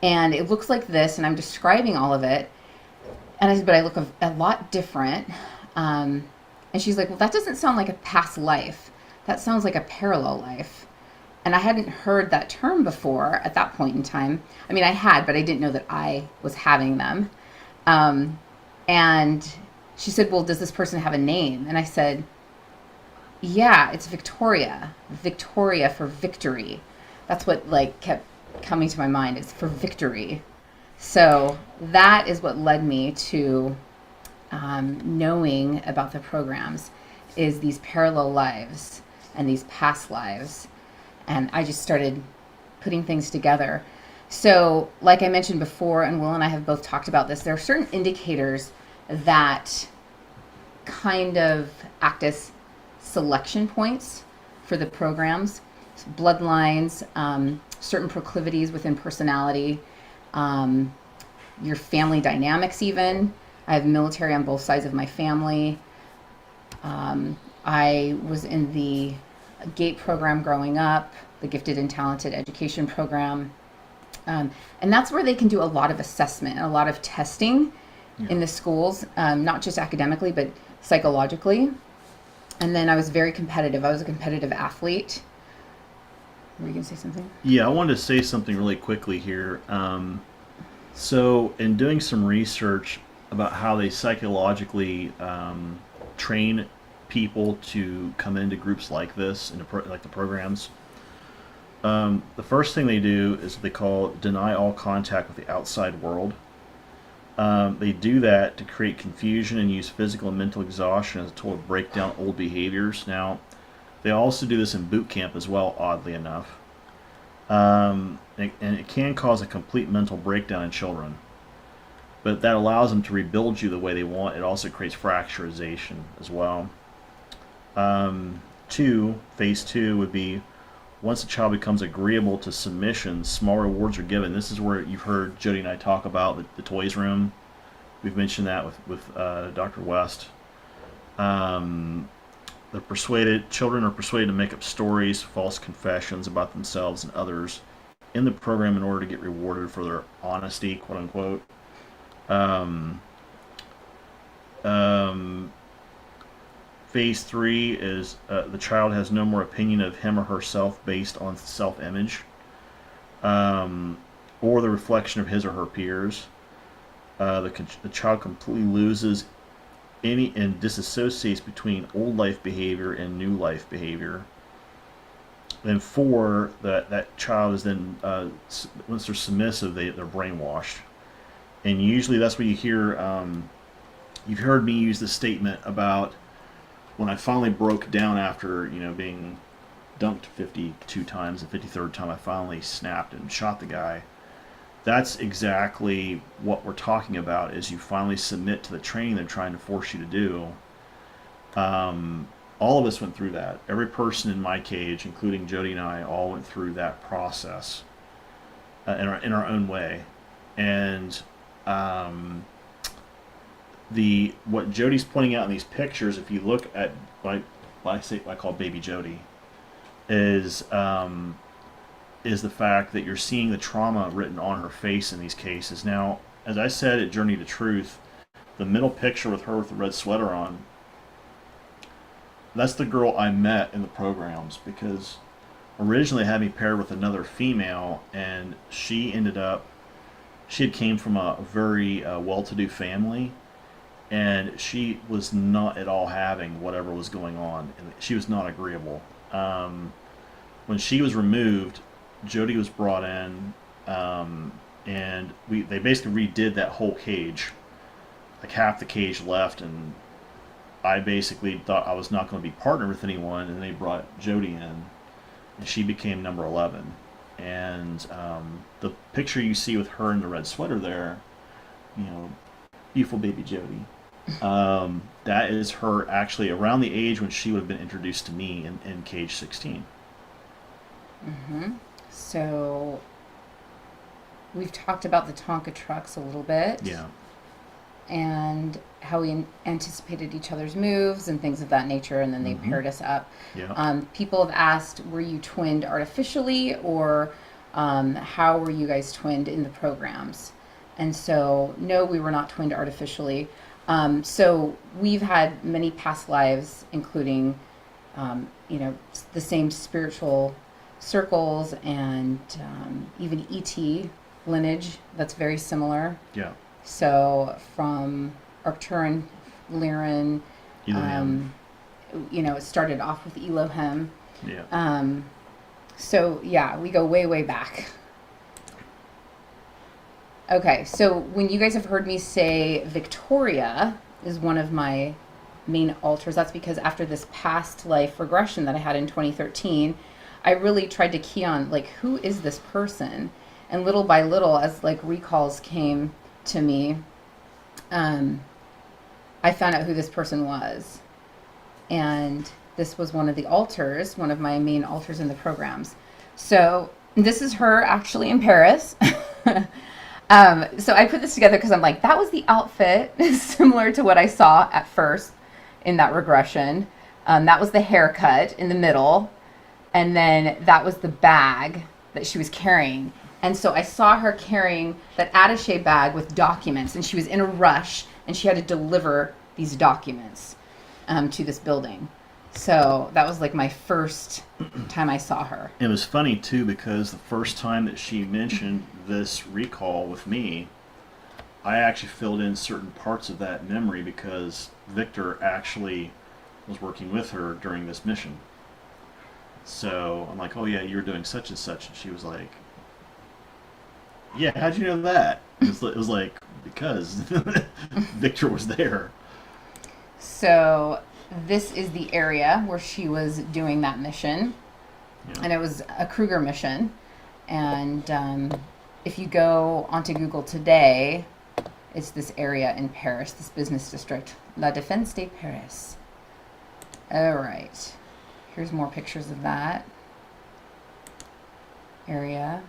and it looks like this, and I'm describing all of it. And I said, but I look a lot different. And she's like, well, that doesn't sound like a past life. That sounds like a parallel life. And I hadn't heard that term before at that point in time. I mean, I had, but I didn't know that I was having them. And she said, well, does this person have a name? And I said, yeah, it's Victoria. Victoria for victory. That's what like kept coming to my mind. It's for victory. So that is what led me to knowing about the programs, is these parallel lives and these past lives. And I just started putting things together. So like I mentioned before, and Will and I have both talked about this, there are certain indicators that kind of act as selection points for the programs, bloodlines, certain proclivities within personality, your family dynamics even, I have military on both sides of my family. I was in the GATE program growing up, the Gifted and Talented Education Program. And that's where they can do a lot of assessment, a lot of testing in the schools, not just academically, but psychologically. And then I was very competitive. I was a competitive athlete. Were you going to say something? Yeah, I wanted to say something really quickly here. So, in doing some research about how they psychologically train people to come into groups like this, like the programs, the first thing they do is what they call deny all contact with the outside world. They do that to create confusion and use physical and mental exhaustion as a tool to break down old behaviors. Now, they also do this in boot camp as well, oddly enough. And it can cause a complete mental breakdown in children. But that allows them to rebuild you the way they want. It also creates fracturization as well. Phase two would be once a child becomes agreeable to submission, small rewards are given. This is where you've heard Jody and I talk about the toys room. We've mentioned that with Dr. West. Children are persuaded to make up stories, false confessions about themselves and others in the program in order to get rewarded for their honesty, quote unquote. Phase three is the child has no more opinion of him or herself based on self-image or the reflection of his or her peers. The child completely loses any and disassociates between old life behavior and new life behavior. Then four, that child is then once they're submissive, they're brainwashed, and usually that's what you hear. You've heard me use the statement about when I finally broke down after being dunked 52 times, the 53rd time I finally snapped and shot the guy. That's exactly what we're talking about, is you finally submit to the training they're trying to force you to do. All of us went through that. Every person in my cage, including Jody and I, all went through that process in our own way. And what Jody's pointing out in these pictures, if you look at what I call Baby Jody, is the fact that you're seeing the trauma written on her face in these cases. Now, as I said at Journey to Truth, the middle picture with her with the red sweater on, that's the girl I met in the programs, because originally I had me paired with another female, and she had came from a very well-to-do family, and she was not at all having whatever was going on, and she was not agreeable. When she was removed, Jody was brought in, and they basically redid that whole cage. Like half the cage left, and I basically thought I was not going to be partnered with anyone, and they brought Jody in, and she became number 11. And the picture you see with her in the red sweater there, beautiful baby Jody, that is her actually around the age when she would have been introduced to me in cage 16. Mm-hmm. So we've talked about the Tonka trucks a little bit. Yeah. And how we anticipated each other's moves and things of that nature, and then they paired us up. Yeah. People have asked, were you twinned artificially, or how were you guys twinned in the programs? And so, no, we were not twinned artificially. So we've had many past lives, including, the same spiritual circles and even ET lineage that's very similar. Yeah. So from Arcturan, Lyran, Elohim. It started off with Elohim. Yeah. So yeah, we go way, way back. Okay, so when you guys have heard me say Victoria is one of my main altars, that's because after this past life regression that I had in 2013, I really tried to key on, who is this person? And little by little, as recalls came to me, I found out who this person was. And this was one of the altars, one of my main altars in the programs. So this is her actually in Paris. So I put this together because I'm like, that was the outfit similar to what I saw at first in that regression. That was the haircut in the middle. And then that was the bag that she was carrying. And so I saw her carrying that attaché bag with documents, and she was in a rush, and she had to deliver these documents to this building. So that was like my first time I saw her. It was funny too because the first time that she mentioned this recall with me, I actually filled in certain parts of that memory because Victor actually was working with her during this mission. So I'm like, oh yeah, you were doing such and such, and she was like, yeah, how'd you know that? It was like, because Victor was there. So this is the area where she was doing that mission. Yeah. And it was a Kruger mission. And if you go onto Google today, it's this area in Paris, this business district, La Défense de Paris. All right. Here's more pictures of that area.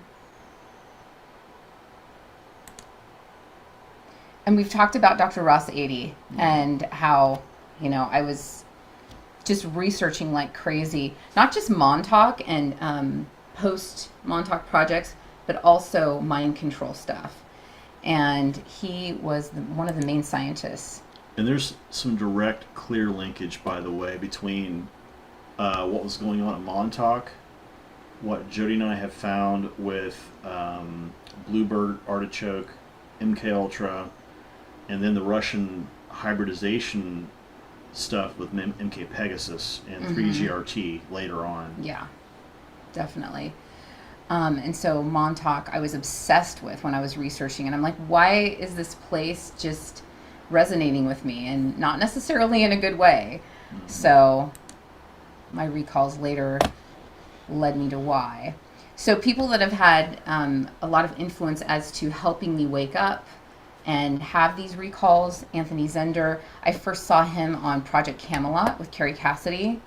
And we've talked about Dr. Ross 80 and how, I was just researching like crazy, not just Montauk and post Montauk projects, but also mind control stuff. And he was one of the main scientists. And there's some direct, clear linkage, by the way, between what was going on at Montauk, what Jody and I have found with Bluebird Artichoke, MK Ultra, and then the Russian hybridization stuff with MK Pegasus and 3GRT later on. Yeah, definitely. And so Montauk, I was obsessed with when I was researching, and I'm like, why is this place just resonating with me, and not necessarily in a good way? Mm-hmm. So my recalls later led me to why. So people that have had a lot of influence as to helping me wake up and have these recalls, Anthony Zender. I first saw him on Project Camelot with Carrie Cassidy.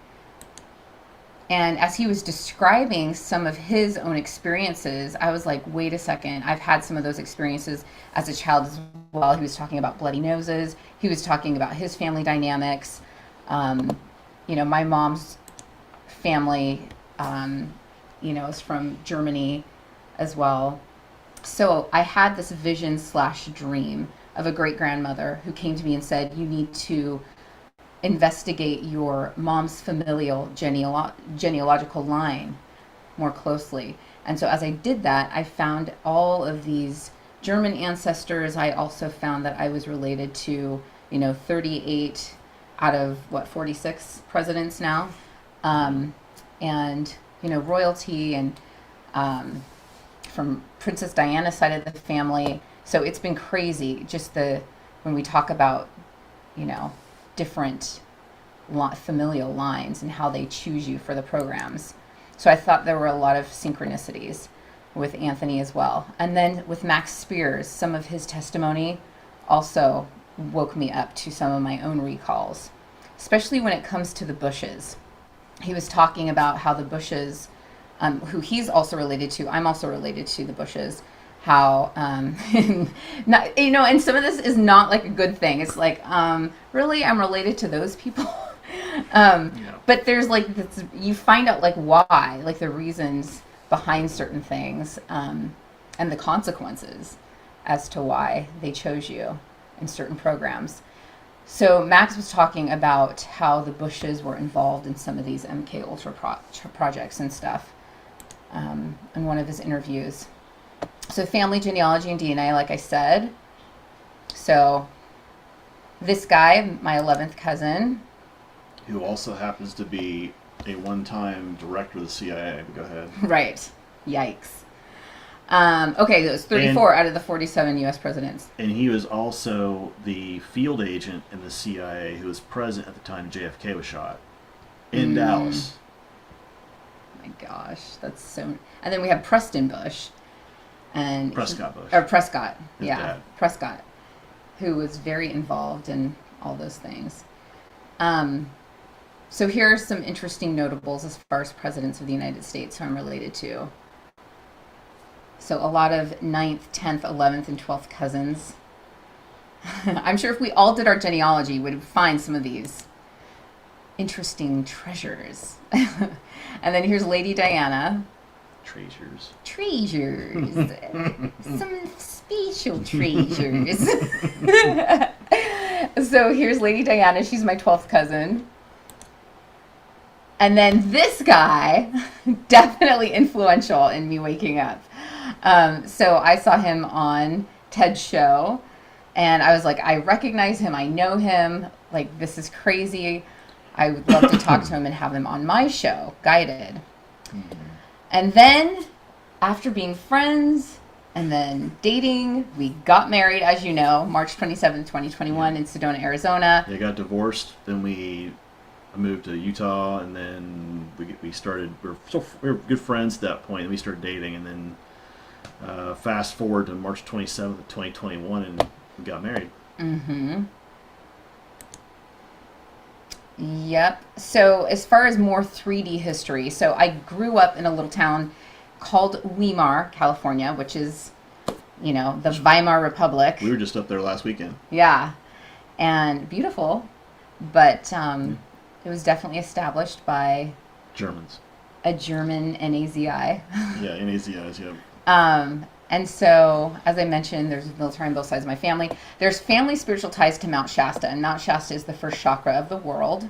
And as he was describing some of his own experiences, I was like, wait a second, I've had some of those experiences as a child as well. He was talking about bloody noses. He was talking about his family dynamics. My mom's family, is from Germany as well. So I had this vision/dream of a great-grandmother who came to me and said, you need to investigate your mom's familial genealogical line more closely. And so as I did that, I found all of these German ancestors. I also found that I was related to, 38 out of 46 presidents now. And, royalty and from Princess Diana's side of the family. So it's been crazy, just when we talk about, different familial lines and how they choose you for the programs. So I thought there were a lot of synchronicities with Anthony as well. And then with Max Spears, some of his testimony also woke me up to some of my own recalls, especially when it comes to the Bushes. He was talking about how the Bushes, who he's also related to, I'm also related to the Bushes, how, and some of this is not like a good thing. It's like, really, I'm related to those people? But there's like, you find out like why, like the reasons behind certain things, and the consequences as to why they chose you in certain programs. So Max was talking about how the Bushes were involved in some of these MK Ultra projects and stuff, in one of his interviews. So family genealogy and DNA, like I said. So this guy, my 11th cousin. Who also happens to be a one-time director of the CIA. Go ahead. Right. Yikes. Okay, it was 34 out of the 47 U.S. presidents. And he was also the field agent in the CIA who was present at the time JFK was shot in Dallas. Oh my gosh, that's so... And then we have Preston Bush. And Prescott Bush. Or Prescott, His yeah. dad. Prescott, who was very involved in all those things. So here are some interesting notables as far as presidents of the United States who I'm related to. So a lot of 9th, 10th, 11th, and 12th cousins. I'm sure if we all did our genealogy, we'd find some of these interesting treasures. And then here's Lady Diana. Treasures. Treasures. Some special treasures. So here's Lady Diana. She's my 12th cousin. And then this guy, definitely influential in me waking up. So I saw him on Ted's show, and I was like, I recognize him. I know him. Like, this is crazy. I would love to talk to him and have him on my show, Guided. Mm-hmm. And then, after being friends and then dating, we got married, as you know, March 27th, 2021 in Sedona, Arizona. They got divorced. Then I moved to Utah, and then we started. We were good friends at that point, and we started dating. And then fast forward to March 27th, 2021, and we got married. Mm-hmm. Yep. So as far as more 3D history, so I grew up in a little town called Weimar, California, which is, the Weimar Republic. We were just up there last weekend. Yeah. And beautiful, but it was definitely established by Germans. A German NAZI. Yeah, NAZIs, yeah. And so, as I mentioned, there's military on both sides of my family. There's family spiritual ties to Mount Shasta, and Mount Shasta is the first chakra of the world.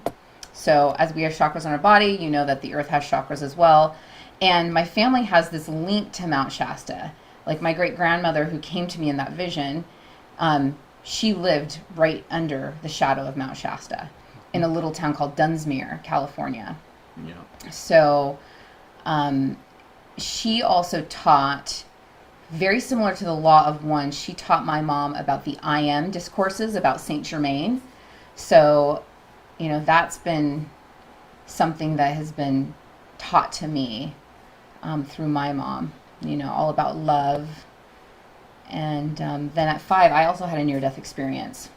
So, as we have chakras on our body, you know that the earth has chakras as well. And my family has this link to Mount Shasta. Like my great-grandmother who came to me in that vision, she lived right under the shadow of Mount Shasta in a little town called Dunsmuir, California. Yeah. So, she also taught, very similar to the Law of One, she taught my mom about the I Am discourses about Saint Germain. So, that's been something that has been taught to me through my mom, all about love. And then at 5, I also had a near-death experience.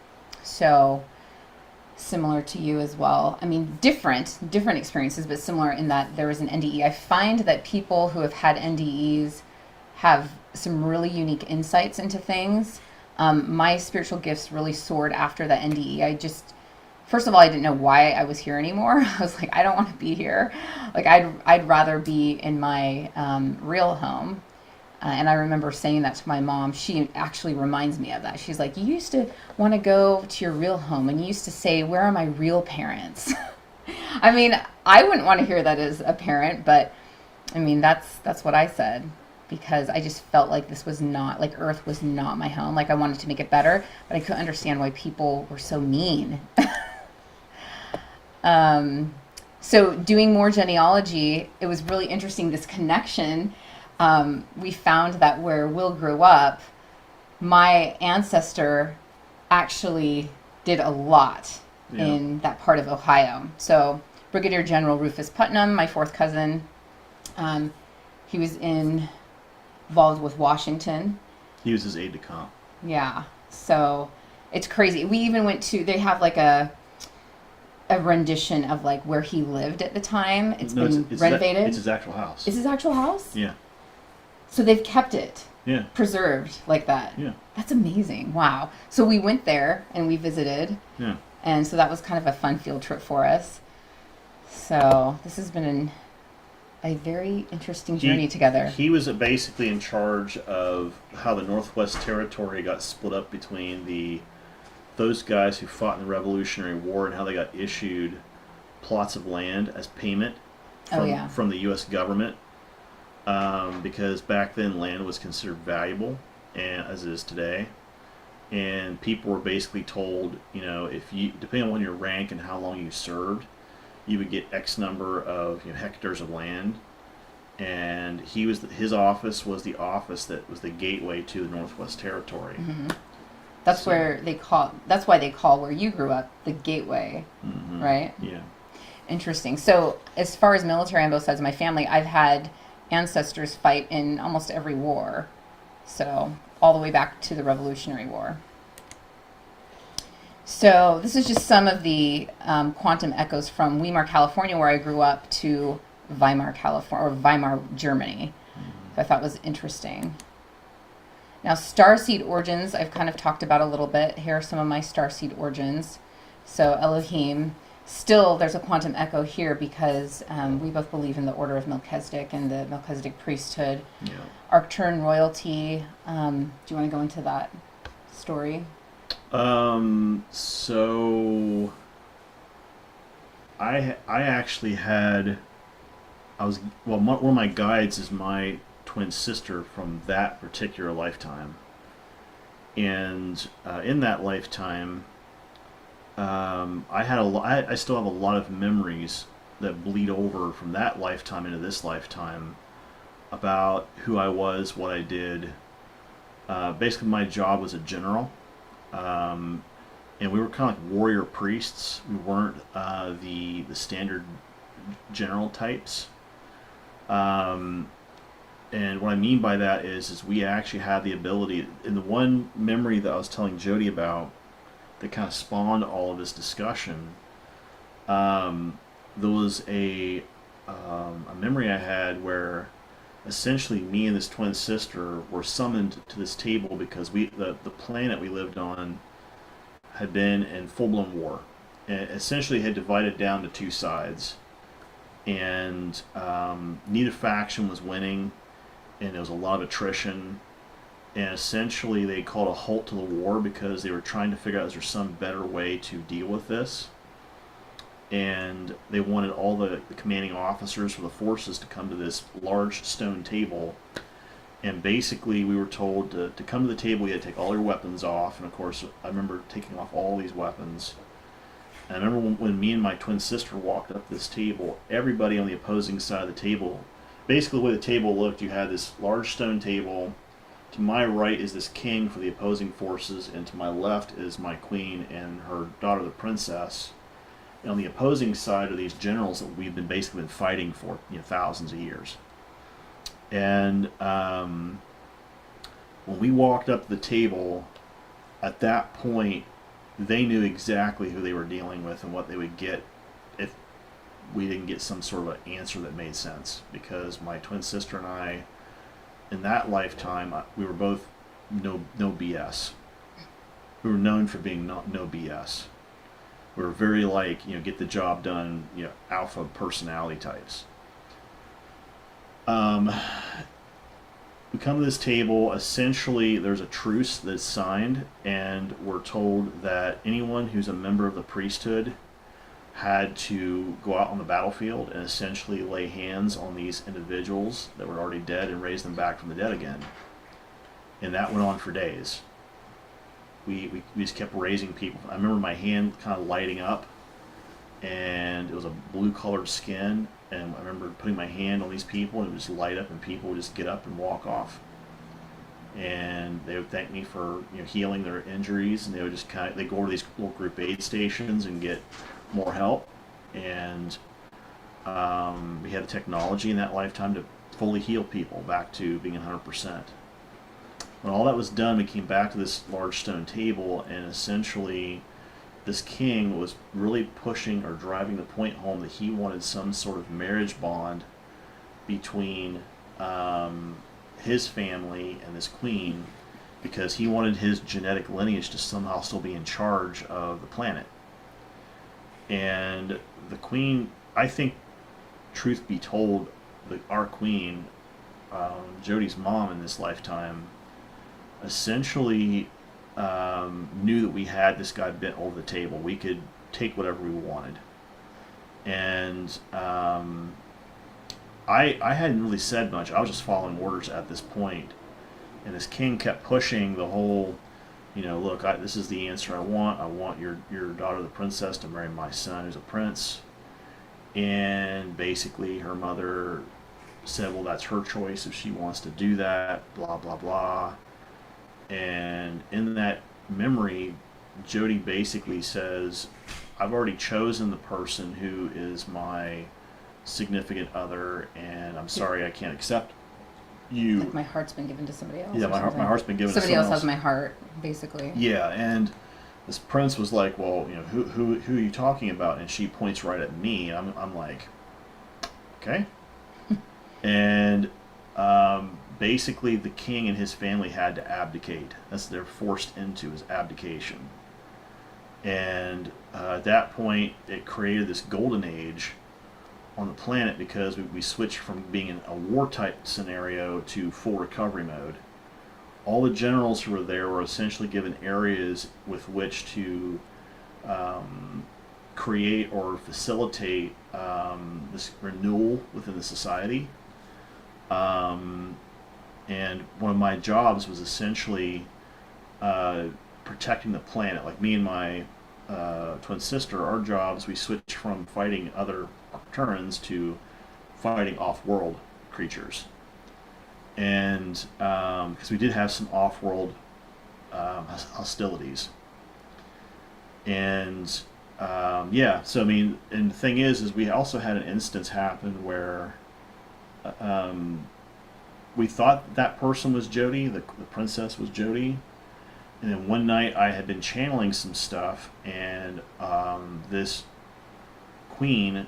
So, similar to you as well. I mean, different experiences, but similar in that there was an NDE. I find that people who have had NDEs have some really unique insights into things. My spiritual gifts really soared after the NDE. First of all, I didn't know why I was here anymore. I was like, I don't want to be here. Like, I'd rather be in my real home. And I remember saying that to my mom. She actually reminds me of that. She's like, you used to want to go to your real home, and you used to say, where are my real parents? I mean, I wouldn't want to hear that as a parent, but I mean, that's what I said, because I just felt like this was not, like Earth was not my home. Like I wanted to make it better, but I couldn't understand why people were so mean. So doing more genealogy, it was really interesting, this connection. We found that where Will grew up, my ancestor actually did a lot in that part of Ohio. So Brigadier General Rufus Putnam, my 4th cousin, he was involved with Washington. He was his aide-de-camp. Yeah. So it's crazy. We even went to, they have like a rendition of like where he lived at the time. It's been renovated. It's his actual house. Is his actual house? Yeah. So they've kept it. Yeah. Preserved like that. Yeah. That's amazing. Wow. So we went there and we visited. Yeah. And so that was kind of a fun field trip for us. So this has been a very interesting journey together. He was basically in charge of how the Northwest Territory got split up between those guys who fought in the Revolutionary War, and how they got issued plots of land as payment from the U.S. government. Because back then land was considered valuable, and as it is today, and people were basically told, if you, depending on your rank and how long you served, you would get X number of hectares of land, and his office was the office that was the gateway to the Northwest Territory. Mm-hmm. That's why they call where you grew up the gateway, right? Yeah. Interesting. So as far as military on both sides of my family, I've had ancestors fight in almost every war, so all the way back to the Revolutionary War. So this is just some of the quantum echoes from Weimar, California, where I grew up, to Weimar, California, or Weimar, Germany. I thought was interesting. Now, starseed origins, I've kind of talked about a little bit. Here are some of my starseed origins. So Elohim, still there's a quantum echo here because we both believe in the order of Melchizedek and the Melchizedek priesthood. Yeah. Arcturn royalty. Do you want to go into that story? So I actually had, one of my guides is my twin sister from that particular lifetime, and in that lifetime, I still have a lot of memories that bleed over from that lifetime into this lifetime about who I was, what I did. Basically, my job was a general. And we were kind of like warrior priests. We weren't the standard general types. And what I mean by that is we actually had the ability. In the one memory that I was telling Jody about, that kind of spawned all of this discussion. There was a memory I had where essentially me and this twin sister were summoned to this table because the planet we lived on had been in full-blown war, and essentially had divided down to two sides, and neither faction was winning, and there was a lot of attrition, and essentially they called a halt to the war because they were trying to figure out is there some better way to deal with this, and they wanted all the commanding officers for the forces to come to this large stone table. And basically, we were told to come to the table, you had to take all your weapons off. And of course, I remember taking off all these weapons. And I remember when me and my twin sister walked up this table, everybody on the opposing side of the table, basically the way the table looked, you had this large stone table. To my right is this king for the opposing forces, and to my left is my queen and her daughter, the princess. And on the opposing side are these generals that we've been fighting for thousands of years. And when we walked up to the table, at that point, they knew exactly who they were dealing with and what they would get if we didn't get some sort of an answer that made sense. Because my twin sister and I, in that lifetime, we were both no BS. We were known for being no BS. We were very get the job done, alpha personality types. We come to this table, essentially there's a truce that's signed, and we're told that anyone who's a member of the priesthood had to go out on the battlefield and essentially lay hands on these individuals that were already dead and raise them back from the dead again. And that went on for days. We just kept raising people. I remember my hand kind of lighting up, and it was a blue colored skin, and I remember putting my hand on these people and it would just light up and people would just get up and walk off, and they would thank me for healing their injuries, and they would just they go to these little group aid stations and get more help. And we had the technology in that lifetime to fully heal people back to being 100%. When all that was done, we came back to this large stone table, and essentially this king was really pushing or driving the point home that he wanted some sort of marriage bond between his family and this queen, because he wanted his genetic lineage to somehow still be in charge of the planet. And the queen, I think, truth be told, our queen, Jody's mom in this lifetime, essentially knew that we had this guy bent over the table. We could take whatever we wanted. And I hadn't really said much. I was just following orders at this point. And this king kept pushing the whole, look, this is the answer I want. I want your daughter, the princess, to marry my son, who's a prince. And basically her mother said, well, that's her choice if she wants to do that, blah, blah, blah. And in that memory, Jody basically says, I've already chosen the person who is my significant other, and I'm sorry I can't accept you. Like my heart's been given to somebody else. Yeah, my heart's been given to somebody someone else. Has my heart, basically. Yeah, and this prince was like, well, who are you talking about? And she points right at me, and I'm like, okay. And basically the king and his family had to abdicate. That's what they're forced into, is abdication. And at that point, it created this golden age on the planet because we switched from being in a war type scenario to full recovery mode. All the generals who were there were essentially given areas with which to create or facilitate this renewal within the society. And one of my jobs was essentially protecting the planet. Like me and my twin sister, our jobs, we switched from fighting other Arcturians to fighting off-world creatures. And because we did have some off-world hostilities. And yeah, so I mean, and the thing is we also had an instance happen where we thought that person was Jody, the princess was Jody, and then one night I had been channeling some stuff, and this queen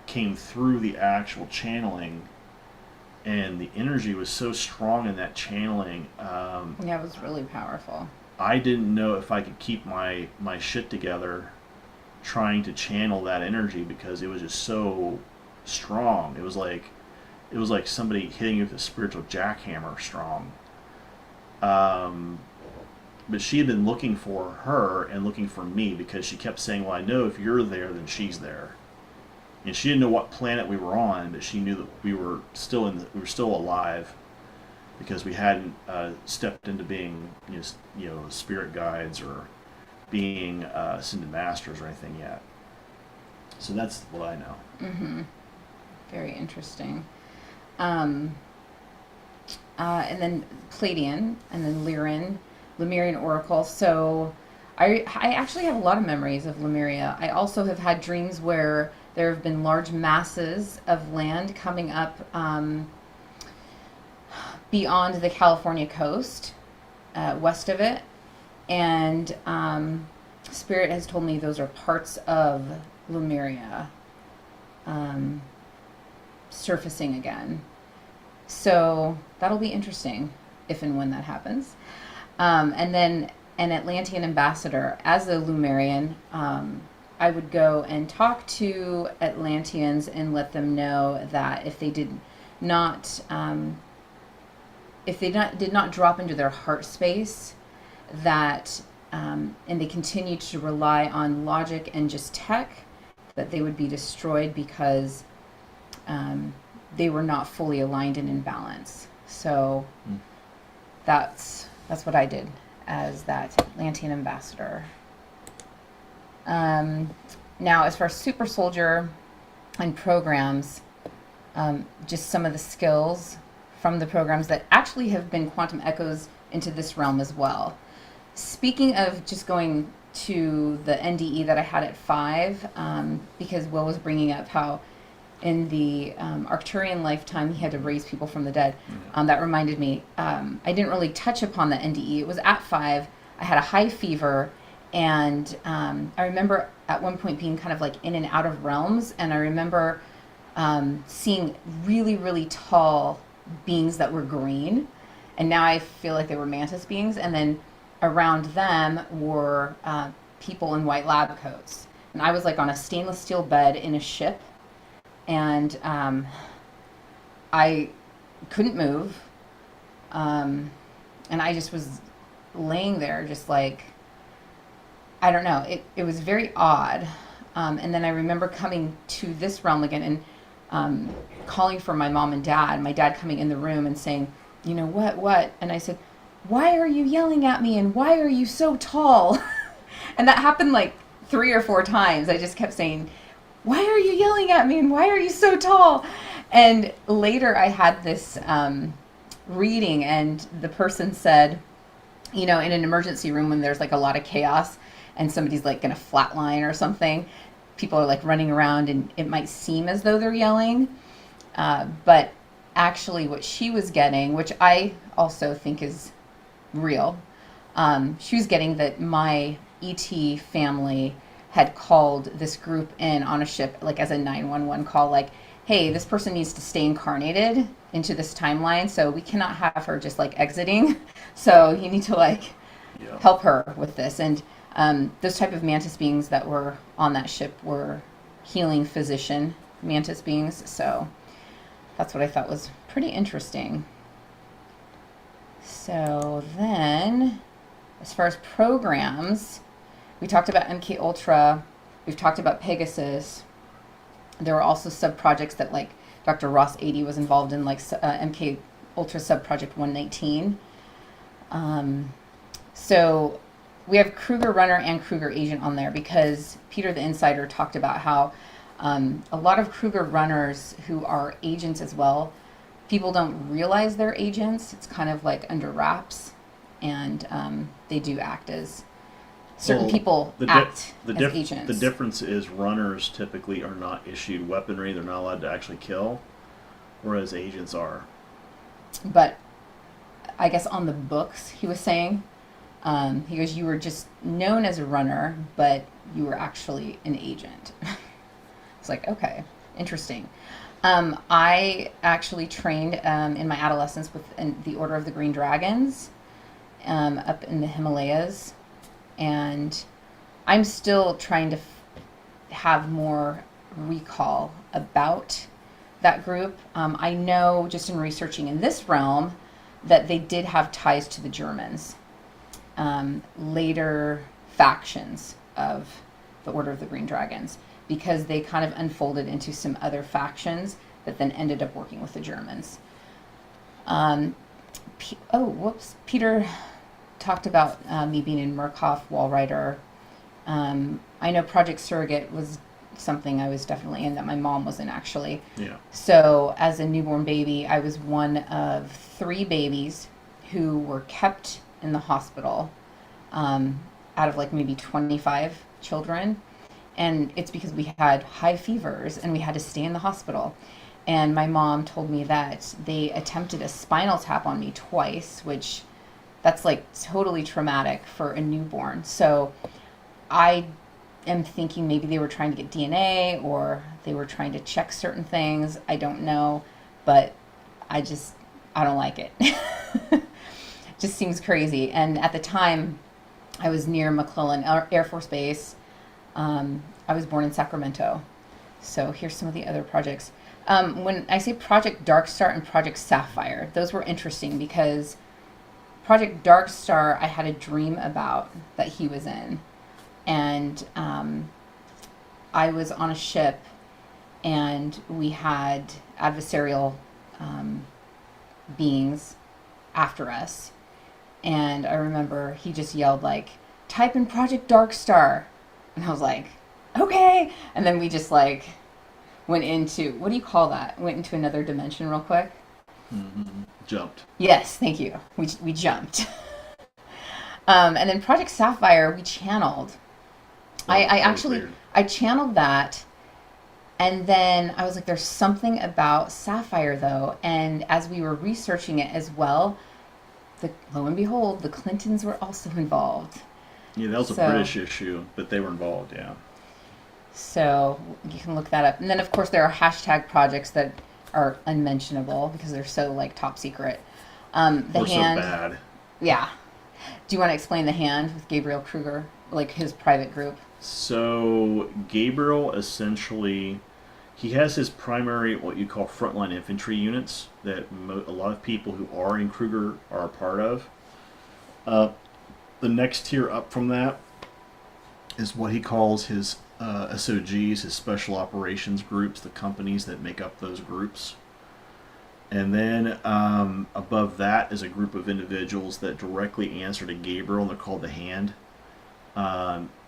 came through the actual channeling, and the energy was so strong in that channeling. Yeah, it was really powerful. I didn't know if I could keep my shit together trying to channel that energy because it was just so strong. It was like somebody hitting you with a spiritual jackhammer strong. But she had been looking for her and looking for me because she kept saying, well, I know if you're there, then she's there. And she didn't know what planet we were on, but she knew that we were still alive because we hadn't stepped into being spirit guides or being ascended masters or anything yet. So that's what I know. Mm-hmm. Very interesting. And then Pleiadian, and then Lyran, Lemurian Oracle. So I actually have a lot of memories of Lemuria. I also have had dreams where there have been large masses of land coming up beyond the California coast, west of it. And Spirit has told me those are parts of Lemuria surfacing again. So that'll be interesting if and when that happens. And then an Atlantean ambassador. As a Lemurian, I would go and talk to Atlanteans and let them know that if they did not drop into their heart space, that and they continued to rely on logic and just tech, that they would be destroyed because they were not fully aligned and in balance. So that's what I did as that Atlantean ambassador. Now, as far as super soldier and programs, just some of the skills from the programs that actually have been quantum echoes into this realm as well. Speaking of just going to the NDE that I had at 5, because Will was bringing up how in the Arcturian lifetime he had to raise people from the dead. That reminded me, I didn't really touch upon the NDE. It was at 5. I had a high fever, and I remember at one point being kind of like in and out of realms, and I remember seeing really, really tall beings that were green, and now I feel like they were mantis beings, and then around them were people in white lab coats. And I was like on a stainless steel bed in a ship, and I couldn't move, and I just was laying there just like, I don't know, it was very odd. And then I remember coming to this realm again and calling for my mom and dad, my dad coming in the room and saying, you know, what? And I said, why are you yelling at me, and why are you so tall? And that happened like 3 or 4 times. I just kept saying, why are you yelling at me, and why are you so tall? And later I had this reading, and the person said, you know, in an emergency room when there's like a lot of chaos and somebody's like going to flatline or something, people are like running around and it might seem as though they're yelling, but actually what she was getting, which I also think is real, she was getting that my ET family had called this group in on a ship, like as a 911 call, like, hey, this person needs to stay incarnated into this timeline, so we cannot have her just like exiting. So you need to like Yeah. help her with this. And those type of mantis beings that were on that ship were healing physician mantis beings. So that's what I thought was pretty interesting. So then, as far as programs, we talked about MK Ultra. We've talked about Pegasus. There were also sub projects that like Dr. Ross 80 was involved in, like MK Ultra sub project 119. So we have Kruger Runner and Kruger Agent on there because Peter the Insider talked about how a lot of Kruger Runners who are agents as well, people don't realize they're agents. It's kind of like under wraps, and they do act as certain Well, people act as agents. The difference is runners typically are not issued weaponry. They're not allowed to actually kill, whereas agents are. But I guess on the books, he was saying, he goes, you were just known as a runner, but you were actually an agent. It's like, okay, interesting. I actually trained in my adolescence with the Order of the Green Dragons up in the Himalayas. And I'm still trying to have more recall about that group. I know just in researching in this realm that they did have ties to the Germans. Later factions of the Order of the Green Dragons, because they kind of unfolded into some other factions that then ended up working with the Germans. Peter talked about me being in Murkoff, Walrider. I know Project Surrogate was something I was definitely in that my mom was in, actually. Yeah. So as a newborn baby, I was one of 3 babies who were kept in the hospital out of like maybe 25 children. And it's because we had high fevers and we had to stay in the hospital. And my mom told me that they attempted a spinal tap on me twice, which that's like totally traumatic for a newborn. So I am thinking maybe they were trying to get DNA or they were trying to check certain things. I don't know, but I don't like it. Just seems crazy. And at the time, I was near McClellan Air Force Base. I was born in Sacramento. So here's some of the other projects. When I say Project Darkstar and Project Sapphire, those were interesting because Project Darkstar, I had a dream about that he was in. And I was on a ship and we had adversarial beings after us. And I remember he just yelled like, type in Project Darkstar. And I was like, okay. And then we just like went into, what do you call that? Went into another dimension real quick. Mm-hmm. Jumped. Yes, thank you. We jumped. And then Project Sapphire, we channeled. I channeled that. And then I was like, there's something about Sapphire though. And as we were researching it as well, lo and behold, the Clintons were also involved. Yeah, that was a British issue, but they were involved, yeah. So you can look that up. And then, of course, there are hashtag projects that are unmentionable because they're so, like, top secret. The Hand. So bad. Yeah. Do you want to explain The Hand with Gabriel Kruger, like his private group? So Gabriel essentially, he has his primary, what you call frontline infantry units that a lot of people who are in Kruger are a part of. The next tier up from that is what he calls his SOGs, his special operations groups, the companies that make up those groups. And then above that is a group of individuals that directly answer to Gabriel, and they're called the Hand.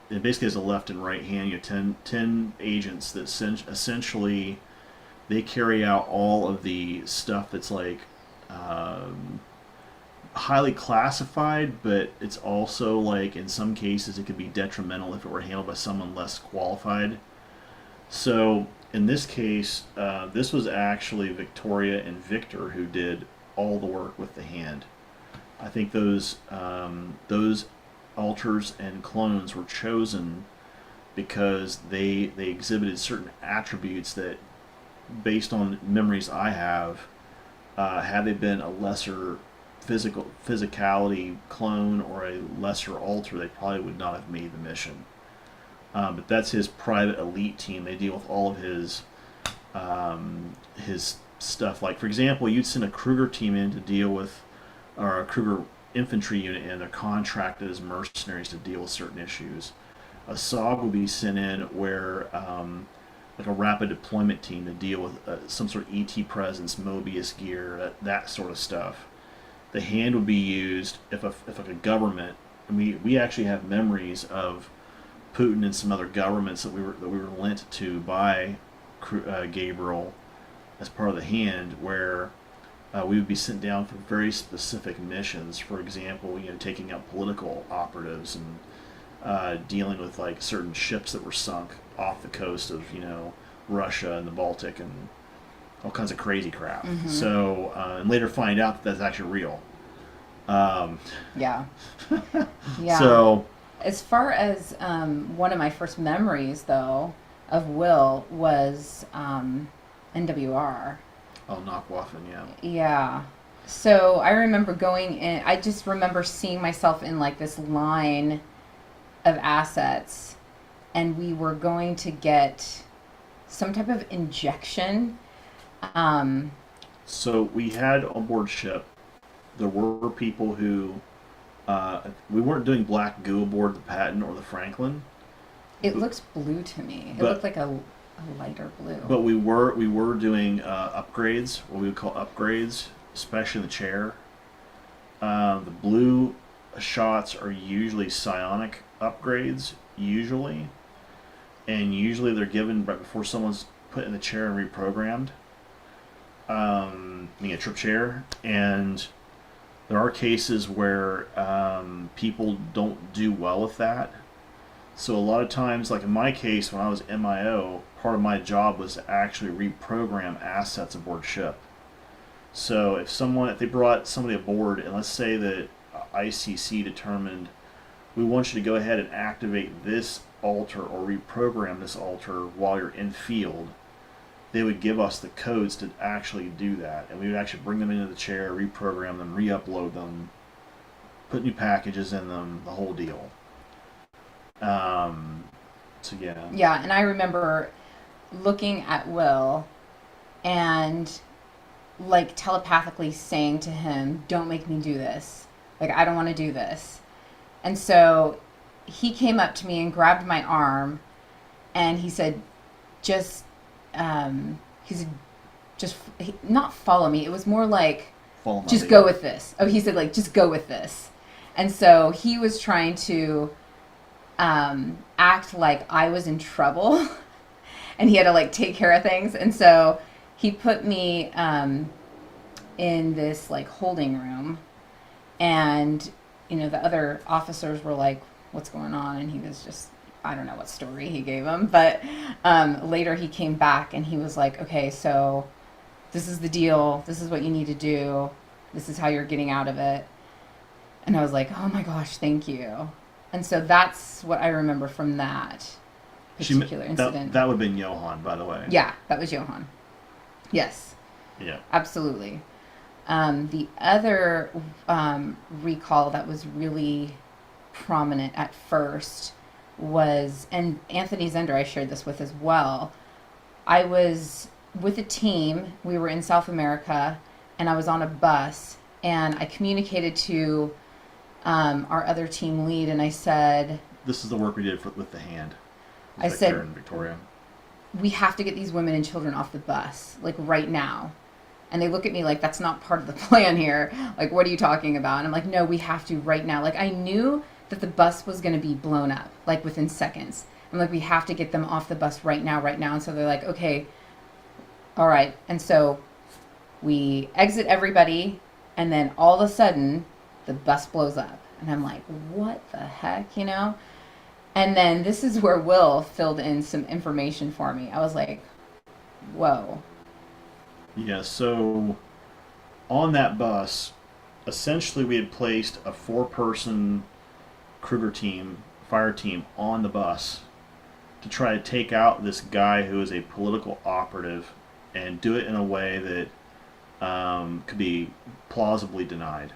It basically has a left and right hand. You have 10 agents that essentially they carry out all of the stuff that's like highly classified, but it's also like in some cases it could be detrimental if it were handled by someone less qualified. So in this case, this was actually Victoria and Victor who did all the work with the Hand. I think those alters and clones were chosen because they exhibited certain attributes that, based on memories I have, had they been a lesser physicality clone or a lesser alter, they probably would not have made the mission. But that's his private elite team. They deal with all of his stuff. Like, for example, you'd send a Kruger team in to deal with, or a Kruger infantry unit in. They're contracted as mercenaries to deal with certain issues. A SOG will be sent in where, like a rapid deployment team to deal with some sort of ET presence, Mobius gear, that sort of stuff. The hand would be used if like a government, and we actually have memories of Putin and some other governments that we were lent to by Gabriel as part of the hand, where we would be sent down for very specific missions. For example, taking out political operatives and dealing with like certain ships that were sunk off the coast of Russia and the Baltic and all kinds of crazy crap. Mm-hmm. So and later find out that that's actually real. Yeah. Yeah. So as far as one of my first memories, though, of Will was NWR. oh, Knockwaffen, yeah. Yeah. So I remember going in, I just remember seeing myself in like this line of assets, and we were going to get some type of injection. So we had on board ship, there were people who, we weren't doing black goo aboard the Patton or the Franklin. It looked blue to me. It but- looked like a lighter blue. But we were doing upgrades, what we would call upgrades, especially in the chair. The blue shots are usually psionic upgrades, usually, and usually they're given right before someone's put in the chair and reprogrammed. Being a trip chair, and there are cases where people don't do well with that. So a lot of times, like in my case, when I was MIO, part of my job was to actually reprogram assets aboard ship. So if they brought somebody aboard, and let's say that ICC determined, we want you to go ahead and activate this alter or reprogram this alter while you're in field, they would give us the codes to actually do that. And we would actually bring them into the chair, reprogram them, re-upload them, put new packages in them, the whole deal. So yeah. Yeah, and I remember looking at Will and like telepathically saying to him, "Don't make me do this. Like, I don't want to do this." And so he came up to me and grabbed my arm and he said, just not follow me. It was more like, Follow my just lead. go with this. Oh, he said, like, just go with this. And so he was trying to act like I was in trouble and he had to like take care of things. And so he put me in this like holding room, and the other officers were like, "What's going on?" And he was just, I don't know what story he gave them, but later he came back and he was like, "Okay, so this is the deal. This is what you need to do. This is how you're getting out of it." And I was like, "Oh my gosh, thank you." And so that's what I remember from that particular incident. That would have been Johan, by the way. Yeah, that was Johan. Yes, Yeah. absolutely. The other recall that was really prominent at first was, and Anthony Zender, I shared this with as well. I was with a team. We were in South America, and I was on a bus, and I communicated to our other team lead, and I said, This is the work we did with the hand. I said- Karen Victoria. "We have to get these women and children off the bus, like right now." And they look at me like, "That's not part of the plan here. Like, what are you talking about?" And I'm like, "No, we have to right now." Like, I knew that the bus was going to be blown up, like within seconds. I'm like, "We have to get them off the bus right now, right now." And so they're like, "Okay, all right." And so we exit everybody, and then all of a sudden, the bus blows up. And I'm like, "What the heck?" And then this is where Will filled in some information for me. I was like, whoa. Yeah, so on that bus, essentially we had placed a 4-person Kruger team, fire team, on the bus to try to take out this guy who is a political operative and do it in a way that could be plausibly denied.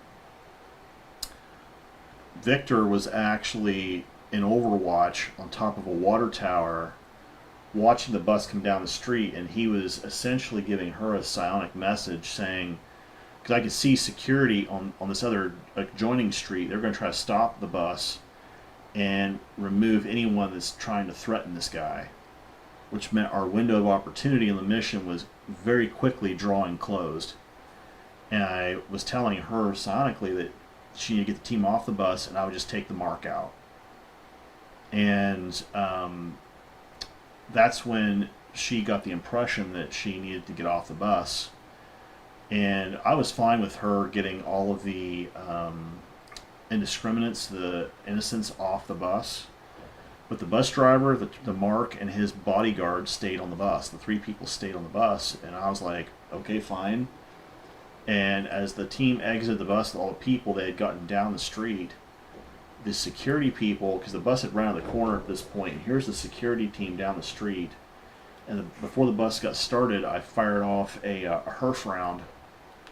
Victor was actually in Overwatch on top of a water tower watching the bus come down the street, and he was essentially giving her a psionic message saying, because I could see security on this other adjoining street, they're going to try to stop the bus and remove anyone that's trying to threaten this guy, which meant our window of opportunity in the mission was very quickly drawing closed. And I was telling her psionically that she needed to get the team off the bus, and I would just take the mark out. And that's when she got the impression that she needed to get off the bus. And I was fine with her getting all of the indiscriminates, the innocents off the bus. But the bus driver, the Mark, and his bodyguard stayed on the bus. The 3 people stayed on the bus. And I was like, okay, fine. And as the team exited the bus with all the people, they had gotten down the street. The security people, because the bus had run out of the corner at this point, and here's the security team down the street. And before the bus got started, I fired off a HERF round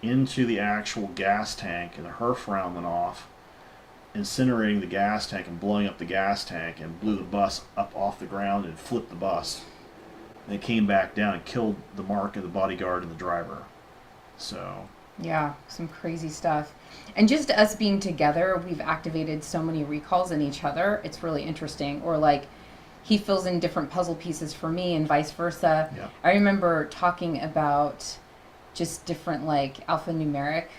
into the actual gas tank, and the HERF round went off, incinerating the gas tank and blowing up the gas tank, and blew the bus up off the ground and flipped the bus. And it came back down and killed the Mark and the bodyguard and the driver. So... yeah, some crazy stuff. And just us being together, we've activated so many recalls in each other. It's really interesting. Or like, he fills in different puzzle pieces for me and vice versa. Yeah. I remember talking about just different like alphanumeric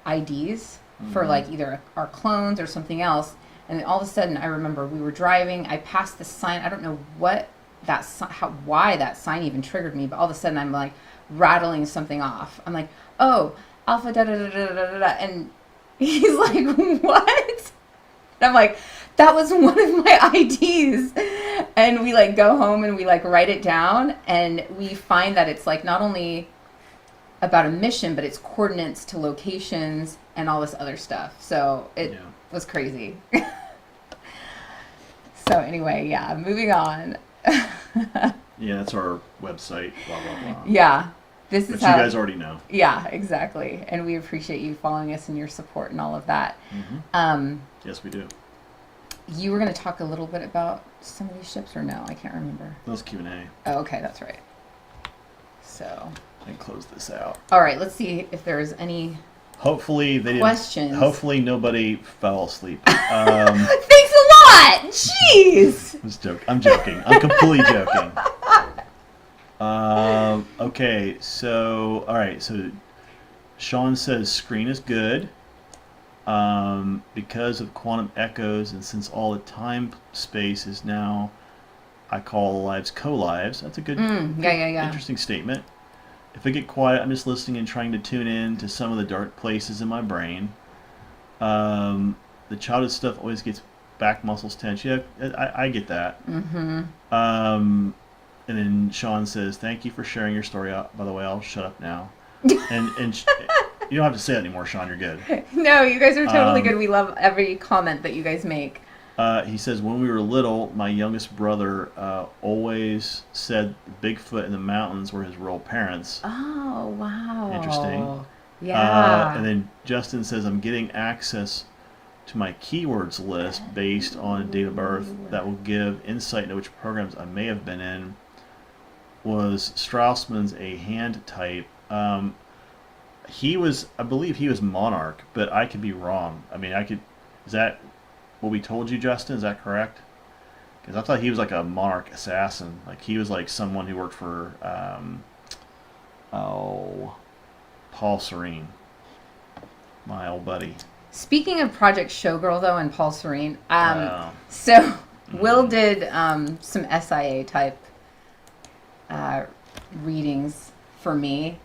IDs for like either our clones or something else. And then all of a sudden, I remember we were driving. I passed the sign. I don't know what that why that sign even triggered me, but all of a sudden I'm like rattling something off. I'm like, oh, alpha da da da da da da da, and he's like, what? And I'm like, that was one of my IDs. And we like go home and we like write it down, and we find that it's like not only about a mission, but it's coordinates to locations and all this other stuff. So it was crazy. So anyway, yeah, moving on. yeah, that's our website, blah, blah, blah. Yeah. This is Which how, you guys already know. Yeah, exactly. And we appreciate you following us and your support and all of that. Mm-hmm. Yes, we do. You were going to talk a little bit about some of these ships, or no? I can't remember. That was Q&A. Oh, okay, that's right. So. And close this out. All right, let's see if there's any Hopefully they questions. Hopefully nobody fell asleep. Thanks a lot! Jeez! I'm joking. I'm completely joking. Okay, so, alright, so Sean says screen is good. Because of quantum echoes, and since all the time space is now, I call lives co-lives. That's a good, interesting statement. If I get quiet, I'm just listening and trying to tune in to some of the dark places in my brain. The childhood stuff always gets back muscles tense. Yeah, I get that. Mm-hmm. And then Sean says, "Thank you for sharing your story." By the way, I'll shut up now. and you don't have to say that anymore, Sean. You're good. No, you guys are totally good. We love every comment that you guys make. He says, when we were little, my youngest brother always said Bigfoot in the mountains were his real parents. Oh, wow. Interesting. Yeah. And then Justin says, I'm getting access to my keywords list based on a date of birth that will give insight into which programs I may have been in. Was Straussman's a hand type? I believe he was Monarch, but I could be wrong. I mean, is that what we told you, Justin? Is that correct? Because I thought he was like a Monarch assassin. Like he was like someone who worked for, Paul Serene, my old buddy. Speaking of Project Showgirl, though, and Paul Serene, so Will did some SIA type readings for me,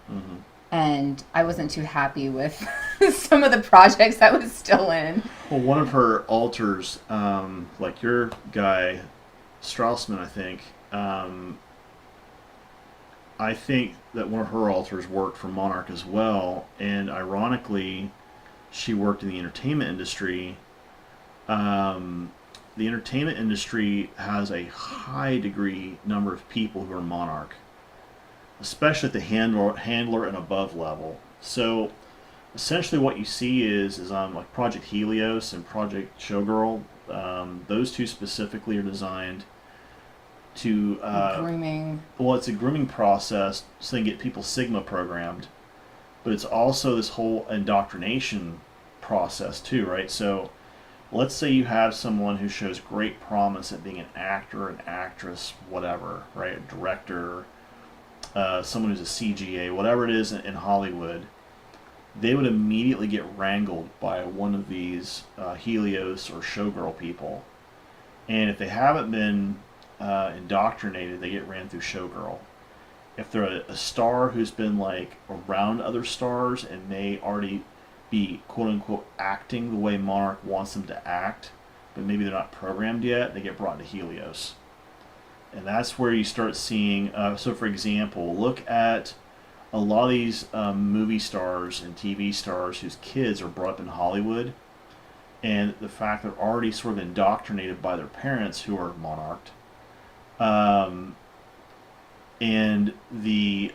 and I wasn't too happy with some of the projects I was still in. Well, one of her alters, like your guy, Straussman, I think that one of her alters worked for Monarch as well, and ironically, she worked in the entertainment industry. The entertainment industry has a high degree number of people who are Monarch. especially at the handler and above level. So essentially, what you see is on like Project Helios and Project Showgirl. Those two specifically are designed to Grooming. well, it's a grooming process so they can get people Sigma programmed, but it's also this whole indoctrination process too, right? So let's say you have someone who shows great promise at being an actor, an actress, whatever, right? A director, someone who's a CGA, whatever it is in Hollywood. They would immediately get wrangled by one of these Helios or Showgirl people. And if they haven't been indoctrinated, they get ran through Showgirl. If they're a star who's been like around other stars and may already be quote unquote acting the way Monarch wants them to act, but maybe they're not programmed yet, they get brought to Helios. And that's where you start seeing, so for example, look at a lot of these movie stars and TV stars whose kids are brought up in Hollywood, and the fact they're already sort of indoctrinated by their parents who are monarched. And the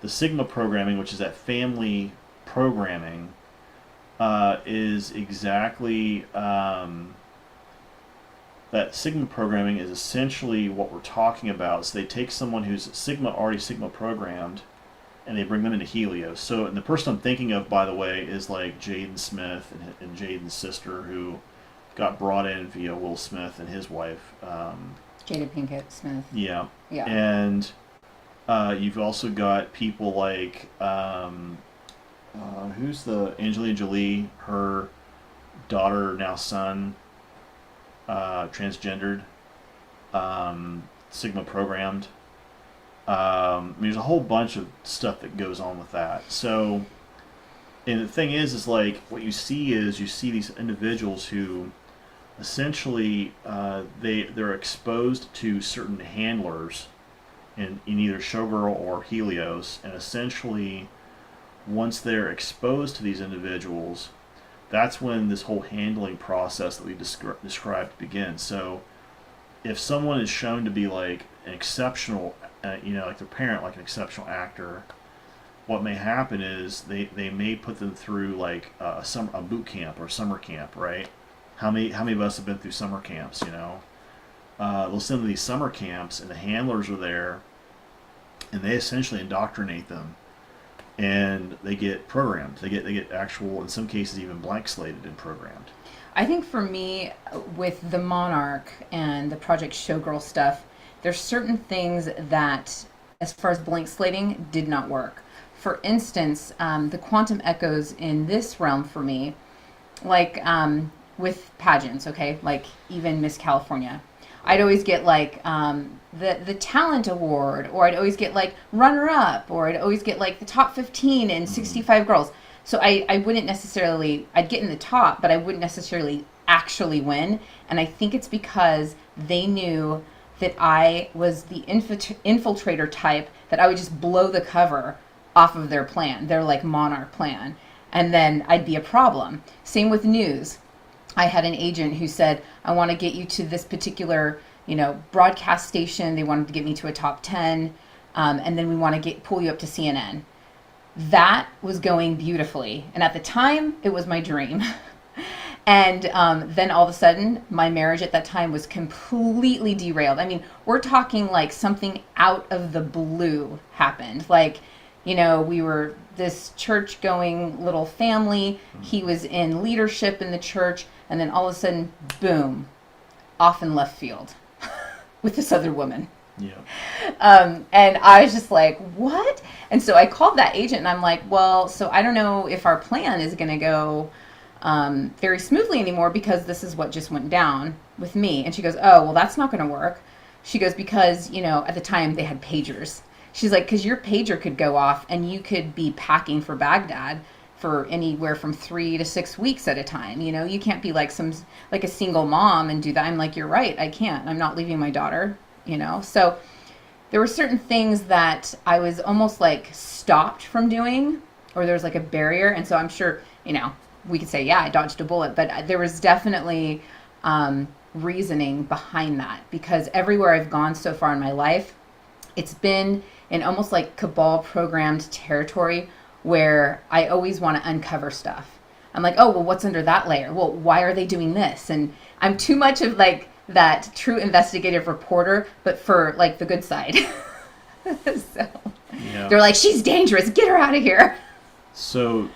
Sigma programming, which is that family programming, is exactly that Sigma programming is essentially what we're talking about. So they take someone who's already Sigma programmed, and they bring them into Helios. So, and the person I'm thinking of, by the way, is like Jaden Smith and Jaden's sister, who got brought in via Will Smith and his wife. Jada Pinkett Smith. Yeah. Yeah. And you've also got people like who's the Angelina Jolie, her daughter now son, transgendered, Sigma programmed. There's a whole bunch of stuff that goes on with that. So, and the thing is like what you see these individuals who essentially they're exposed to certain handlers in either Showgirl or Helios, and essentially once they're exposed to these individuals, that's when this whole handling process that we described begins. So if someone is shown to be like an exceptional, like their parent, like an exceptional actor, what may happen is they may put them through like a boot camp or summer camp, right? How many of us have been through summer camps? They'll send them to these summer camps, and the handlers are there, and they essentially indoctrinate them, and they get programmed. They get actual, in some cases, even blank slated and programmed. I think for me, with the Monarch and the Project Showgirl stuff, there's certain things that, as far as blank slating, did not work. For instance, the quantum echoes in this realm for me, like with pageants, okay, like even Miss California, I'd always get like the talent award, or I'd always get like runner up, or I'd always get like the top 15 in 65 girls. So I wouldn't necessarily, I'd get in the top, but I wouldn't necessarily actually win. And I think it's because they knew that I was the infiltrator type, that I would just blow the cover off of their plan, their like Monarch plan. And then I'd be a problem. Same with news. I had an agent who said, I want to get you to this particular, broadcast station. They wanted to get me to a top 10. And then we want to pull you up to CNN. That was going beautifully. And at the time, it was my dream. And then all of a sudden, my marriage at that time was completely derailed. I mean, we're talking like something out of the blue happened. Like, we were this church-going little family. He was in leadership in the church. And then all of a sudden, boom, off in left field with this other woman. Yeah. And I was just like, what? And so I called that agent, and I'm like, well, so I don't know if our plan is going to go very smoothly anymore, because this is what just went down with me. And she goes, oh, well, that's not going to work. She goes, because, at the time they had pagers. She's like, because your pager could go off and you could be packing for Baghdad for anywhere from 3 to 6 weeks at a time. You can't be like a single mom and do that. I'm like, you're right. I can't. I'm not leaving my daughter, So there were certain things that I was almost like stopped from doing, or there was like a barrier. And so I'm sure, we could say, yeah, I dodged a bullet, but there was definitely reasoning behind that, because everywhere I've gone so far in my life, it's been in almost like cabal programmed territory where I always want to uncover stuff. I'm like, oh, well, what's under that layer? Well, why are they doing this? And I'm too much of like that true investigative reporter, but for like the good side. So Yeah. they're like, she's dangerous. Get her out of here. So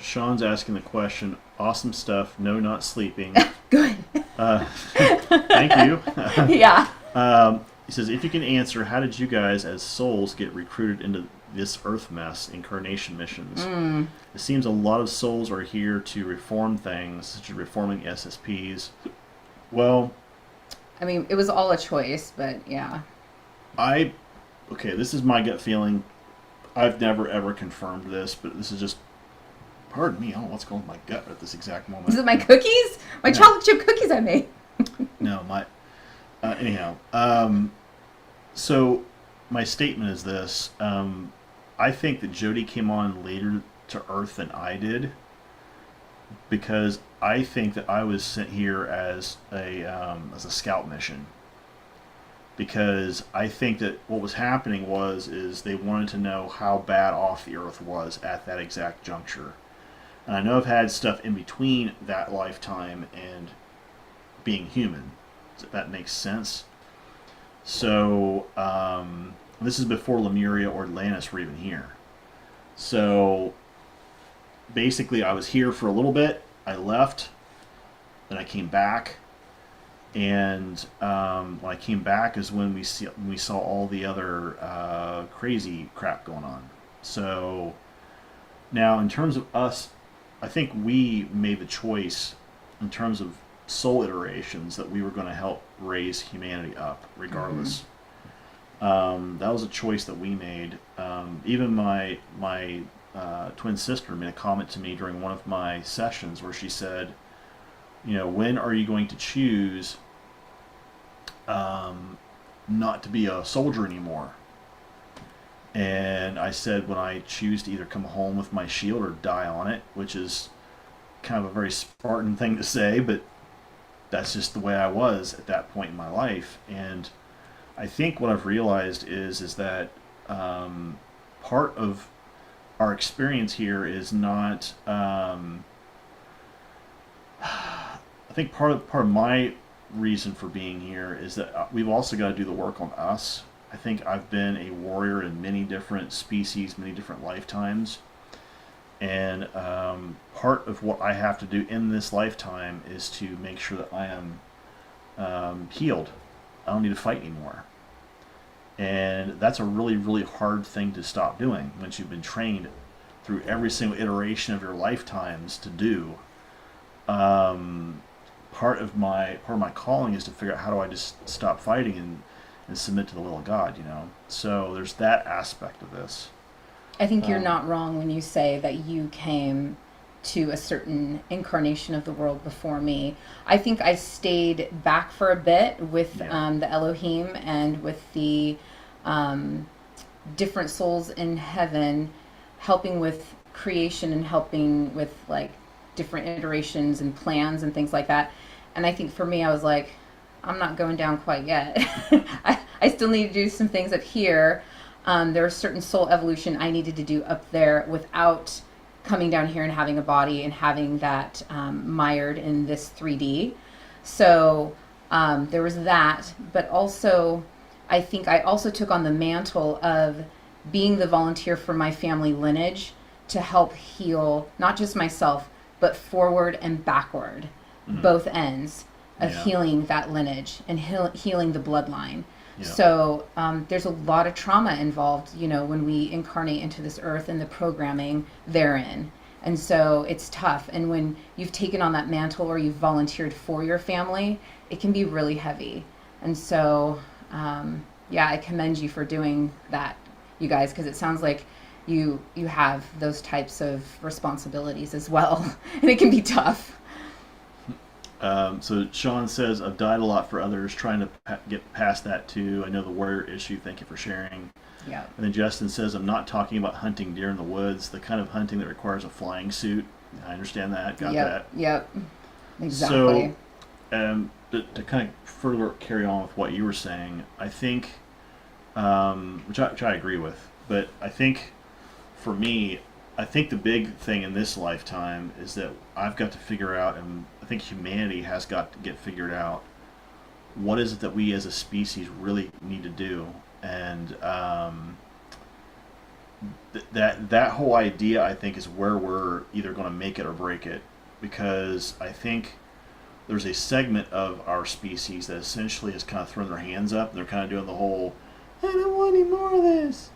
Sean's asking the question. Awesome stuff. No, not sleeping. Good. Thank you. Yeah. He says, if you can answer, how did you guys as souls get recruited into this Earth mess, incarnation missions? It seems a lot of souls are here to reform things, such as reforming SSPs. Well, I mean, it was all a choice, but yeah. Okay, this is my gut feeling. I've never ever confirmed this, but this is just, pardon me, I don't know what's going on with my gut at this exact moment. Is it my cookies? My chocolate chip cookies I made. No, anyhow. So my statement is this. I think that Jody came on later to Earth than I did, because I think that I was sent here as a scout mission. Because I think that what was happening is they wanted to know how bad off the Earth was at that exact juncture. And I know I've had stuff in between that lifetime and being human. Does that make sense? So this is before Lemuria or Atlantis were even here. So basically, I was here for a little bit. I left, then I came back, and when I came back is when we saw all the other crazy crap going on. So now, in terms of us, I think we made the choice in terms of soul iterations that we were going to help raise humanity up, regardless. That was a choice that we made. Even my twin sister made a comment to me during one of my sessions where she said, when are you going to choose not to be a soldier anymore? And I said, when I choose to either come home with my shield or die on it, which is kind of a very Spartan thing to say, but that's just the way I was at that point in my life. And I think what I've realized is that part of our experience here is not. I think part of my reason for being here is that we've also got to do the work on us. I think I've been a warrior in many different species, many different lifetimes, and part of what I have to do in this lifetime is to make sure that I am healed. I don't need to fight anymore. And that's a really, really hard thing to stop doing once you've been trained through every single iteration of your lifetimes to do. Part of my calling is to figure out how do I just stop fighting and submit to the will of God, So there's that aspect of this. I think you're not wrong when you say that you came to a certain incarnation of the world before me. I think I stayed back for a bit with the Elohim and with the different souls in heaven, helping with creation and helping with like different iterations and plans and things like that. And I think for me, I was like, I'm not going down quite yet. I still need to do some things up here. There was certain soul evolution I needed to do up there without coming down here and having a body and having that mired in this 3D. So there was that. But also, I think I also took on the mantle of being the volunteer for my family lineage to help heal not just myself, but forward and backward, both ends of healing that lineage and healing the bloodline. Yeah. So there's a lot of trauma involved, when we incarnate into this earth and the programming therein. And so it's tough. And when you've taken on that mantle or you've volunteered for your family, it can be really heavy. And so, I commend you for doing that, you guys, because it sounds like you have those types of responsibilities as well. And it can be tough. So Sean says, I've died a lot for others, trying to get past that too. I know the warrior issue. Thank you for sharing. Yeah. And then Justin says, I'm not talking about hunting deer in the woods, the kind of hunting that requires a flying suit. I understand that. Got that. Yep. Exactly. So, to kind of further carry on with what you were saying, I think which I agree with. But I think for me, I think the big thing in this lifetime is that I've got to figure out, and I think humanity has got to get figured out, what is it that we as a species really need to do, and that whole idea I think is where we're either going to make it or break it, because I think there's a segment of our species that essentially has kind of thrown their hands up and they're kind of doing the whole I don't want any more of this,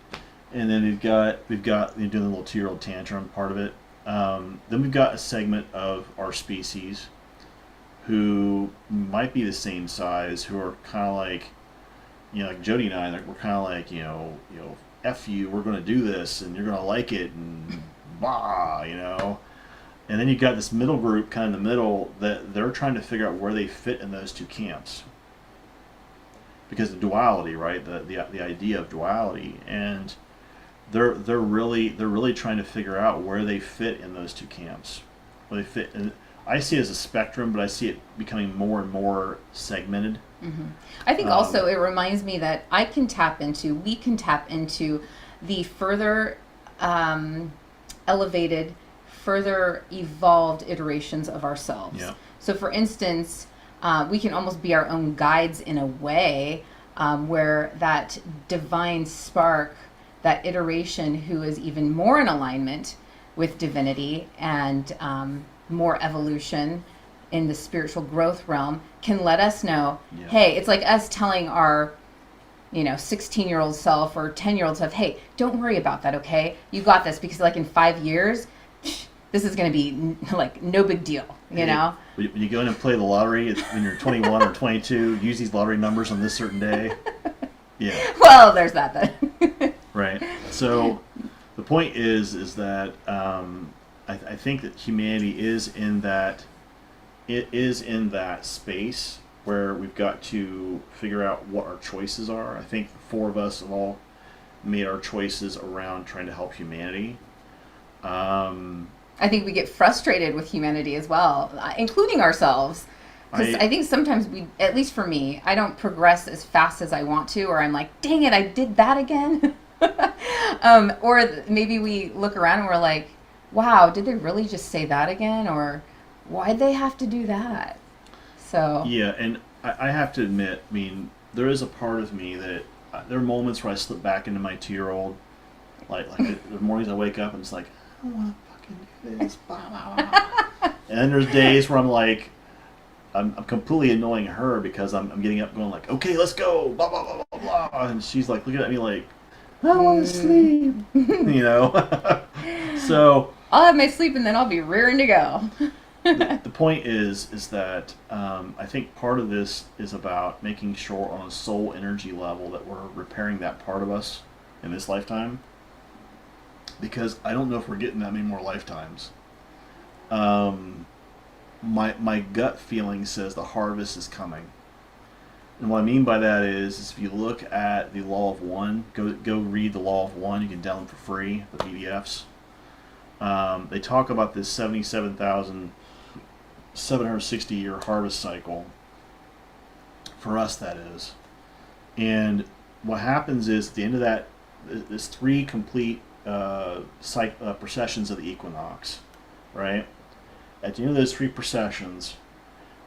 and then we've got you doing the little 2-year-old tantrum part of it. Then we've got a segment of our species who might be the same size, who are kind of like, like Jody and I, like, we're kind of like, F you, we're going to do this, and you're going to like it, and blah, And then you've got this middle group, kind of in the middle, that they're trying to figure out where they fit in those two camps. Because of duality, right? The idea of duality, and they're really trying to figure out where they fit in those two camps, where they fit. And I see it as a spectrum, but I see it becoming more and more segmented. Mm-hmm. I think also it reminds me that we can tap into the further elevated, further evolved iterations of ourselves. Yeah. So, for instance, we can almost be our own guides in a way, where that divine spark, that iteration who is even more in alignment with divinity and more evolution in the spiritual growth realm, can let us know, hey, it's like us telling our 16-year-old self or 10-year-old self, hey, don't worry about that, okay? You got this, because like in 5 years, this is going to be like no big deal, you know? When you go in and play the lottery when you're 21 or 22, use these lottery numbers on this certain day. Yeah. Well, there's that then. Right. So the point is that I think that humanity is in that space where we've got to figure out what our choices are. I think the four of us have all made our choices around trying to help humanity. I think we get frustrated with humanity as well, including ourselves. Because I think sometimes at least for me, I don't progress as fast as I want to, or I'm like, dang it, I did that again. Or maybe we look around and we're like, wow, did they really just say that again? Or why'd they have to do that? So yeah, and I have to admit, I mean, there is a part of me that there are moments where I slip back into my 2-year-old, like the mornings I wake up and it's like, I don't want to fucking do this, blah, blah, blah. And then there's days where I'm like, I'm completely annoying her because I'm getting up going like, okay, let's go, blah, blah, blah, blah, blah. And she's like looking at me like, I want to sleep, So I'll have my sleep and then I'll be rearing to go. the point is that I think part of this is about making sure on a soul energy level that we're repairing that part of us in this lifetime, because I don't know if we're getting that many more lifetimes. My gut feeling says the harvest is coming, and what I mean by that is if you look at the Law of One, go read the Law of One. You can download for free the PDFs. They talk about this 77,760-year harvest cycle, for us that is. And what happens is at the end of that, there's 3 complete processions of the equinox, right? At the end of those 3 processions,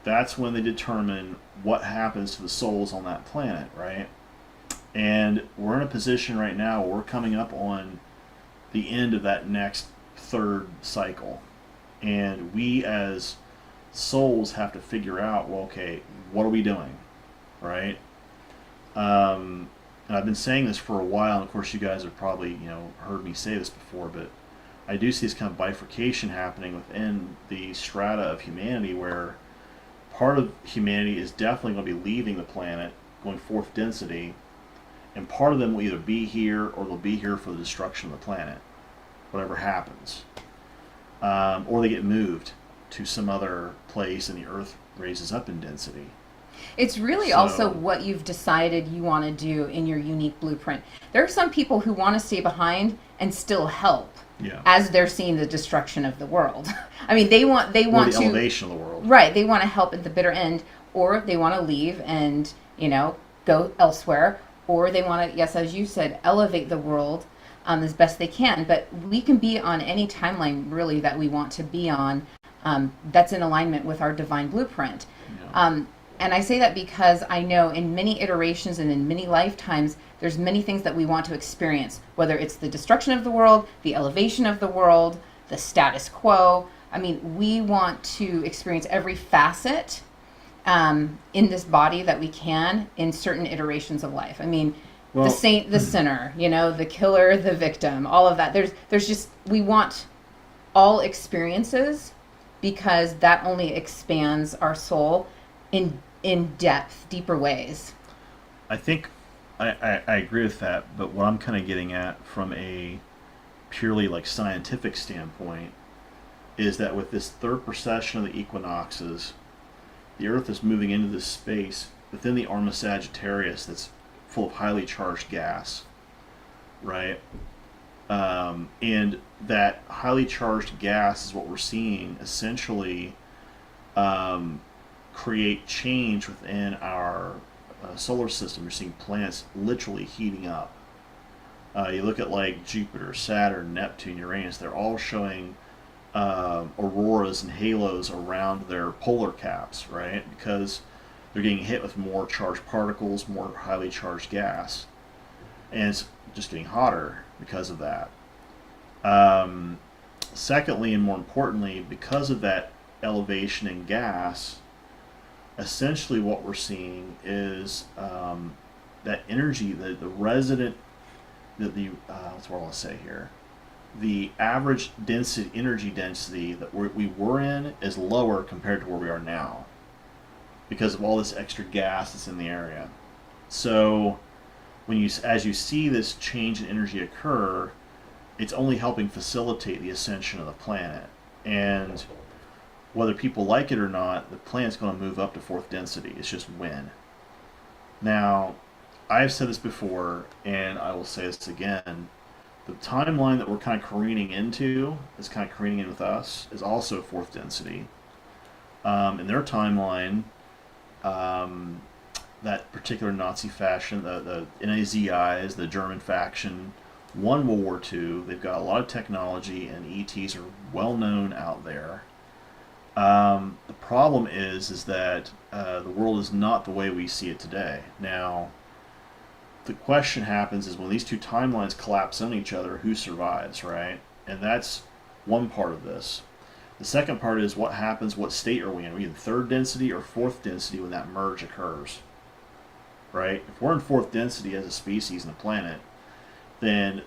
that's when they determine what happens to the souls on that planet, right? And we're in a position right now where we're coming up on the end of that next 3rd cycle. And we as souls have to figure out, well, okay, what are we doing, right? And I've been saying this for a while, and of course you guys have probably heard me say this before, but I do see this kind of bifurcation happening within the strata of humanity, where part of humanity is definitely going to be leaving the planet, going 4th density, and part of them will either be here or they'll be here for the destruction of the planet, whatever happens, or they get moved to some other place and the Earth raises up in density. It's really also what you've decided you want to do in your unique blueprint. There are some people who want to stay behind and still help, as they're seeing the destruction of the world. I mean, they want or the to elevation of the world. Right, they want to help at the bitter end, or they want to leave and go elsewhere, or they want to, yes, as you said, elevate the world as best they can. But we can be on any timeline really that we want to be on, that's in alignment with our divine blueprint. Yeah. And I say that because I know in many iterations and in many lifetimes, there's many things that we want to experience, whether it's the destruction of the world, the elevation of the world, the status quo. I mean, we want to experience every facet in this body that we can in certain iterations of life. I mean, Well, the saint, the sinner, the killer, the victim, all of that. There's just, we want all experiences because that only expands our soul in depth, deeper ways. I think I agree with that, but what I'm kind of getting at from a purely like scientific standpoint is that with this third precession of the equinoxes, the Earth is moving into this space within the arm of Sagittarius that's full of highly charged gas, right? And that highly charged gas is what we're seeing essentially create change within our solar system. You're seeing planets literally heating up. You look at like Jupiter, Saturn, Neptune, Uranus, they're all showing auroras and halos around their polar caps, right? Because they're getting hit with more charged particles, more highly charged gas. And it's just getting hotter because of that. Secondly, and more importantly, because of that elevation in gas, essentially what we're seeing is that energy, the resident, what's what I want to say here, the average density, energy density that we were in is lower compared to where we are now because of all this extra gas that's in the area. So as you see this change in energy occur, it's only helping facilitate the ascension of the planet. And whether people like it or not, the planet's going to move up to fourth density. It's just when. Now, I've said this before, and I will say this again. The timeline that we're kind of careening into, is kind of careening in with us, is also fourth density. In their timeline, that particular Nazi faction, the Nazis, the German faction, won World War II. They've got a lot of technology, and ETs are well known out there. The problem is that the world is not the way we see it today. Now, the question happens is when these two timelines collapse on each other, who survives, right? And that's one part of this. The second part is what happens, what state are we in? Are we in third density or fourth density when that merge occurs, right? If we're in fourth density as a species and a planet, then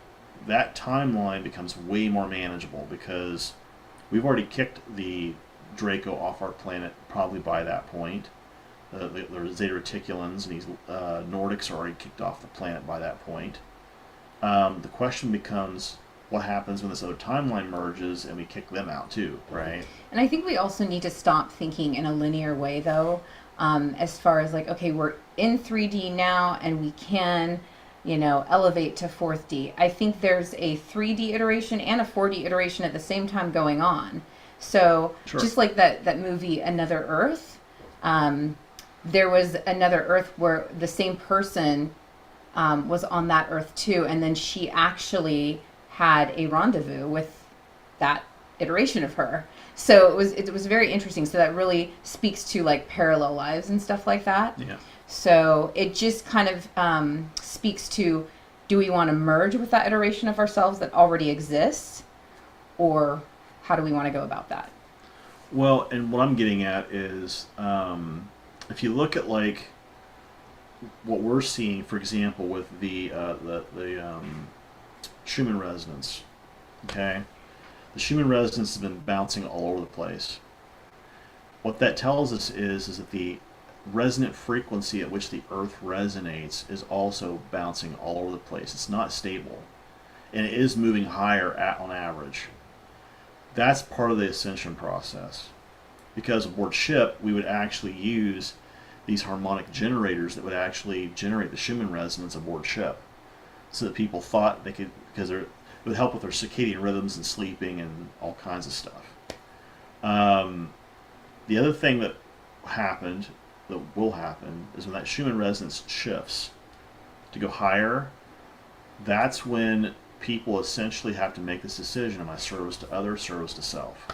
that timeline becomes way more manageable because we've already kicked the Draco off our planet probably by that point. The Zeta Reticulans and these Nordics are already kicked off the planet by that point. The question becomes what happens when this other timeline merges and we kick them out too, right? And I think we also need to stop thinking in a linear way, though, as far as like, okay, we're in 3D now and we can, elevate to 4D. I think there's a 3D iteration and a 4D iteration at the same time going on. So Sure. just like that movie Another Earth, there was another Earth where the same person was on that Earth too, and then she actually had a rendezvous with that iteration of her. So it was very interesting. So that really speaks to like parallel lives and stuff like that. Yeah. So it just kind of speaks to, do we want to merge with that iteration of ourselves that already exists, or how do we want to go about that? Well, and what I'm getting at is if you look at like what we're seeing, for example, with the Schumann resonance, okay? The Schumann resonance has been bouncing all over the place. What that tells us is that the resonant frequency at which the Earth resonates is also bouncing all over the place. It's not stable, and it is moving higher on average. That's part of the ascension process. Because aboard ship, we would actually use these harmonic generators that would actually generate the Schumann resonance aboard ship, so that people thought they could, because it would help with their circadian rhythms and sleeping and all kinds of stuff. The other thing that will happen, is when that Schumann resonance shifts, to go higher, that's when people essentially have to make this decision: am I service to other, service to self?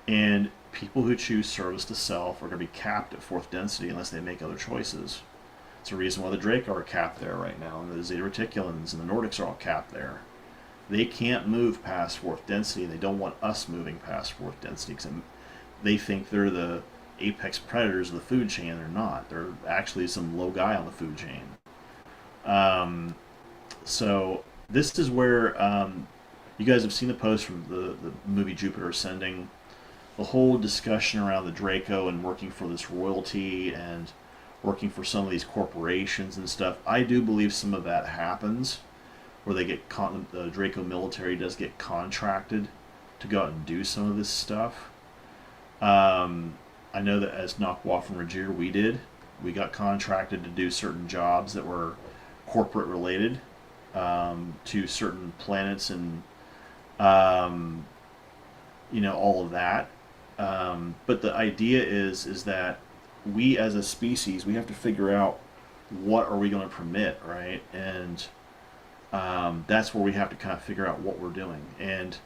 And people who choose service to self are going to be capped at fourth density unless they make other choices. It's a reason why the Draco are capped there right now, and the Zeta Reticulans and the Nordics are all capped there. They can't move past fourth density, and they don't want us moving past fourth density because they think they're the apex predators of the food chain. They're not. They're actually some low guy on the food chain. So this is where you guys have seen the post from the movie Jupiter Ascending. The whole discussion around the Draco and working for this royalty and working for some of these corporations and stuff. I do believe some of that happens, where they get the Draco military does get contracted to go out and do some of this stuff. I know that as Nakwa from Rajir, we got contracted to do certain jobs that were corporate related to certain planets and all of that. But the idea is that we as a species, we have to figure out what are we going to permit, right? And that's where we have to kind of figure out what we're doing. And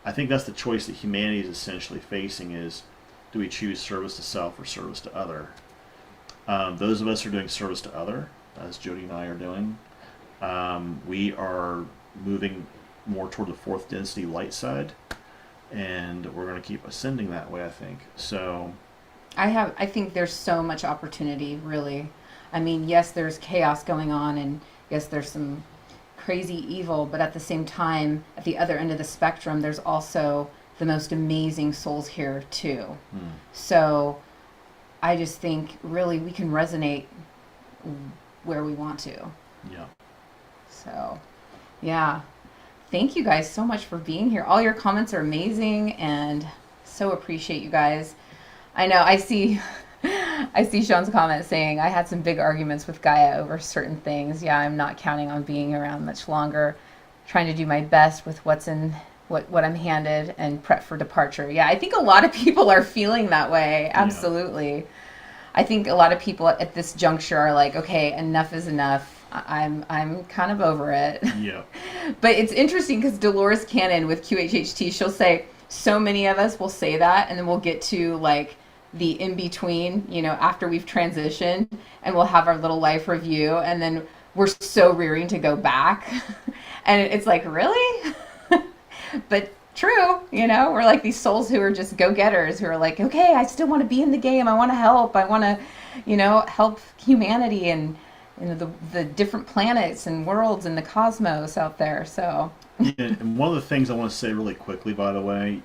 I think that's the choice that humanity is essentially facing: is do we choose service to self or service to other? Those of us who are doing service to other, as Jody and I are doing, we are moving more toward the fourth density light side, and we're going to keep ascending that way, I think. So I think there's so much opportunity, really. I mean, yes, there's chaos going on, and yes, there's some crazy evil, but at the same time, at the other end of the spectrum, there's also the most amazing souls here too. So I just think really we can resonate where we want to. Yeah. So yeah, thank you guys so much for being here. All your comments are amazing, and so appreciate you guys. I know I see Sean's comment saying I had some big arguments with Gaia over certain things. Yeah, I'm not counting on being around much longer, trying to do my best with what's in what I'm handed and prep for departure. Yeah, I think a lot of people are feeling that way. Absolutely. Yeah. I think a lot of people at this juncture are like, okay, enough is enough. I'm kind of over it. Yeah. But it's interesting because Dolores Cannon with QHHT, she'll say, so many of us will say that, and then we'll get to like the in-between, after we've transitioned, and we'll have our little life review, and then we're so rearing to go back. And it's like, really? But true, we're like these souls who are just go-getters, who are like, okay, I still want to be in the game. I want to help. I want to, help humanity and the different planets and worlds and the cosmos out there. So. Yeah, and one of the things I want to say really quickly, by the way,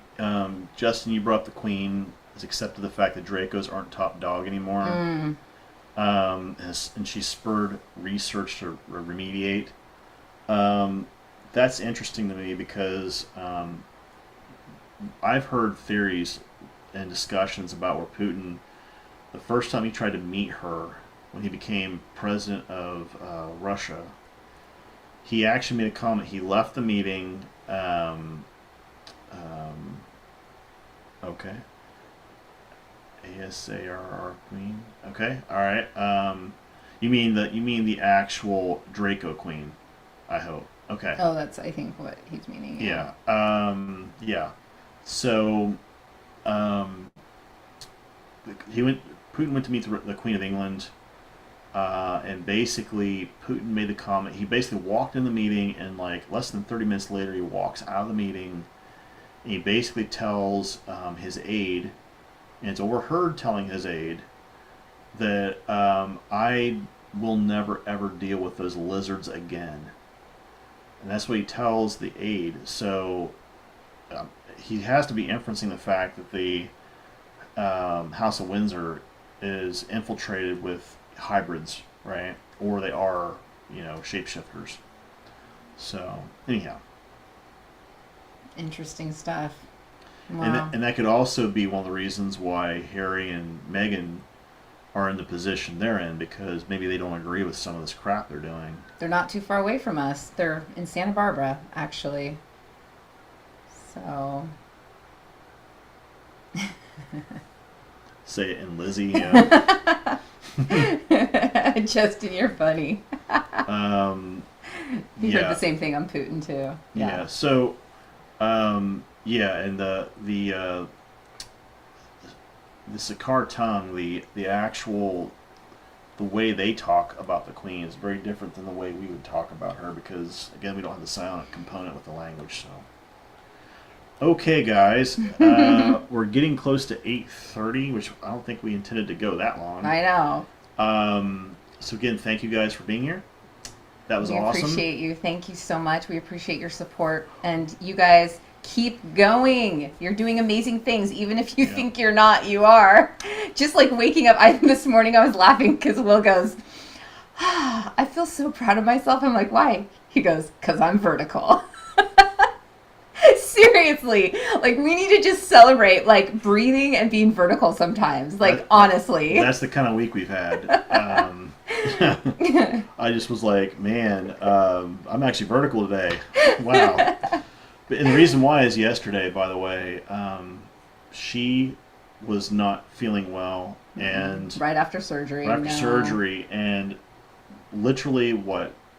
Justin, you brought up the Queen has accepted the fact that Dracos aren't top dog anymore. And she spurred research to remediate. That's interesting to me because I've heard theories and discussions about where Putin, the first time he tried to meet her when he became president of Russia, he actually made a comment. He left the meeting. Okay. ASARR Queen. Okay. All right. You mean the actual Draco Queen? I hope. Okay. Oh, that's I think what he's meaning. Yeah. Yeah. So, Putin went to meet the Queen of England, and basically Putin made the comment. He basically walked in the meeting, and like less than 30 minutes later, he walks out of the meeting. And he basically tells his aide, and it's overheard telling his aide that I will never ever deal with those lizards again. And that's what he tells the aide. So he has to be inferencing the fact that the House of Windsor is infiltrated with hybrids, right? Or they are, shapeshifters. So, anyhow. Interesting stuff. Wow. And that could also be one of the reasons why Harry and Meghan are in the position they're in, because maybe they don't agree with some of this crap they're doing. They're not too far away from us. They're in Santa Barbara, actually. So. Say it in Lizzie. Justin, you're funny. You yeah. heard the same thing on Putin too. Yeah. So, yeah, and the Sakar tongue, the actual the way they talk about the queen is very different than the way we would talk about her because again we don't have the silent component with the language. So, okay, guys, we're getting close to 8:30, which I don't think we intended to go that long. I know. So again, thank you guys for being here. That was We awesome. appreciate you. Thank you so much. We appreciate your support. And you guys keep going. You're doing amazing things. Even if you Yeah. think you're not, you are. Just like waking up. This morning I was laughing because Will goes, I feel so proud of myself. I'm like, why? He goes, because I'm vertical. Seriously. Like, we need to just celebrate, like, breathing and being vertical sometimes. Like, honestly. That's the kind of week we've had. I just was like, man, I'm actually vertical today. Wow. And the reason why is yesterday, by the way, she was not feeling well, and Right after surgery. right after no. surgery, and literally,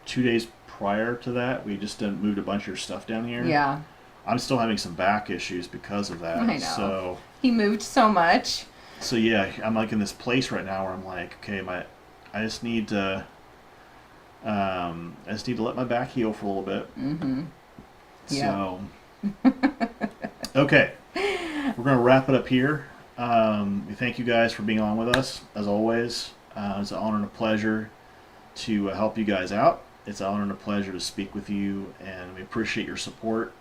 2 days prior to that, we just moved a bunch of her stuff down here. Yeah. I'm still having some back issues because of that. I know. So, He moved so much. so yeah, I'm like in this place right now where I'm like, okay, I just need to, let my back heal for a little bit. Mm-hmm. Yeah. So, okay, we're gonna wrap it up here. We thank you guys for being on with us as always. It's an honor and a pleasure to help you guys out. It's an honor and a pleasure to speak with you, and we appreciate your support.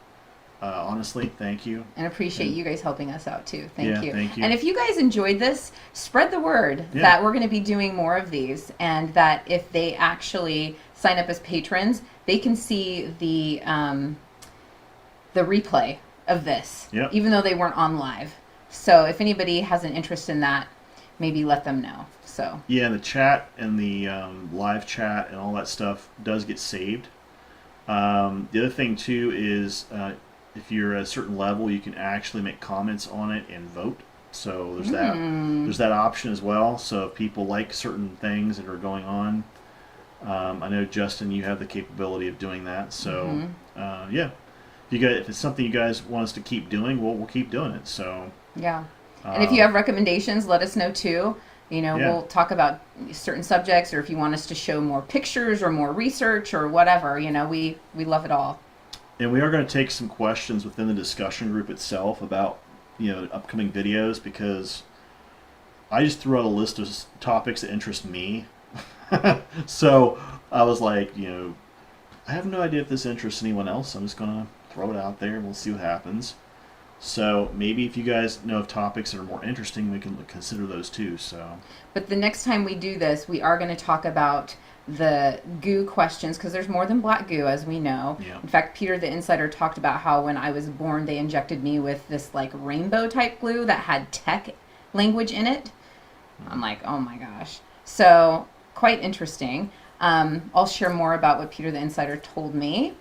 Honestly, thank you. And appreciate you guys helping us out too. Thank you. Thank you. And if you guys enjoyed this, spread the word Yeah. that we're going to be doing more of these, and that if they actually sign up as patrons, they can see the replay of this, Yep. even though they weren't on live. So if anybody has an interest in that, maybe let them know. So Yeah, and the chat and the live chat and all that stuff does get saved. The other thing too is if you're at a certain level, you can actually make comments on it and vote. So there's that option as well. So if people like certain things that are going on, I know Justin, you have the capability of doing that. So yeah, if it's something you guys want us to keep doing, we'll keep doing it. So yeah. And if you have recommendations, let us know too. You know, Yeah. we'll talk about certain subjects, or if you want us to show more pictures or more research or whatever, you know, we love it all. And we are going to take some questions within the discussion group itself about, upcoming videos, because I just threw out a list of topics that interest me. So I was like, I have no idea if this interests anyone else. I'm just going to throw it out there and we'll see what happens. So maybe if you guys know of topics that are more interesting, we can consider those too. So, But the next time we do this, we are going to talk about the goo questions, because there's more than black goo, as we know. Yeah. In fact, Peter the Insider talked about how when I was born, they injected me with this like rainbow type glue that had tech language in it. I'm like, oh my gosh. So quite interesting. I'll share more about what Peter the Insider told me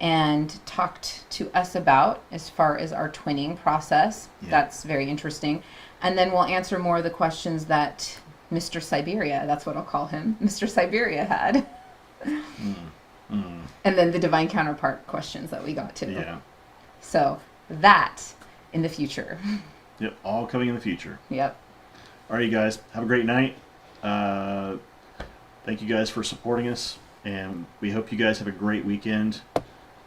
and talked to us about as far as our twinning process. Yeah. That's very interesting. And then we'll answer more of the questions that Mr. Siberia, that's what I'll call him, Mr. Siberia had. And then the divine counterpart questions that we got to. yeah. So that in the future. Yep. All coming in the future. Yep. All right, you guys. Have a great night. Thank you guys for supporting us. And we hope you guys have a great weekend.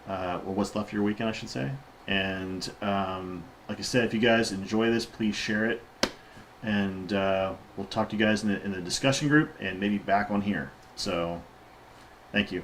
Or what's left of your weekend, I should say. And like I said, if you guys enjoy this, please share it. And we'll talk to you guys in the discussion group and maybe back on here. So, thank you.